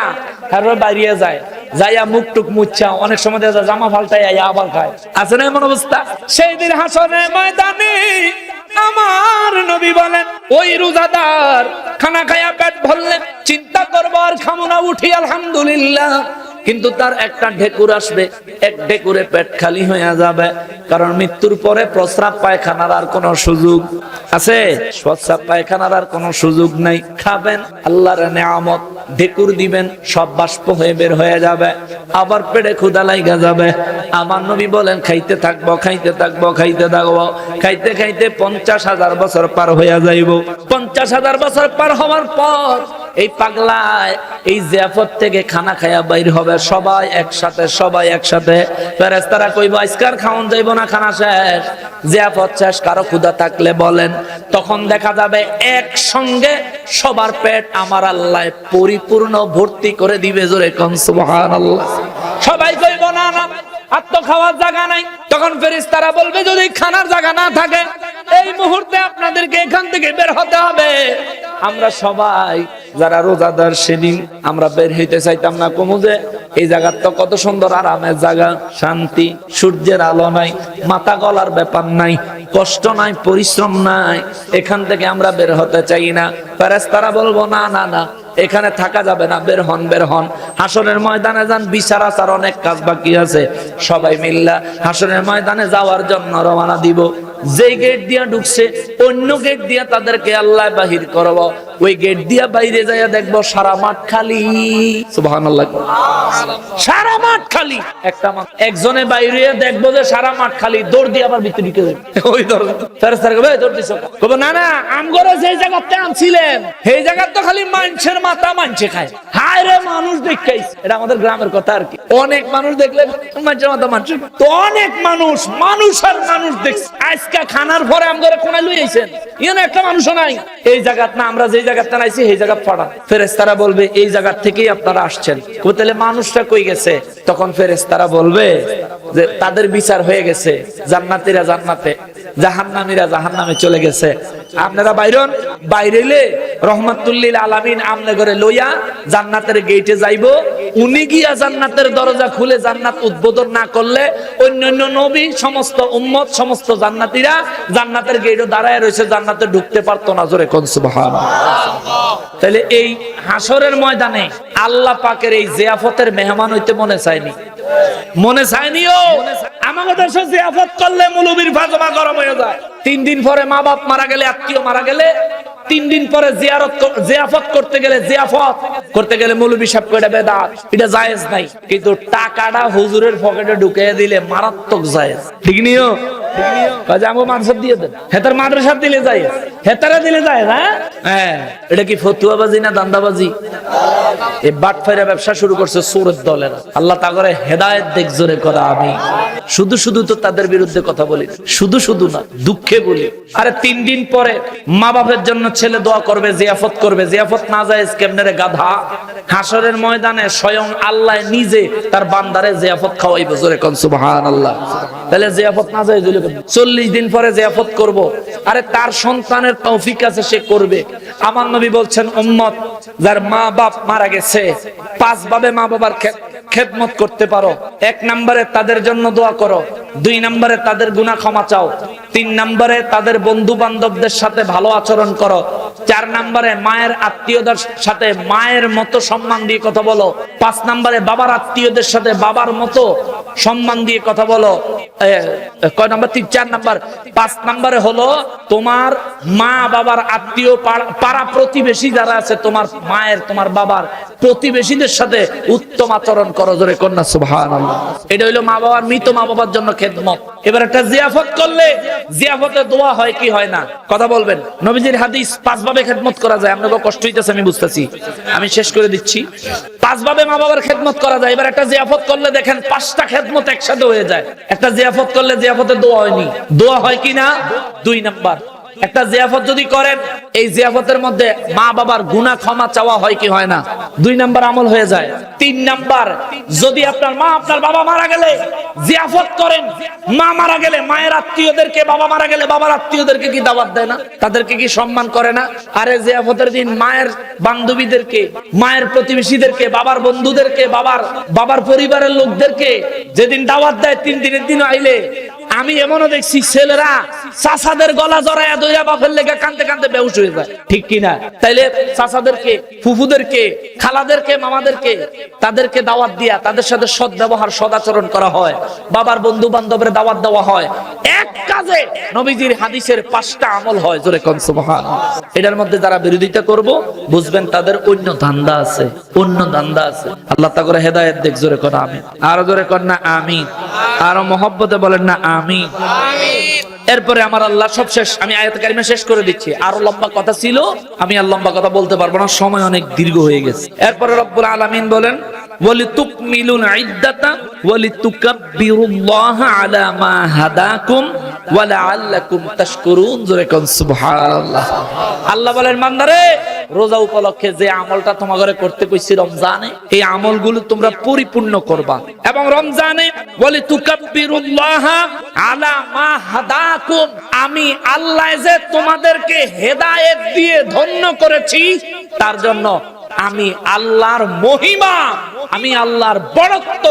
A: তারপর বাইরে যায়, যাইয়া মুখ টুক মুচ্ছা, অনেক সময় দেখা যায় জামা ফাল্টাই আবার খায়। আছে না এমন অবস্থা? সেই দিন হাসরের ময়দানে আমার নবী বলেন ওই রোজাদার খানা খাইয়া পেট ভরলে চিন্তা করবো আর খামো না, উঠি আলহামদুলিল্লাহ, কিন্তু তার একটা ঢেকুর আসবে, এক ঢেকুরে পেট খালি হয়ে যাবে। কারণ মৃত্যুর পরে প্রস্রাব পায়খানার আর কোনো সুযোগ আছে? প্রস্রাব পায়খানার আর কোনো সুযোগ নাই। খাবেন আল্লাহর নেয়ামত, ঢেকুর দিবেন, সব বাষ্প হয়ে বের হয়ে যাবে, আবার পেটে ক্ষুধা লাগা যাবে। আমার নবী বলেন খাইতে থাকবো, খাইতে থাকবো, খাইতে থাকবো, খাইতে খাইতে 50,000 বছর পার হয়ে যাইব। 50,000 বছর পার হওয়ার পর এই পাগলায় এই জিয়াফত থেকে খানা খায়া বাইর হবে, সবাই একসাথে, সবাই একসাথে। ফেরেশতারা কইব আজকার খাওন যাইব না, খানা শেষ, জিয়াফত শেষ, কারো ক্ষুধা থাকলে বলেন। তখন দেখা যাবে একসঙ্গে সবার পেট আমার আল্লাহ পরিপূর্ণ ভর্তি করে দিবে। জোরে কোন সুবহানাল্লাহ। সবাই কইব না না আর তো খাওয়ার জায়গা নাই। তখন ফেরেশতারা বলবে যদি খানার জায়গা না থাকে এই মুহূর্তে আপনাদেরকে এখান থেকে বের হতে হবে। আমরা সবাই যারা রোজাদার সেদিন আমরা বের হইতে চাইতাম না, কমু যে এই জায়গা তো কত সুন্দর আরামের জায়গা, শান্তি, সূর্যের আলো নাই, মাথা গলার ব্যাপার নাই, কষ্ট নাই, পরিশ্রম নাই, এখান থেকে আমরা বের হতে চাই না। ফেরেশতারা বলবো না না না এখানে থাকা যাবে না, বের হন, বের হন, হাসরের ময়দানে যান, বিচার আচার অনেক কাজ বাকি আছে। সবাই মিল্লা হাসরের ময়দানে যাওয়ার জন্য রওনা দিব। যে গেট দিয়া ঢুকছে অন্য গেট দিয়া তাদেরকে আল্লাহ বাহির করব। ওই গেট দিয়া বাইরে যাইয়া দেখবো সারা মাঠ খালি। সুবহানাল্লাহ। সারা মাঠ খালি। একটা একজনে বাইরে দেখবো যে সারা মাঠ খালি, দৌড় দিয়ে আবার ভিতরে ঢুকে যাবে। ওই দৌড় ফেরেশতারা কবে দৌড় দিছো? কবে না না আমগরে যে জায়গাতে আনছিলেন সেই জায়গা তো খালি মানুষের মাথা মানছে খায়। হায় বাইরে মানুষ দেখাইছে, এটা আমাদের গ্রামের কথা আর কি। অনেক মানুষ দেখলে তো অনেক মানুষ আর মানুষ দেখছে। আজকে খানার পরে আমরা কোনায় লই আইছেন, ইয়ান একটা মানুষও নাই এই জায়গাত না। আমরা যে জায়গাতে নাইছি সেই জায়গা ফাড়া। ফেরেশতারা বলবে এই জায়গা থেকেই আপনারা আসছেন। তাহলে মানুষটা কই গেছে? তখন ফেরেশতারা বলবে যে তাদের বিচার হয়ে গেছে, জান্নাতীরা জান্নাতে, জাহান্নামীরা জাহান্নামে চলে গেছে। আপনারা বাইরন, বাইরেলে রহমাতুল্লিল আলামিন আমনে করে লইয়া জান্নাতের গেটে যাইবো। উনি গিয়া জান্নাতের দরজা খুলে জান্নাত উদ্বোধন না করলে অন্যান্য নবী, সমস্ত উম্মত, সমস্ত জান্নাতীরা জান্নাতের গেটে দাঁড়ায় রয়েছে, জান্নাতে ঢুকতে পারতো না। জোরে কোন সুবহানাল্লাহ। তাহলে এই হাসরের ময়দানে আল্লাহ পাকের এই জিয়াফতের মেহমান হইতে মনে চায়নি? মনে চায়নিও। আমাদের দেশে জিয়াফত করলে মুলুবির ফাজমা গরম হয়ে যায়। 3 দিন পরে মা বাপ মারা গেলে, আত্মীয় মারা গেলে, 3 দিন পরে জিয়াফত করতে গেলে মুলুবি সাহেব কইটা বেদাত, এটা জায়েজ নাই। কিন্তু টাকাটা হুজুরের পকেটে ঢুকিয়ে দিলে মারাত্মক জায়েজ। ঠিক নিও, আমো মাদ্রাসা দিয়ে দেন, হেতার মাদ্রাসা দিলে যায়, হেতারা দিলে যায় না। হ্যাঁ, এটা কি ফতুয়াবাজি না দান্দাবাজি? এই বাটফাইরা ব্যবসা শুরু করছে চোরের দলেরা। আল্লাহ তা করে হেদায়েত দেখ জোরে করা। আমি শুধু তো তাদের বিরুদ্ধে কথা বলি, শুধু না, দুঃখে বলি। আরে 3 দিন পরে মা বাপের জন্য ছেলে দোয়া করবে, জিয়াফত করবে। জিয়াফত না যায় কেমনে রে গাধা? হাসরের ময়দানে স্বয়ং আল্লাহ নিজে তার বান্দারে জিয়াফত খাওয়াইবে। জোরে কোন সুবহানাল্লাহ। তাহলে জিয়াফত না যায় 40 দিন পরে জিয়াফত করব। আরে তার সন্তানের তৌফিক আছে, সে করবে। আমার নবী বলছেন, উম্মত যার মা বাপ মারা গেছে 5 ভাবে মা বাবার খেদমত করতে পারো। 1 নম্বরে তাদের জন্য দোয়া করো, 2 নম্বরে তাদের গুনাহ ক্ষমা চাও, 3 নম্বরে তাদের বন্ধু বান্ধবদের সাথে ভালো আচরণ করো, 4 নম্বরে মায়ের আত্মীয়দের সাথে মায়ের মতো সম্মান দিয়ে কথা বলো, 5 নম্বরে বাবার আত্মীয়দের সাথে বাবার মতো সম্মান দিয়ে কথা বলো। কয় নাম্বার? 4 নাম্বার। 5 নম্বরে হলো তোমার মা বাবার আত্মীয়, পাড়া প্রতিবেশী যারা আছে, তোমার মায়ের, তোমার বাবার প্রতিবেশীদের সাথে উত্তম আচরণ করো। জোরে কন্যা সুবহানাল্লাহ। এটা হইলো মা বাবার, মৃত মা বাবার জন্য খেদমত। এবার একটা জিয়াফত করলে জিয়াফতে দোয়া হয় কি হয় না? কথা বলবেন। নবীজির হাদিস 5 ভাবে খেদমত করা যায়। আপনাদের কষ্ট হইতেছে আমি বুঝতেছি, আমি শেষ করে দিচ্ছি। 5 ভাবে মা বাবার খেদমত করা যায়। এবার একটা জিয়াফত করলে দেখেন 5টা খেদমত একসাথে হয়ে যায়। একটা জিয়াফত করলে জিয়াফতে দোয়া হয়নি, দোয়া হয় কি না? 2 নাম্বার। একটা জিয়াফত যদি করেন, এই জিয়াফতের মধ্যে মা বাবার গুনাহ ক্ষমা চাওয়া হয় কি হয় না? 2 নাম্বার আমল হয়ে যায়। 3 নাম্বার, যদি আপনার মা, আপনার বাবা মারা গেলে জিয়াফত করেন, মা মারা গেলে মায়ের আত্মীয়দেরকে, বাবা মারা গেলে বাবার আত্মীয়দেরকে কি দাওয়াত দেয় না? তাদেরকে কি সম্মান করে না? আরে জিয়াফতের দিন মায়ের বান্ধবীদেরকে, মায়ের প্রতিবেশীদেরকে, বাবার বন্ধুদেরকে, বাবার পরিবারের লোকদেরকে যেদিন দাওয়াত দেয়, 3 দিনের দিন আইলে আমি এমনও দেখছি ছেলেরা চাচাদের গলা জড়ায়া ধইরা বাপের লেগে কাঁদতে কাঁদতে বেহুশ হয়ে যায়। ঠিক কিনা? তাইলে চাচাদেরকে, ফুফুদেরকে, খালাদেরকে, মামাদেরকে, তাদেরকে দাওয়াত দিয়া তাদের সাথে সৎ ব্যবহার, সদাচরণ করা হয়। বাবার বন্ধু বান্ধবের দাওয়াত দেওয়া হয়। এক কাজে নবীজির হাদিসের 5টা আমল হয়। জোরে কোন সুবহানাল্লাহ। এটার মধ্যে যারা বিরোধিতা করব, বুঝবেন তাদের অন্য ধান্দা আছে, অন্য ধান্দা আছে। আল্লাহ তা করে হেদায়েত দেখ। জোরে কোন আমিন। আরো জোরে কোন না আমিন। আরো মহব্বতে বলেন না আমিন। এরপরে আমার আল্লাহ সব শেষ, আমি আয়াত কারিমা শেষ করে দিচ্ছি। আরো লম্বা কথা ছিল, আমি আর লম্বা কথা বলতে পারবো না, সময় অনেক দীর্ঘ হয়ে গেছে। এরপরে রব্বুল আলামিন বলেন, ওয়ালিতুকমিলুল ইদ্দাতা ওয়ালিতুকাব্বিরুল্লাহা আলা মা হাদাকুম ওয়া লাআল্লাকুম তাশকুরুন। জোরে কোন সুবহানাল্লাহ। আল্লাহ বলেন, বান্দারে, রোজা উপলক্ষে যে আমলটা তোমাদের করতে কইছি রমজানে, এই আমলগুলো তোমরা পরিপূর্ণ করবা। এবং রমজানে ওয়ালিতুকাব্বিরুল্লাহা আলা মা হাদাকুম, আমি আল্লাহ যে তোমাদেরকে হেদায়েত দিয়ে ধন্য করেছি, তার জন্য আমি আল্লাহর মহিমা, আমি আল্লাহর বড়ত্ব,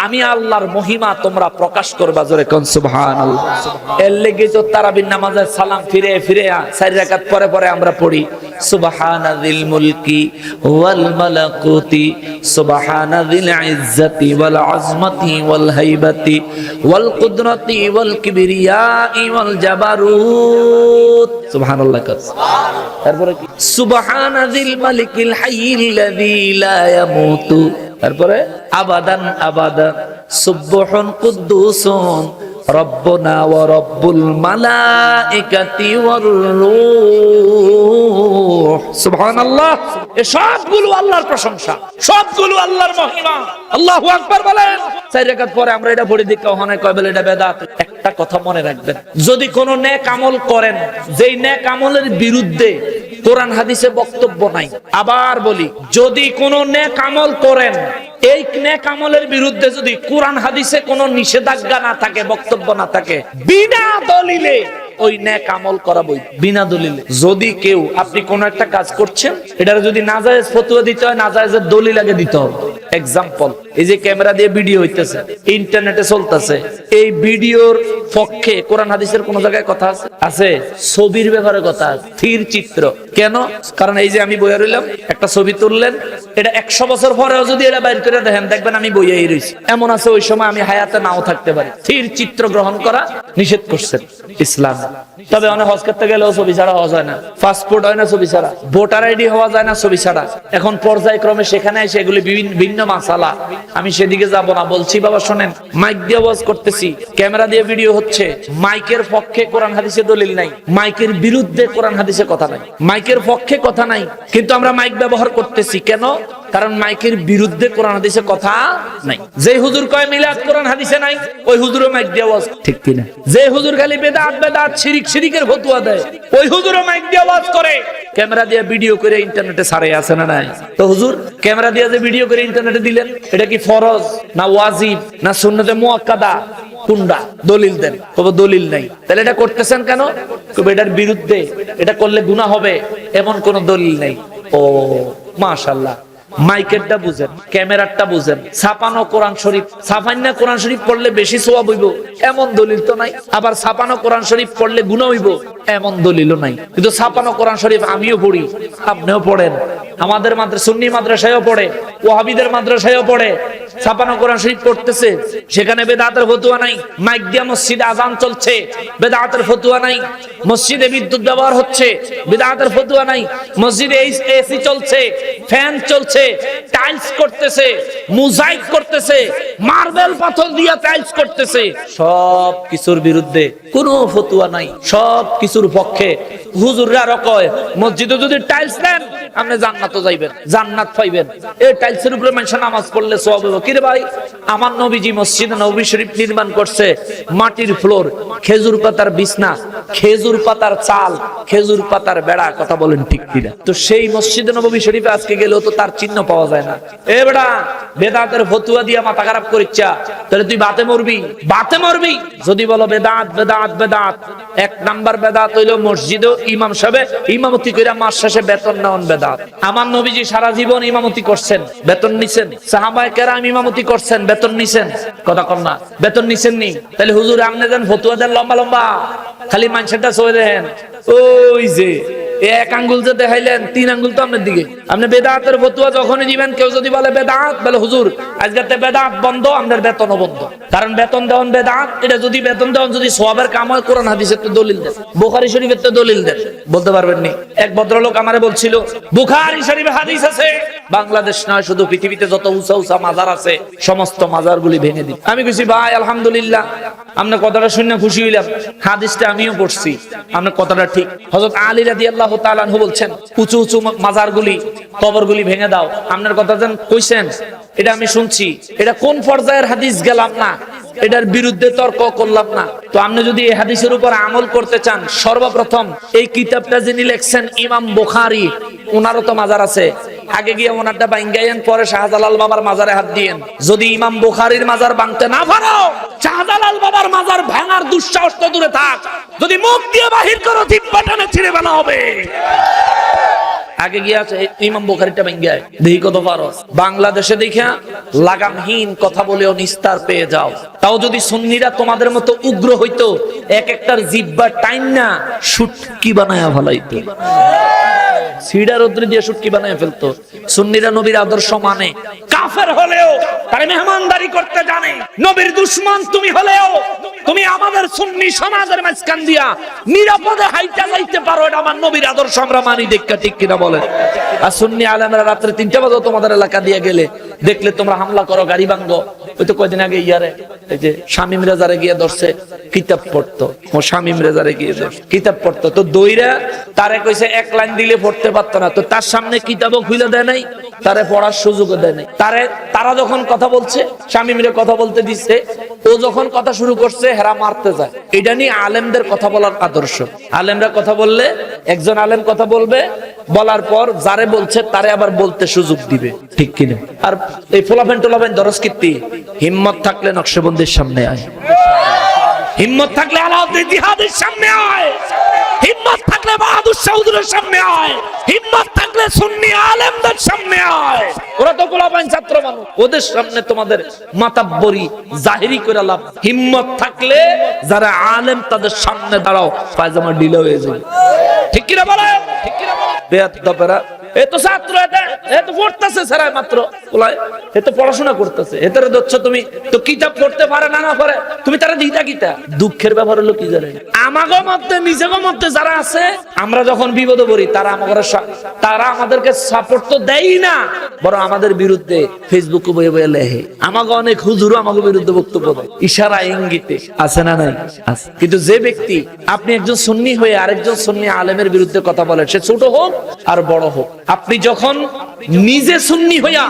A: আমি আল্লাহর মহিমা তোমরা প্রকাশ করবা। জোরে কোন সুবহানাল্লাহ। এর লেগে তো তারাবির নামাজের সালাম ফিরে 4 রাকাত পরে পরে আমরা পড়ি, সুবহানাযিল মুলকি ওয়াল মালাকুতি সুবহানাযিল ইজ্জাতি ওয়াল আযমাতি ওয়াল হাইবাতি ওয়াল কুদরাতি ওয়াল কিবরিয়াই ওয়াল জাবারুত। সুবহানাল্লাহ। তারপরে কি? সুবহানাযিল মালিকিল হাইয়্যিল্লাযী লা ইয়ামুতু। তারপরে আবাদান আবাদান সুবহুন কুদ্দুসুন রব্বুনা ওয়া রব্বুল মালাইকাতি ওয়ার রূহ। সুবহানাল্লাহ। এ সবগুলো আল্লাহর প্রশংসা, সবগুলো আল্লাহর মহিমা। আল্লাহু আকবার বলেন। 4 রাকাত পরে আমরা এটা পড়ে দেখি ওখানে কয় বলে এটা বেদাত। একটা কথা মনে রাখবেন, যদি কোন নেক আমল করেন যেই নেক আমলের বিরুদ্ধে কোরআন হাদিসে বক্তব্য নাই, আবার বলি যদি কোন নেক আমল করেন এই নেক আমলের বিরুদ্ধে যদি কোরআন হাদিসে কোনো নিষেধাজ্ঞা না থাকে, বক্তব্য না থাকে, বিনা দলিলে ওই নেক আমল করা বৈধ, বিনা দলিলে। যদি কেউ আপনি কোন একটা কাজ করছেন এটার যদি নাজায়েজ ফতোয়া দিতে হয়, নাজায়েজের দলিল আগে দিতে হবে। এক্সাম্পল, এই যে ক্যামেরা দিয়ে ভিডিও হইতেছে, ইন্টারনেটে চলতেছে, এই ভিডিওর পক্ষে কোরআন হাদিসের কোন জায়গায় কথা আছে? আছে। ছবির ব্যাপারে কথা আছে, স্থির চিত্র। কেন? কারণ এই যে আমি বইয়া রইলাম, একটা ছবি তুললেন, এটা 100 বছর পরেও যদি এটা বাইর করে দেখেন দেখবেন আমি বইয়াই রইছি। এমন আছে ওই সময় আমি হায়াতে নাও থাকতে পারি। স্থির চিত্র গ্রহণ করা নিষেধ করছেন ইসলাম। তবে অনেক হজ করতে গেলেও ছবি ছাড়া হওয়া যায় না, পাসপোর্ট হয় না ছবি ছাড়া, ভোটার আইডি হওয়া যায় না ছবি ছাড়া। এখন পর্যায়ক্রমে সেখানে এসে এগুলি ভিন্ন মাসালা, আমি সেদিকে যাব না। বলছি বাবা শোনেন, মাইক দিয়ে ওয়াজ করতেছি, ক্যামেরা দিয়ে ভিডিও হচ্ছে, মাইকের পক্ষে কোরআন হাদিসে দলিল নাই, মাইকের বিরুদ্ধে কোরআন হাদিসে কথা নাই, মাইকের পক্ষে কথা নাই, কিন্তু আমরা মাইক ব্যবহার করতেছি কেন? কারণ মাইকের বিরুদ্ধে কোরআন হাদিসে কথা নাই। যে হুজুর কয় মিলাদ কোরআন হাদিসে নাই, ওই হুজুরও মাইক দিয়ে ওয়াজ, ঠিক কি না? যে হুজুর খালি বেদাত বেদাত শিরিক শিরিকের ফতোয়া দেয়, ওই হুজুরও মাইক দিয়ে ওয়াজ করে, ক্যামেরা দিয়ে ভিডিও করে ইন্টারনেটে ছাড়ে, আছে না নাই? তো হুজুর ক্যামেরা দিয়ে যে ভিডিও করে ইন্টারনেটে দিলেন, এটা কি ফরজ না ওয়াজিব না সুন্নতে মুআক্কাদা? কোনটা? দলিল দেন। তবে দলিল নাই, তাহলে এটা করতেছেন কেন? তবে এটার বিরুদ্ধে, এটা করলে গুনাহ হবে এমন কোন দলিল নাই। ও মাশাআল্লাহ, মাইকেরটা বুঝেন, ক্যামেরারটা বুঝেন, ছাপানো কোরআন শরীফ, ছাপান্না কোরআন শরীফ পড়লে বেশি সওয়াব হইব এমন দলিল তো নাই। আবার ছাপানো কোরআন শরীফ পড়লে গুনাহ হইব এমন দলিলও নাই। কিন্তু ছাপানো কোরআন শরীফ আমিও পড়ি, আপনিও পড়েন, আমাদের মাদ্রাসা সুন্নি মাদ্রাসায়ও পড়ে, ওয়াহাবিদের মাদ্রাসায়ও পড়ে। ছাপানো কোরআন শরীফ পড়তেছে, সেখানে বেদাতের ফতোয়া নাই। মাইক দিয়া মসজিদে আযান চলছে, বেদাতের ফতোয়া নাই। মসজিদে বিদ্যুৎ ব্যবহার হচ্ছে, বেদাতের ফতোয়া নাই। মসজিদে এসি চলছে, ফ্যান চলছে, টাইলস করতেছে, মোজাইক করতেছে, মার্বেল পাথর দিয়া টাইলস করতেছে, সব কিছুর বিরুদ্ধে কোনো ফতোয়া নাই, সব কিছুর পক্ষে। হুজুররা আরো কয় মসজিদে যদি টাইলস দেন আপনি জান্নাতে যাইবেন, জান্নাত পাইবেন। এই টাইলসের উপরে মানুষ নামাজ পড়লে সওয়াব হবে। কি রে ভাই, আমার নবীজি মসজিদে নববী শরীফ নির্মাণ করছে, মাটির ফ্লোর, খেজুর পাতার বিছনা, খেজুর পাতার চাল, খেজুর পাতার বেড়া। কথা বলেন ঠিক কিনা? তো সেই মসজিদে নববী শরীফে আজকে গেলেও তো তার চিহ্ন পাওয়া যায় না। এ বেটা, বেদাতের ফতোয়া দিয়া মাথা খারাপ করিচ্ছা, তাহলে তুই বাতে মরবি, বাতে মরবি। যদি বলো বেদাত বেদাত বেদাত, 1 নাম্বার বেদাত হইলো মসজিদে ইমাম সাহেব ইমামতি কইরা মাস শেষে বেতন নেওয়ান বেদাত। আমার নবীজি সারা জীবন ইমামতি করছেন, বেতন নিছেন। সাহাবায়ে কেরাম ইমামতি করছেন, বেতন নিছেন। কথা কম না, বেতন নিছেন নি? তাহলে হুজুর আপনি দেন ফতোয়া দেন লম্বা লম্বা, খালি মানুষটা সয়ে দেন। ওই যে 1 আঙ্গুল যে দেখাইলেন, 3 আঙ্গুল তো আপনার দিকে। আপনি বেদাতের ফতোয়া যখনই দিবেন, কেউ যদি বলে বেদাত, বলে হুজুর আজকে বেদাত বন্ধ, আপনার বেতনও বন্ধ। কারণ বেতন দেওয়ান বেদাত, এটা যদি বেতন দেওয়ান যদি সওয়াবের কাম হয়, কোরআন হাদিসের তো দলিল দেন, বুখারী শরীফের তো দলিল দেন। বলতে পারবেন নি? এক ভদ্রলোক আমারে বলছিল বুখারী শরীফে হাদিস আছে, বাংলাদেশ নয় শুধু পৃথিবীতে যত উঁচা উঁচা মাজার আছে সমস্ত মাজারগুলি ভেঙে দিন। আমি কইছি ভাই আলহামদুলিল্লাহ, আপনার কথাটা শুনে খুশি হইলাম, হাদিসটা আমিও পড়ছি, আপনার কথাটা ঠিক। হযরত আলী রাদিয়াল্লাহু তাআলা আনহু বলছেন উঁচু উঁচু মাজারগুলি, কবরগুলি ভেঙে দাও। আপনার কথা যেন কইছেন, এটা আমি শুনছি, এটা কোন পর্যায়ের হাদিস গেলাম না, এটার বিরুদ্ধে তর্ক করলাম না। তো আপনি যদি এই হাদিসের উপর আমল করতে চান, সর্বপ্রথম এই কিতাবটা যিনি লিখছেন ইমাম বুখারী, ওনারও তো মাজার আছে, আগে গিয়ে ওনারটা ভাঙ্গাইয়েন, পরে শাহজালাল বাবার মাজারে হাত দিয়েন। যদি ইমাম বুখারীর মাজার ভাঙতে না পারো, শাহজালাল বাবার মাজার ভাঙার দুঃসাহস তো দূরে থাক, যদি মুখ দিয়ে বাহির করো ঠিক বাটানে ছিঁড়ে ফেলা হবে। আগে গিয়ে আছে ইমাম বুখারীটা ভাঙ্গায় দেখি কত পারো। বাংলাদেশে দেখা লাগামহীন কথা বলেও নিস্তার পেয়ে যাও। তাও যদি সুন্নিরা তোমাদের মতো উগ্র হইতো, এক একটার জিহ্বা টাইম না শুটকি বানায়া ফেলাইতো, সিডা রোদ্রে দিয়ে শুটকি বানায় ফেলতো। সুন্নিরা নবীর আদর্শ মানে, কাফের হলেও তারা মেহমানদারি করতে জানে। নবীর দুশমন তুমি হলেও তুমি আমাদের সুন্নি সমাজের মাঝখান দিয়া নিরাপদে হাইটা যাইতে পারো, এটা আমার নবীর আদর্শ আমরা মানি। দেখা ঠিক কিনা বলেন? আর সুন্নি আলেমরা রাত্রে 3টা বাজে তোমাদের এলাকা দিয়ে গেলে দেখলে তোমরা হামলা করো, গাড়ি ভাঙ্গো। ওই তো কয়দিন আগে ইয়ারে এই যে শামীম রেজারে গিয়ে ধরছে, কিতাব পড়তো, ও শামীম রেজারে গিয়ে ধরছে কিতাব পড়তো, তো দইরা তারে কইছে এক লাইন দিলে পড়তে পারতো না, তো তার সামনে কিতাবও খুলে দেয় নাই, তারে পড়ার সুযোগও দেয় নাই। তারা যখন কথা বলছে, শামীমরে কথা বলতে দিচ্ছে, ও যখন কথা শুরু করছে হেরা মারতে যায়। এটা নিয়ে আলেমদের কথা বলার আদর্শ। আলেমরা কথা বললে, একজন আলেম কথা বলবে, বলার পর যারে বলছে তারে আবার বলতে সুযোগ দিবে, ঠিক কিনা? আর এই ফোলাফেন টোলাফেন দরজ কীর্তি, হিম্মত থাকলে নকশবন্দির সামনে আয়, হিম্মত থাকলে আলাউদ্দিন জিহাদের সামনে আয়, হিম্মত থাকলে বাহাদুর শাহুদের সামনে আয়, হিম্মত থাকলে সুন্নি আলেমদের সামনে আয়। ওরা তো গোলাপাইন ছাত্র মানুষ, ওদের সামনে তোমাদের মাতাব্বরি জাহিরি করে লাভ। হিম্মত থাকলে যারা আলেম তাদের সামনে দাঁড়াও, পায়জামা ঢিলা হয়ে যাবে, ঠিক কিনা বলে? ঠিক কিনা বলে? বেয়াদবেরা এত ছাত্র, এত পড়তেছে সারা মাত্র ওলাই, এত পড়াশোনা করতেছে, এটারে দচ্ছ তুমি তো কিতাব পড়তে পারে না পারে, তুমি তারা দিতা কিতা। দুঃখের ব্যাপার হলো কি জানেন, আমাগো মধ্যে নিজেগো মধ্যে যারা আছে, আমরা যখন বিপদে পড়ি তারা আমাদেরকে সাপোর্ট তো দেয়ই না, বরং আমাদের বিরুদ্ধে ফেসবুকে বয়ে বয়ে লেখে। আমাগো অনেক হুজুরও আমাকে বিরুদ্ধে বক্তব্য দেয়, ইশারা ইঙ্গিতে, আছে না নাই? আছে। কিন্তু যে ব্যক্তি, আপনি একজন সুন্নি হয়ে আরেকজন সুন্নি আলেমের বিরুদ্ধে কথা বলেন, সে ছোট হোক আর বড় হোক, আপনি যখন নিজে সুন্নি হইয়া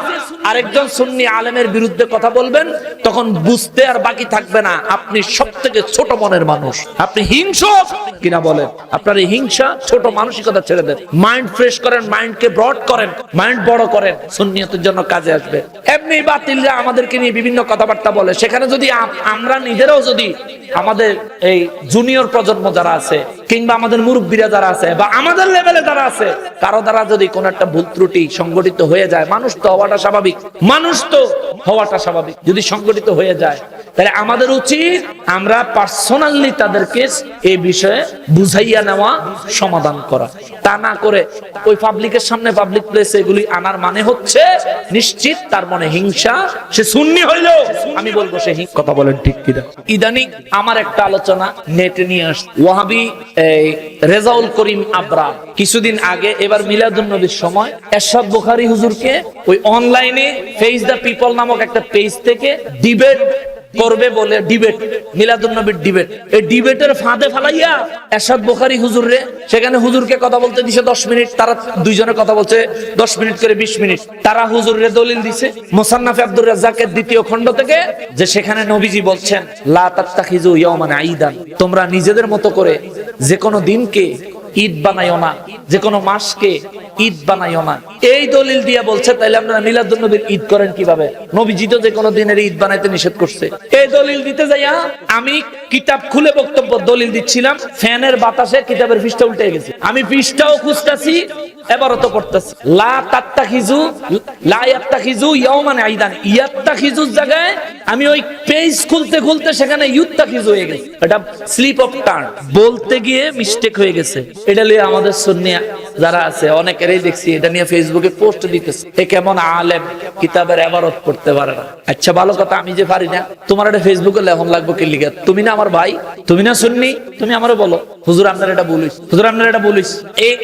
A: আরেকজন সুন্নি আলেমের বিরুদ্ধে কথা বলবেন, তখন বুঝতে আর বাকি থাকবে না আপনি সবথেকে ছোট মনের মানুষ, আপনি হিংসক কিনা বলেন। আপনার এই হিংসা, ছোট মানসিকতা ছেড়ে দেন, মাইন্ড ফ্রেশ করেন, মাইন্ডকে ব্রড করেন, মাইন্ড বড় করেন, সুন্নিয়তের জন্য কাজে আসবে। এমনি বাতিলরা আমাদেরকে নিয়ে বিভিন্ন কথাবার্তা বলে, সেখানে যদি আমরা নিজেরাও যদি আমাদের এই জুনিয়র প্রজন্ম যারা আছে, কিংবা আমাদের মুরব্বীরা যারা আছে, বা আমাদের লেভেলে যারা আছে, কারো দ্বারা যদি কোন একটা ভুল ত্রুটি সংগঠিত হয়ে যায়, মানুষ তো হওয়াটা স্বাভাবিক, যদি সংগঠিত হয়ে যায়, তাহলে আমাদের উচিত আমরা পার্সোনালি তাদেরকে এই বিষয়ে বুঝাইয়া নেওয়া, সমাধান করা। তা না করে ওই পাবলিকের সামনে, পাবলিক প্লেসে এগুলি আনার মানে হচ্ছে নিশ্চিত তার মনে হিংসা। সে সুন্নি হইলেও আমি বলবো সে কথা বলেন, ঠিক কিনা? ইদানিং আমার একটা আলোচনা নেটে নিয়ে আসছে, ওয়াহাবি রেজাউল করিম আবরা কিছুদিন আগে, এবার মিলাদুন নবীর সময়, এরশাদ বুখারী হুজুরকে ওই অনলাইনে ফেস দ্য পিপল নামক একটা পেজ থেকে ডিবেট করবে বলে, ডিবেট, মিলাদুন নবীর ডিবেট, এই ডিবেটের ফাঁদে ফালাইয়া এরশাদ বুখারী হুজুররে, সেখানে হুজুরকে কথা বলতে দিছে 10 মিনিট, তারা দুইজনে কথা বলছে 10 মিনিট করে 20 মিনিট। তারা হুজুররে দলিল দিছে মুসান্নাফে আব্দুর রাজ্জাকের 2য় খণ্ড থেকে, যে সেখানে নবীজি বলছেন লা তাত্তাখিযু ইয়াওমান ঈদান, তোমরা নিজেদের মতো করে যে কোনো দিনকে ঈদ বানাইও না, যে কোনো মাসকে ঈদ বানাইও না। এই দলিল দিয়ে বলছে, তাইলে আপনারা মিলাদুন নবীর ঈদ করেন কিভাবে? নবীজি তো যে কোনো দিনের ঈদ বানাইতে নিষেধ করছে। এই দলিল দিতে যাইয়া আমি কিতাব খুলে বক্তব্য দলিল দিচ্ছিলাম, ফ্যানের বাতাসে কিতাবের পৃষ্ঠা উল্টে গেছে, আমি পৃষ্ঠাও খুঁজতেছি, এবারও তো পড়তেছি লা তাত্তাখিযু লা ইয়াত্তাখিযু ইয়াওমান ঈদান, ইয়াত্তাখিযুর জায়গায় আমি ওই পেজ খুলতে খুলতে সেখানে ইউত্তাখিযু হয়ে গেছে। এটা স্লিপ অফ টাং, বলতে গিয়ে মিস্টেক হয়ে গেছে। এটা নিয়ে আমাদের সুন্নি যারা আছে অনেকেরই দেখছি এটা নিয়ে ফেসবুকে পোস্ট দিতেছে, এ কেমন আলেম কিতাবের ইবারত করতে পারে না। আচ্ছা ভালো কথা, আমি যে পারি না, তোমার এটা ফেসবুকে লেখন লাগবো কি লিখা? তুমি না আমার ভাই, তুমি না সুন্নি, তুমি আমারে বলো হুজুর আপনার এটা বলিস, হুজুর আপনার এটা বলিস।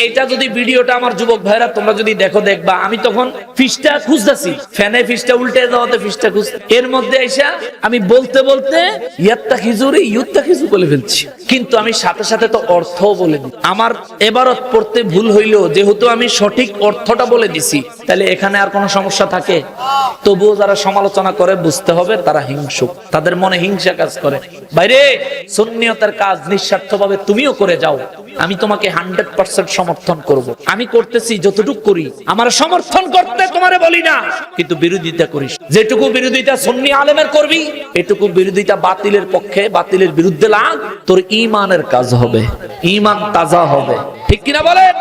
A: এইটা যদি ভিডিওটা আমার যুবক ভাইরা তোমরা যদি দেখো, দেখবা আমি তখন ফিসটা খুঁজতেছি, ফ্যানে ফিসটা উল্টে যাওয়াতে ফিসটা খুঁজ, এর মধ্যে এসে আমি বলতে বলতে ইয়াত্তাখিযুরে ইউত্তাখিযু বলে ফেলছি, কিন্তু আমি সাথে সাথে তো অর্থও বলে দিই। আমার ইবারত পড়তে ভুল হইলেও যেহেতু আমি সঠিক অর্থটা বলে দিছি, তাহলে এখানে আর কোনো সমস্যা থাকে? তবুও যারা সমালোচনা করে বুঝতে হবে তারা হিংসুক, তাদের মনে হিংসা কাজ করে। বাইরে সুন্নিয়তের কাজ নিঃস্বার্থভাবে তুমিও করে যাও, আমি তোমাকে 100% সমর্থন করব। আমি করতেছি যতটুকু করি, আমার সমর্থন করতে তোমারে বলি না, কিন্তু বিরোধিতা করিস। যেটুকু বিরোধিতা সুন্নি আলেমের করবি, এটুকু বিরোধিতা বাতিলের পক্ষে, বাতিলের বিরুদ্ধে লাগ, তোর ঈমানের কাজ হবে, ঈমান তাজা হবে, ঠিক কিনা বলেন?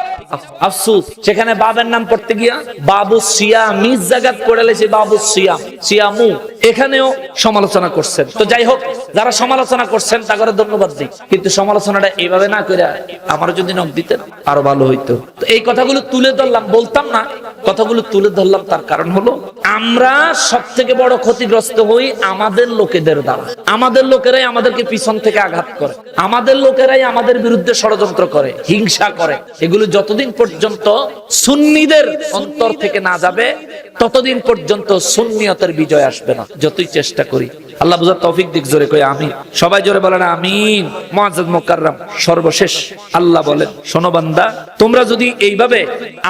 A: আফসোস সেখানে বাবার নাম পড়তে গিয়া বাবু সিয়ামি জায়গা করে লেছে, বাবু সিয়াম, সিয়ামু, এখানেও সমালোচনা করছেন। তো যাই হোক, যারা সমালোচনা করছেন তাদের ধন্যবাদ দিই, কিন্তু সমালোচনাটা এইভাবে না করে আমার যদি নখ দিতেন আরো ভালো হইতো। তো এই কথাগুলো তুলে ধরলাম, বলতাম না, কথাগুলো তুলে ধরলাম তার কারণ হলো আমরা সব থেকে বড় ক্ষতিগ্রস্ত হই আমাদের লোকেদের দ্বারা। আমাদের লোকেরাই আমাদেরকে পিছন থেকে আঘাত করে, আমাদের লোকেরাই আমাদের বিরুদ্ধে ষড়যন্ত্র করে, হিংসা করে। এগুলো যতদিন পর্যন্ত সুন্নিদের অন্তর থেকে না যাবে ততদিন পর্যন্ত সুন্নিয়তের বিজয় আসবে না, যতই চেষ্টা করি। আল্লাহ বুঝার তৌফিক দিক, জোরে কই আমিন। সবাই জোরে বলেন আমিন। মুআজ্জাজ মুকাররম সর্বশেষ আল্লাহ বলেন, শোনো বান্দা, তোমরা যদি এইভাবে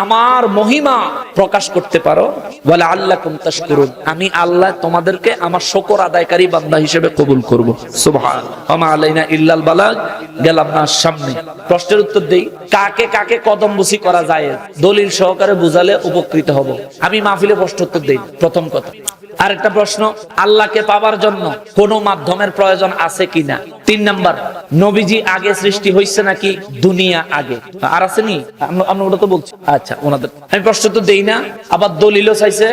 A: আমার মহিমা প্রকাশ করতে পারো, বলে আল্লাকুম তাশকুরুন, আমি আল্লাহ তোমাদেরকে আমার শুকর আদায়কারী বান্দা হিসেবে কবুল করব। সুবহান ওয়া মা আলাইনা ইল্লাল বালাগ। গেলাম না সামনে, প্রশ্নের উত্তর দেই, কাকে কাকে কদমবুসি করা যায় দলিল সহকারে বুঝালে উপকৃত হব। আমি মাহফিলে প্রশ্ন উত্তর দেই। প্রথম কথা। আরেকটা প্রশ্ন, আল্লাহকে পাওয়ার জন্য কোন মাধ্যমের প্রয়োজন আছে কিনা? 3 নাম্বার, নবীজি আগে সৃষ্টি হয়েছে নাকি দুনিয়া আগে? আর আসেনি? আমরা ওটা তো বলছি। আচ্ছা, ওনাদের আমি প্রশ্ন তো দেই না, আবার দলিলও চাইছে।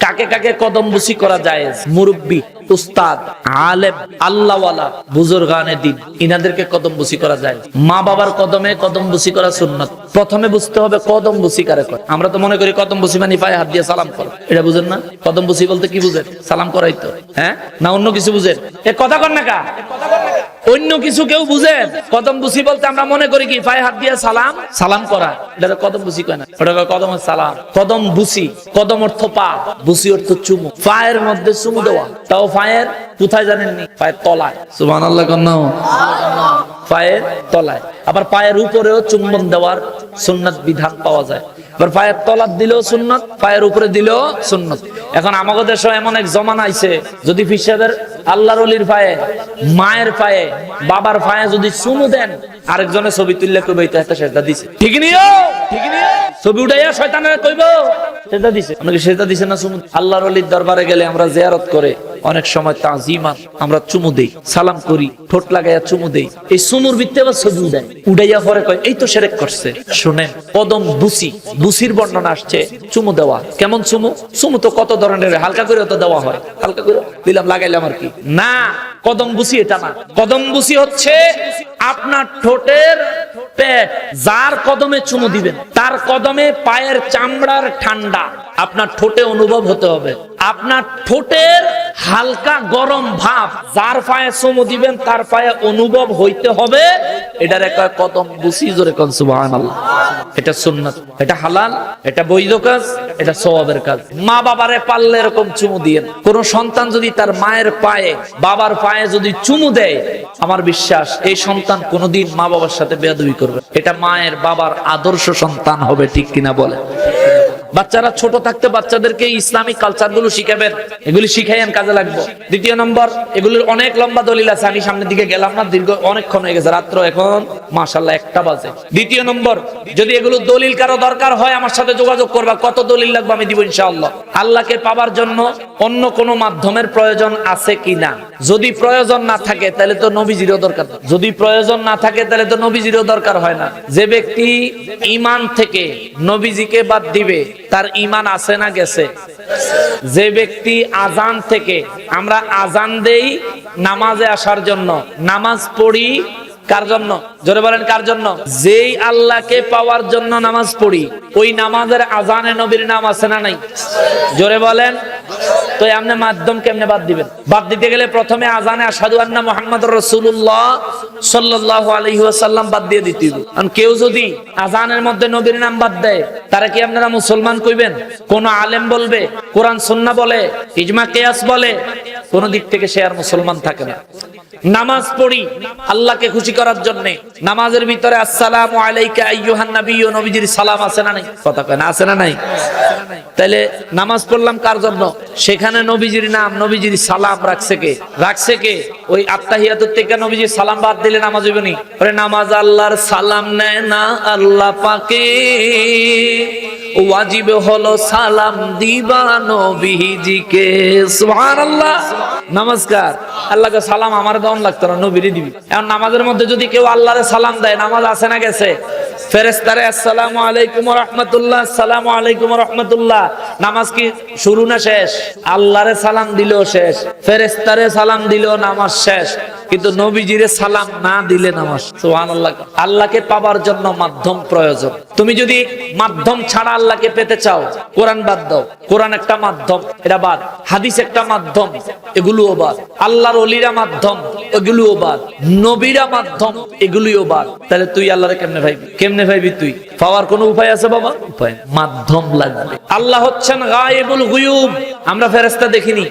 A: কাকে কাকে কদমবুসি করা যায়? মুরব্বী, উস্তাদ, আলেম, আল্লাহওয়ালা, বুজুর্গানে দ্বীন, ইনাদেরকে কদমবুসি করা যায়। মা বাবার কদমে কদমবুসি করা সুন্নাত। প্রথমে বুঝতে হবে কদমবুসি কারে করে। আমরা তো মনে করি কদমবুসি মানে পায়ে হাত দিয়ে সালাম করা, এটা বুঝেন না? কদমবুসি বলতে কি বুঝেন? সালাম করাই তো, হ্যাঁ না অন্য কিছু বুঝেন? এ কথা কর না কা, অন্য কিছু কেউ বুঝেন? কদমবুসি বলতে আমরা মনে করি কি পায়ে হাত দিয়ে সালাম সালাম করা, এটা কদমবুসি কয় না, ওটা কদম সালাম। কদমবুসি, কদম অর্থ পা, বুসি অর্থ চুমু, পায়ের মধ্যে চুমু দেওয়া। তাও পায়ের কোথায় জানেননি? পায়ের তলায়। সুবহানাল্লাহ কন্না, পায়ের তলায়। আবার পায়ের উপরেও চুম্বন দেওয়ার সুন্নাত বিধান পাওয়া যায়। আবার পায়ের তলাত দিলেও সুন্নাত, পায়ের উপরে দিলেও সুন্নাত। এখন আমাদের দেশে এমন এক জমানা আইছে, যদি ফিসাদের আল্লাহর ওলির পায়ে, মায়ের পায়ে, বাবার পায়ে যদি চুমু দেন, আরেকজনের ছবি তুললে কইবে এটা একটা সেজদা দিছে। ঠিক নিও, ঠিক নিও, ছবি উঠাইয়া শয়তানের কইবো সেজদা দিছে। আমাকে সেজদা দিছে না চুমু? আল্লাহর ওলির দরবারে গেলে আমরা জিয়ারত করে অনেক সময় তাজিমান আমরা চুমু দেই, সালাম করি, ঠোঁট লাগাইয়া চুমু দেই। এই চুমুর ভিত্তিতে আবার ছবি উঠায়, উঠাইয়া পরে কয় এই তো শিরক করছে। শুনেন, কদম বুসি, বুসির বর্ণনা আসছে চুমু দেওয়া। কেমন চুমু? চুমু তো কত ধরনের, হালকা করে তো দেওয়া হয়, হালকা করে দিলাম, লাগাইলাম আর কি না। কদম বুসি এটা না। কদম বুসি হচ্ছে আপনার ঠোঁটের পেট, যার কদমে চুমু দিবেন তার কদমে পায়ের চামড়ার ঠান্ডা আপনার ঠোঁটে অনুভব হতে হবে। আপনার ঠোঁটের হালকা গরম ভাব যার পায়ে চুমু দিবেন তার পায়ে অনুভব হইতে হবে। এটার একটা কদম বুসি, জোরে কোন সুবহানাল্লাহ। এটা সুন্নাত, এটা হালাল, এটা বৈধ কাজ, এটা সওয়াবের কাজ। মা বাবারে পারলে এরকম চুমু দিয়েন। কোন সন্তান যদি তার মায়ের পায়ে, বাবার পায়ে যদি চুমু দেয়, আমার বিশ্বাস এই সন্তান কোনোদিন মা বাবার সাথে বেয়াদবি করবে। এটা মায়ের বাবার আদর্শ সন্তান হবে, ঠিক কিনা বলে? বাচ্চারা ছোট থাকতে বাচ্চাদেরকে ইসলামিক কালচার গুলো শিখাবেন, এগুলি শিখাইয়েন, কাজে লাগবে। 2 নম্বর, এগুলির অনেক লম্বা দলিল আছে, আমি সামনের দিকে গেলাম না, দীর্ঘ অনেকক্ষণ হয়ে গেছে, রাত্র এখন মাশাআল্লাহ 1টা বাজে। 2 নম্বর, যদি এগুলো দলিল কারো দরকার হয় আমার সাথে যোগাযোগ করবা, কত দলিল লাগবে আমি দিব ইনশাআল্লাহ। আল্লাহকে পাওয়ার জন্য অন্য কোনো মাধ্যমের প্রয়োজন আছে কিনা? যদি প্রয়োজন না থাকে তাহলে তো নবীজিরও দরকার। যদি প্রয়োজন না থাকে তাহলে তো নবীজিরও দরকার হয় না। যে ব্যক্তি ঈমান থেকে নবীজিকে বাদ দিবে তার ঈমান আছে না গেছে? যে ব্যক্তি আজান থেকে, আমরা আজান দেই নামাজে আসার জন্য, নামাজ পড়ি কার জন্য? জোরে বলেন কার জন্য? যেই আল্লাহকে পাওয়ার জন্য নামাজ পড়ি, ওই নামাজের আজানে নবীর নাম আছে না নাই? জোরে বলেন। তো আপনি মাধ্যম কেমনে বাদ দিবেন? বাদ দিতে গেলে প্রথমে আজানে আশহাদু আন্না মুহাম্মাদুর রাসূলুল্লাহ সাল্লাল্লাহু আলাইহি ওয়াসাল্লাম বাদ দিয়ে দিতে হবে। কারণ কেউ যদি আজানের মধ্যে নবীর নাম বাদ দেয়, তারা কি আপনারা মুসলমান কইবেন? কোন আলেম বলবে, কোরআন সুন্নাহ বলে, ইজমা কিয়াস বলে, কোন দিক থেকে সে আর মুসলমান থাকে না। নামাজ পড়ি আল্লাহকে খুশি করার জন্য, নামাজের ভিতরে আসসালামু আলাইকা আইয়ুহান নাবিয়্যু, নবীজির সালাম আছে না নাই? কথা কয় না, আছে না নাই? তাহলে নামাজ পড়লাম কার জন্য? সেখানে নবীজির নাম, নবীজির সালাম রাখছে কে? রাখছে কে? ওই আত্তাহিয়াতুত থেকে নবীজির সালাম বাদ দিলে নামাজ হইবে নি? পরে নামাজ আল্লাহর সালাম নেয় না আল্লাহ পাকে, ওয়াজিব হলো সালাম দিবা নবীজিকে। সুবহানাল্লাহ। নমস্কার, আল্লাহকে সালাম আমার দেওয়ান লাগতো না, নবীরে দিবি। এখন নামাজের মধ্যে যদি কেউ আল্লাহরে সালাম দেয়, নামাজ আছে না গেছে? ফেরেশতারে আসসালামু আলাইকুম ওয়া রাহমাতুল্লাহ, আসসালামু আলাইকুম ওয়া রাহমাতুল্লাহ, নামাজ কি শুরু না শেষ? আল্লাহরে সালাম দিলেও শেষ, ফেরেশতারে সালাম দিলেও নামাজ শেষ, কিন্তু নবীজিরে সালাম না দিলে নামাজ। সুবহানাল্লাহ। আল্লাহকে পাবার জন্য মাধ্যম প্রয়োজন। তুমি যদি মাধ্যম ছাড়া আল্লাহকে পেতে চাও, কোরআন বাদ দাও। কোরআন একটা মাধ্যম, এটা বাদ। হাদিস একটা মাধ্যম, এগুলোও বাদ। আল্লাহর ওলিরা মাধ্যম, এগুলোও বাদ। নবীরা মাধ্যম, এগুলোও বাদ। তাহলে তুই আল্লাহরে কেমনে ভাইবি? কেমনে ভাইবি তুই? পাওয়ার কোনো উপায় আছে বাবা? উপায়, মাধ্যম লাগবে। আল্লাহ হচ্ছেন গায়েবুল গুয়ুব। আমরা ফেরেশতা দেখিনি,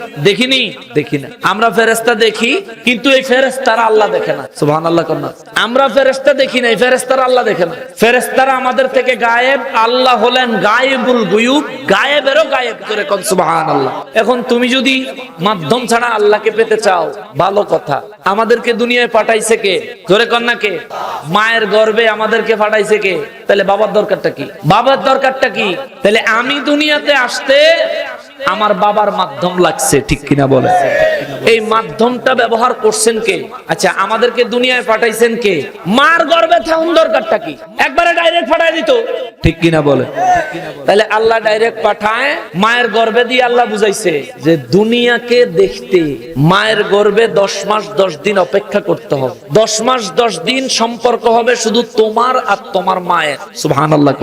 A: দেখি না। আমরা ফেরেশতা দেখি, কিন্তু এই ফেরেশতারা আল্লাহ দেখে না। সুবহানাল্লাহ কন্যা। আমরা ফেরেশতা দেখি না, এই ফেরেশতারা আল্লাহ দেখে না। ফেরেশতারা আমাদের থেকে গায়েব, আল্লাহ হলেন গায়েবুল গুয়ুব, গায়েবেরও গায়েব। করে কোন সুবহানাল্লাহ। এখন তুমি যদি মাধ্যম ছাড়া আল্লাহকে পেতে চাও, ভালো কথা। আমাদেরকে দুনিয়ায় পাঠাইছে কে? জোরে কোন না কে? মায়ের গর্ভে আমাদেরকে পাঠাইছে কে? তাহলে বাবার দরকারটা কি? বাবার দরকারটা কি? তাহলে আমি দুনিয়াতে আসতে আমার বাবার মাধ্যম লাগছে, ঠিক কিনা বলে? এই মাধ্যমটা ব্যবহার করছেন কে? আচ্ছা, আমাদেরকে দুনিয়ায় পাঠাইছেন কে? মার গর্ভে থাকুন, দরকারটা কি? একবারে ডাইরেক্ট পাঠাই দিত, ঠিক কিনা বলে? তাহলে আল্লাহ ডাইরেক্ট পাঠায়, মায়ের গর্ভে দিয়ে আল্লাহ বুঝাইছে যে দুনিয়াকে দেখতে মায়ের গর্ভে 10 মাস 10 দিন অপেক্ষা করতে হবে। 10 মাস 10 দিন সম্পর্ক হবে শুধু তোমার আর তোমার মায়ের। সুবহানাল্লাহ।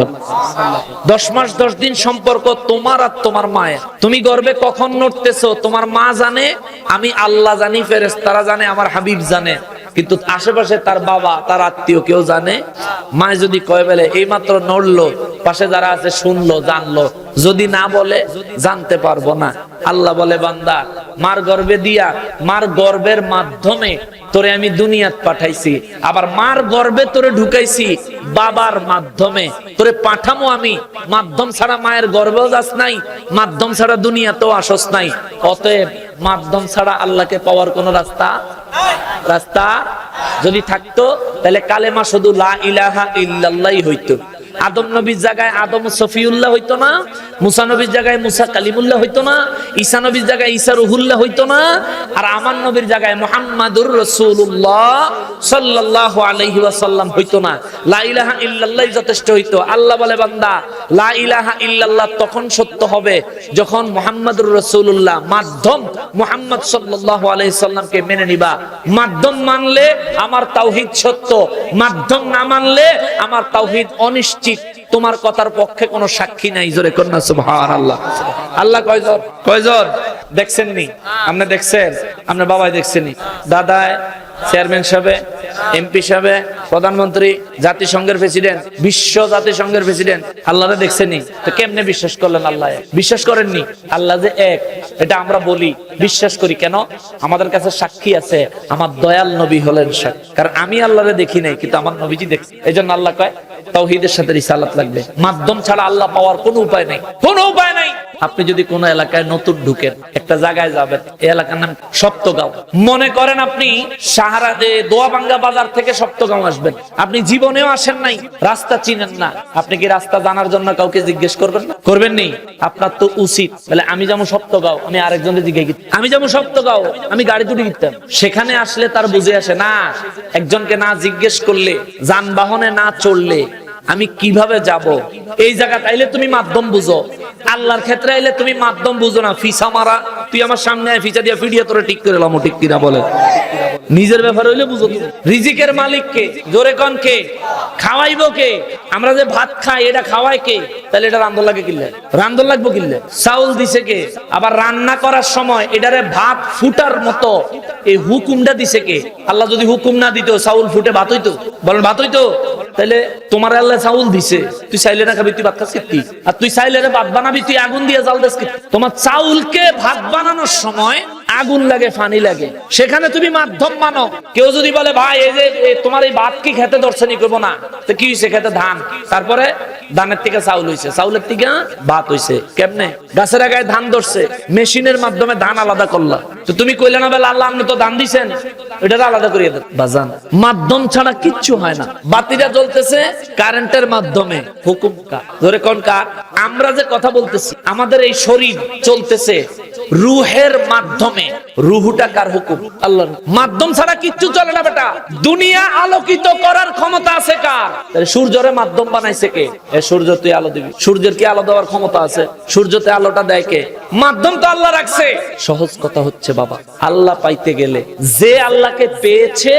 A: 10 মাস 10 দিন সম্পর্ক তোমার আর তোমার মায়ের। তুমি গর্ভে কখন নড়তেছো তোমার মা জানে, আমি আল্লাহ জানি, ফেরেশতারা জানে, আমার হাবিব জানে, কিন্তু আশেপাশে তার বাবা, তার আত্মীয় কেউ জানে? মায় যদি কয় বলে এই মাত্র নড়লো, পাশে যারা আছে শুনলো, জানলো, যদি না বলে জানতে পারবো না। আল্লাহ বলে বান্দা, মার গর্ভে দিয়া, মার গর্ভের মাধ্যমে তোরে আমি দুনিয়াত পাঠাইছি, আবার মার গর্ভে তোরে ঢুকাইছি বাবার মাধ্যমে, তোরে পাঠামো আমি। মাধ্যম ছাড়া মায়ের গর্ভেও যাস নাই, মাধ্যম ছাড়া দুনিয়াতেও আসস নাই। অতএব মাধ্যম ছাড়া আল্লাহকে পাওয়ার কোন রাস্তা যদি থাকতো, তাহলে কালেমা শুধু লা ইলাহা ইল্লাল্লাহ হইতো। আদম নবীর জায়গায় আদম সফিউল্লাহ হইতো না, মুসা নবীর জায়গায় মুসা কালিমুল্লাহ হইতো না, ঈসা নবীর জায়গায় ঈসা রুহুল্লাহ হইতো না, আর আমার নবীর জায়গায় মুহাম্মাদুর রাসূলুল্লাহ সাল্লাল্লাহু আলাইহি ওয়াসাল্লাম হইতো না। লা ইলাহা ইল্লাল্লাহ যথেষ্ট হইতো। আল্লাহ বলে বান্দা, লা ইলাহা ইল্লাল্লাহ তখন সত্য হবে যখন মুহাম্মাদুর রাসূলুল্লাহ মাধ্যম মুহাম্মদ সাল্লাল্লাহু আলাইহি সাল্লামকে মেনে নিবা। মাধ্যম মানলে আমার তাওহীদ সত্য, মাধ্যম না মানলে আমার তাওহীদ অনিশ্চিত। তোমার কথার পক্ষে কোনো সাক্ষী নাই। জোরে কন্যা সুবহানাল্লাহ। আল্লাহ কয়জন দেখছেন নি? আপনি দেখছেন, আপনার বাবাই দেখছেনি, দাদায়, চেয়ারম্যান সাহেব, এমপি সাহেব, প্রধানমন্ত্রী, জাতিসংঘের প্রেসিডেন্ট, বিশ্ব জাতিসংঘের প্রেসিডেন্ট, আল্লাহরে দেখছেনি। তো কেমনে বিশ্বাস করলেন আল্লাহ এক? বিশ্বাস করেননি। আল্লাহ যে এক, এটা আমরা বলি, বিশ্বাস করি কেন? আমাদের কাছে সাক্ষী আছে, আমার দয়াল নবী হলেন সাক্ষী। কারণ আমি আল্লাহরে দেখি নাই, কিন্তু আমার নবীজি দেখছি। এই জন্য আল্লাহ কয় তাওহীদের সাথে রিসালাত লাগবে। মাধ্যম ছাড়া আল্লাহ পাওয়ার কোনো উপায় নাই, কোনো উপায় নাই। আপনি যদি কোন এলাকায় নতুন ঢুকেন, একটা জায়গায় যাবেন, এই এলাকার নাম সপ্তগাঁও। মনে করেন আপনি সাহারাতে দোয়াবাঙ্গা বাজার থেকে সপ্তগাঁও আসবেন, আপনি জীবনেও আসেন নাই, রাস্তা চিনেন না, আপনি কি রাস্তা জানার জন্য কাউকে জিজ্ঞেস করবেন না? করবেন নি? আপনার তো উচিত, বলে আমি যেমন সপ্তগাঁও, আমি আরেকজনের জিজ্ঞেস, আমি যেমন সপ্তগাঁও, আমি গাড়ি তুলে গিতাম। সেখানে আসলে তার বুঝে আসে না, একজনকে না জিজ্ঞেস করলে, যানবাহনে না চড়লে আমি কিভাবে যাব? এই জায়গাটা আইলে তুমি মাধ্যম বুঝো, আল্লাহর ক্ষেত্রে আইলে তুমি মাধ্যম বুঝো না। ফিসা মারা, তুই আমার সামনে আয়, ফিসা দিয়া ফিডিয়া তোরে ঠিক করে এলাম, ঠিক কিনা বলে? নিজের ব্যাপার হইলে বুঝো। রিজিকের মালিক কে? জোরে কোন কে? খাওয়াইবো কে? আমরা যে ভাত খাই, এটা খাওয়ায় কে? তাহলে এটা রান্ধন লাগে কিনলে, রান্ধন লাগবো কিনলে? চাউল দিছে কে? আবার রান্না করার সময় এটারে ভাত ফুটার মতো এই হুকুমটা দিছে কে? আল্লাহ যদি হুকুম না দিত, চাউল ফুটে ভাত হইতো? বলেন ভাত হইতো? তাহলে তোমার আল্লাহ চাউল দিছে, তুই চাইলে না খাবি, তুই ভাত খাস কি? আর তুই চাইলে ভাত বানাবি, তুই আগুন দিয়ে জাল দিস কি? তোমার চাউলকে ভাত বানানোর সময় আগুন লাগে, পানি লাগে, সেখানে তুমি মাধ্যম মানো। কেউ যদি বলে ভাই এই যে তোমার এই ভাত কি খেতে ধরছে নি, করবো না, তো কি হয়েছে? খেতে ধান, তারপরে ধানের থেকে চাউল হয়েছে, চাউলের থেকে ভাত হয়েছে। কেমনে? গাছের আগায় ধান ধরছে, মেশিনের মাধ্যমে ধান আলাদা করলা, তো তুমি কইলে না বলে আল্লাহ আপনি তো ধান দিছেন, এটা আলাদা করিয়ে দেন। বাজান, মাধ্যম ছাড়া কিচ্ছু হয় না। বাতিটা জ্বলতেছে কারেন্টের মাধ্যমে, হুকুম কার? ধরে কোন কার? আমরা যে কথা বলতেছি, আমাদের এই শরীর চলতেছে রুহের মাধ্যমে। রুহুটা কার হুকুম? আল্লাহর। মাধ্যম ছাড়া কিচ্ছু চলে না বেটা। দুনিয়া আলোকিত করার ক্ষমতা আছে কার? সূর্যরে মাধ্যম বানাইছে কে? সূর্য তুই আলো দিবি। সূর্যের কি আলো দেওয়ার ক্ষমতা আছে? সূর্যতে আলোটা দেয় কে? মাধ্যম তো আল্লাহ রাখছে। সহজ কথা হচ্ছে বাবা, আল্লাহ পাইতে গেলে যে আল্লাহকে পেয়েছে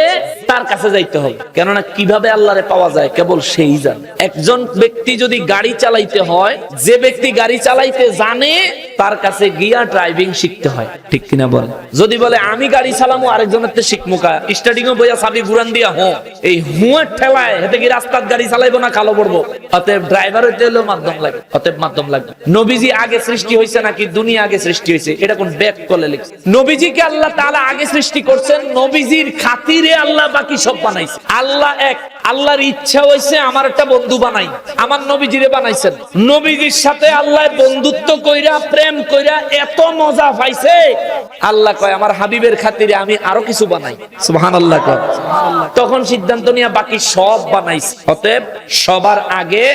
A: তার কাছে যাইতে হবে। কেননা কিভাবে আল্লাহরে পাওয়া যায় কেবল সেই জানে। একজন ব্যক্তি যদি গাড়ি চালাইতে হয়, যে ব্যক্তি গাড়ি চালাইতে জানে তার কাছে গিয়া ড্রাইভিং শিখতে হয়, ঠিক কিনা বল? যদি বলে আমি গাড়ি চালামু আরেকজনের তে শিখমু কা, স্টার্টিং এ বইয়া চাবি ঘুরান দিয়া এই হুঁয়ের ঠেলায় হেতে কি রাস্তার গাড়ি চালাইবো না কালো পড়বো? অতএব ড্রাইভার হইতে হলো মাধ্যম লাগে। অতএব মাধ্যম লাগবে। নবীজি আগে সৃষ্টি হয়েছে নাকি দুনিয়া আগে সৃষ্টি হয়েছে? এটা কোন ব্যাক কলে লিখছে? নবীজিকে আল্লাহ তাআলা আগে সৃষ্টি করছেন, নবীজির খাতিরে আল্লাহ বাকি সব বানাইছে। আল্লাহ এক, আল্লাহর ইচ্ছা হয়েছে আমার একটা বন্ধু বানাই, আমার নবীজিরে বানাইছেন। নবীজির সাথে আল্লাহ বন্ধুত্ব কইরা প্রেম কইরা এত মজা পাইছে, আল্লাহ কয় আমার হাবিবের খাতিরে আমি আরো কিছু বানাই। সুবহানাল্লাহ কয়। তখন সিদ্ধান্ত নিয়ে বাকি সব বানাইছে। অতএব সবার আগে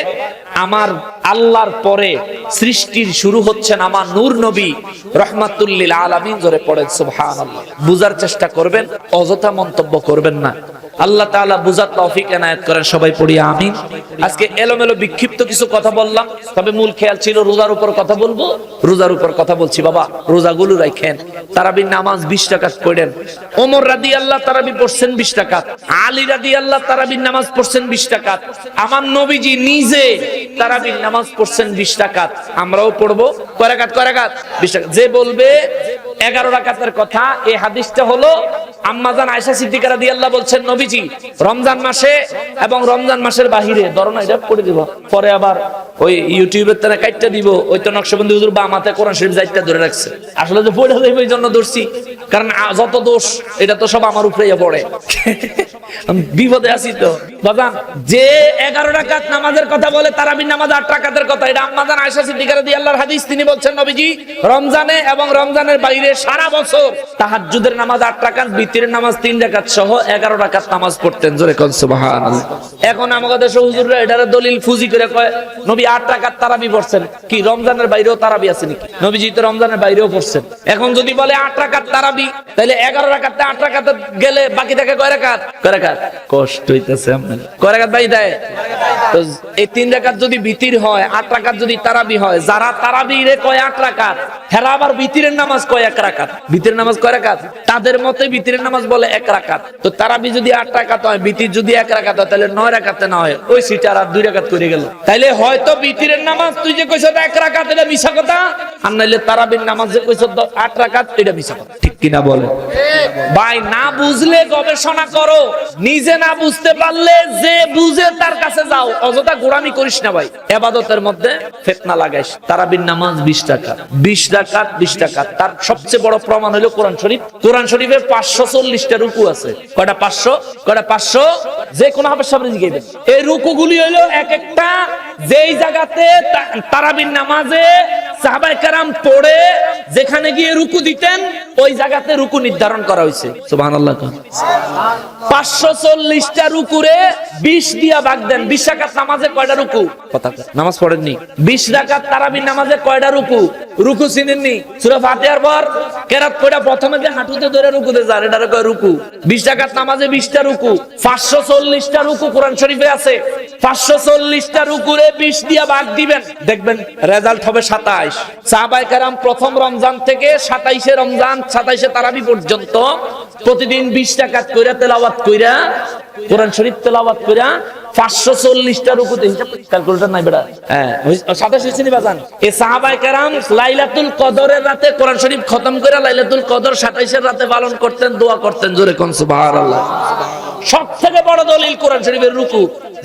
A: আমার আল্লাহর পরে সৃষ্টির শুরু হচ্ছেন আমার নূর নবী রাহমাতুল লিল আলামিন। জোরে পড়েন সুবহানাল্লাহ। বুঝার চেষ্টা করবেন, অযথা মন্তব্য করবেন না। আল্লাহ তাআলা বুঝার তৌফিক এনায়েত করেন। সবাই পড়ি আমিন। আজকে এলোমেলো বিক্ষিপ্ত কিছু কথা বললাম, তবে মূল খেয়াল ছিল রোজার উপর কথা বলবো। রোজার উপর কথা বলছি বাবা, রোজাগুলো রাখেন। তারাবির নামাজ 20 রাকাত পড়েন। ওমর রাদিয়াল্লাহু তারাবি পড়ছেন 20 রাকাত, আলী রাদিয়াল্লাহু তারাবির নামাজ পড়ছেন 20 রাকাত, আমার নবীজি নিজে তারাবির নামাজ পড়ছেন 20 রাকাত। আমরাও পড়বো কয় রাকাত? 20 রাকাত। যে বলবে 11 রাকাতের কথা, এই হাদিসটা হলো আম্মাজান আয়েশা সিদ্দিকা রাদিয়াল্লাহু বলছেন নবীজি রমজান মাসে এবং রমজান মাসের বাহিরে, ধরো না এটা পড়ে দিব, পরে আবার ওই ইউটিউবের তারা কাটটা দিব, ওই তো নকশবন্দি হুজুর বা মাথায় কোরআন শরীফ যাইতে ধরে রাখছে। আসলে যে পড়ে দেব এই জন্য ধরছি, কারণ যত দোষ এটা তো সব আমার উপরেই পড়ে। আমি বিপদে আছি তো বাজান। যে 11 রাকাত নামাজের কথা বলে তারাবির নামাজ 8 রাকাতের কথা, এটা আম্মাজান আয়েশা সিদ্দিকা রাদিয়াল্লাহর হাদিস। তিনি বলছেন নবীজি রমজানে এবং রমজানের বাইরে সারা বছর তাহাজ্জুদের নামাজ 8 রাকাত, বিতরের নামাজ 3 রাকাত সহ 11 রাকাত নামাজ পড়তেন। জোরে কোন সুবহানাল্লাহ। এখন আমাদের দেশে হুজুররা এটার দলিল ফুজি করে কয় নবী 8 রাকাত তারাবি পড়ছেন। কি রমজানের বাইরেও তারাবি আছে নাকি? নবীজি তো রমজানের বাইরেও পড়ছেন। এখন যদি বলে 8 রাকাত তারাবি, তাহলে 11 রাকাতে 8 রাকাতে গেলে বাকি থাকে কয় রাকাত? কয় রাকাত? কষ্ট হইতেছে আপনার। কয় রাকাত বাই দেয়? তো এই 3 রাকাত যদি বিতির হয়, 8 রাকাত যদি তারাবি হয়, যারা তারাবিরে কয় 8 রাকাত, হেরা আবার বিতিরের নামাজ কয় 1 রাকাত। বিতিরের নামাজ কয় রাকাত? তাদের মতে বিতিরের নামাজ বলে 1 রাকাত। তো তারাবি যদি 8 রাকাত হয়, বিতির যদি 1 রাকাত হয়, তাহলে 9 রাকাতে না হয়, ওই সিটার আর 2 রাকাত করে গেল। তাইলে হয়তো বিতিরের নামাজ তুই যে কইছ 1 রাকাত, এটা মিছা কথা, আর নাইলে তারাবির নামাজ যে কইছ 8 রাকাত, এটা মিছা কথা। ঠিক কিনা বলে ভাই? না বুঝলে গবেষণা করো, নিজে না বুঝতে পারলে যে বুঝে তার কাছে যাও, অযথা গোড়ামি করিস না ভাই। ইবাদতের মধ্যে ফিতনা লাগাইস। তারাবির নামাজ 20 টাকা, 20 রাকাত 20 টাকা। তার সবচেয়ে বড় প্রমাণ হলো কোরআন শরীফ। কোরআন শরীফে 540টা রুকু আছে। কয়টা? 500। কয়টা? 500। যে কোন হাফেজ সাহেব জিজ্ঞাসা, এই রুকুগুলি হলো এক একটা যেই জায়গাতে তারাবির নামাজে সাহাবায়ে কেরাম পড়ে যেখানে গিয়ে রুকু দিতেন, ওই জায়গাতে রুকু নির্ধারণ করা হয়েছে। সুবহানাল্লাহ। 540টা রুকুরে 20 দিয়া ভাগ দেন। 20 রাকাত নামাজে কয়টা রুকু? কথা নামাজ পড়েননি। 20 রাকাত তারাবির নামাজে কয়টা রুকু? রুকু চিনেননি? সূরা ফাতিহার পর কেরাত কয়টা? প্রথমে যে হাঁটুতে ধরে রুকুতে যান, এটারে কয় রুকু। 20 রাকাত নামাজে 20টা রুকু, 540টা রুকু কোরআন শরীফে আছে। 540টা রুকুরে 20 দিয়া ভাগ দিবেন, দেখবেন রেজাল্ট হবে 27। সাহাবায়ে কেরাম প্রথম রমজান থেকে 27শে রমজান, 27শে তারাবি পর্যন্ত প্রতিদিন 20 রাকাত কইরা তেলাওয়াত কইরা কোরআন শরীফ তেলাওয়াত কইরা 540টা রুকুতে, হিসাব ক্যালকুলেটর নাই বেটা, হ্যাঁ 27 শ্রেণী বাজান। এই সাহাবায়ে কেরাম লাইলাতুল কদরের রাতে কোরআন শরীফ খতম কইরা লাইলাতুল কদর 27 এর রাতে পালন করতেন, দোয়া করতেন। জোরে কোন সুবহানাল্লাহ। সবথেকে বড় দলিল কোরআন শরীফের রুকু।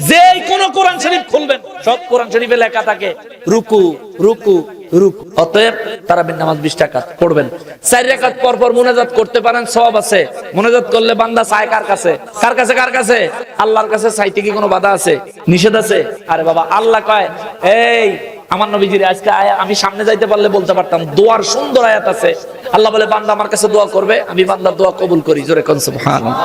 A: যেই কোন কোরআন শরীফ খুলবেন, সব কোরআন শরীফে লেখা থাকে রুকু রুকু রুকু। অতএব তারাবির নামাজ 20 টাকা পড়বেন। 4 রাকাত পর পর মুনাজাত করতে পারেন, সওয়াব আছে। মুনাজাত করলে বান্দা চায় কার কাছে? কার কাছে? কার কাছে? আল্লাহর কাছে। চাইতে কি কোনো বাধা আছে? নিষেধ আছে? আরে বাবা, আল্লাহ কয় এই আমার নবীজির আজকে আমি সামনে যাইতে পারলে বলতে পারতাম, দোয়ার সুন্দর আয়াত আছে। আল্লাহ বলে বান্দা আমার কাছে দোয়া করবে, আমি বান্দার দোয়া কবুল করি। জোরে কোন সুবহানাল্লাহ।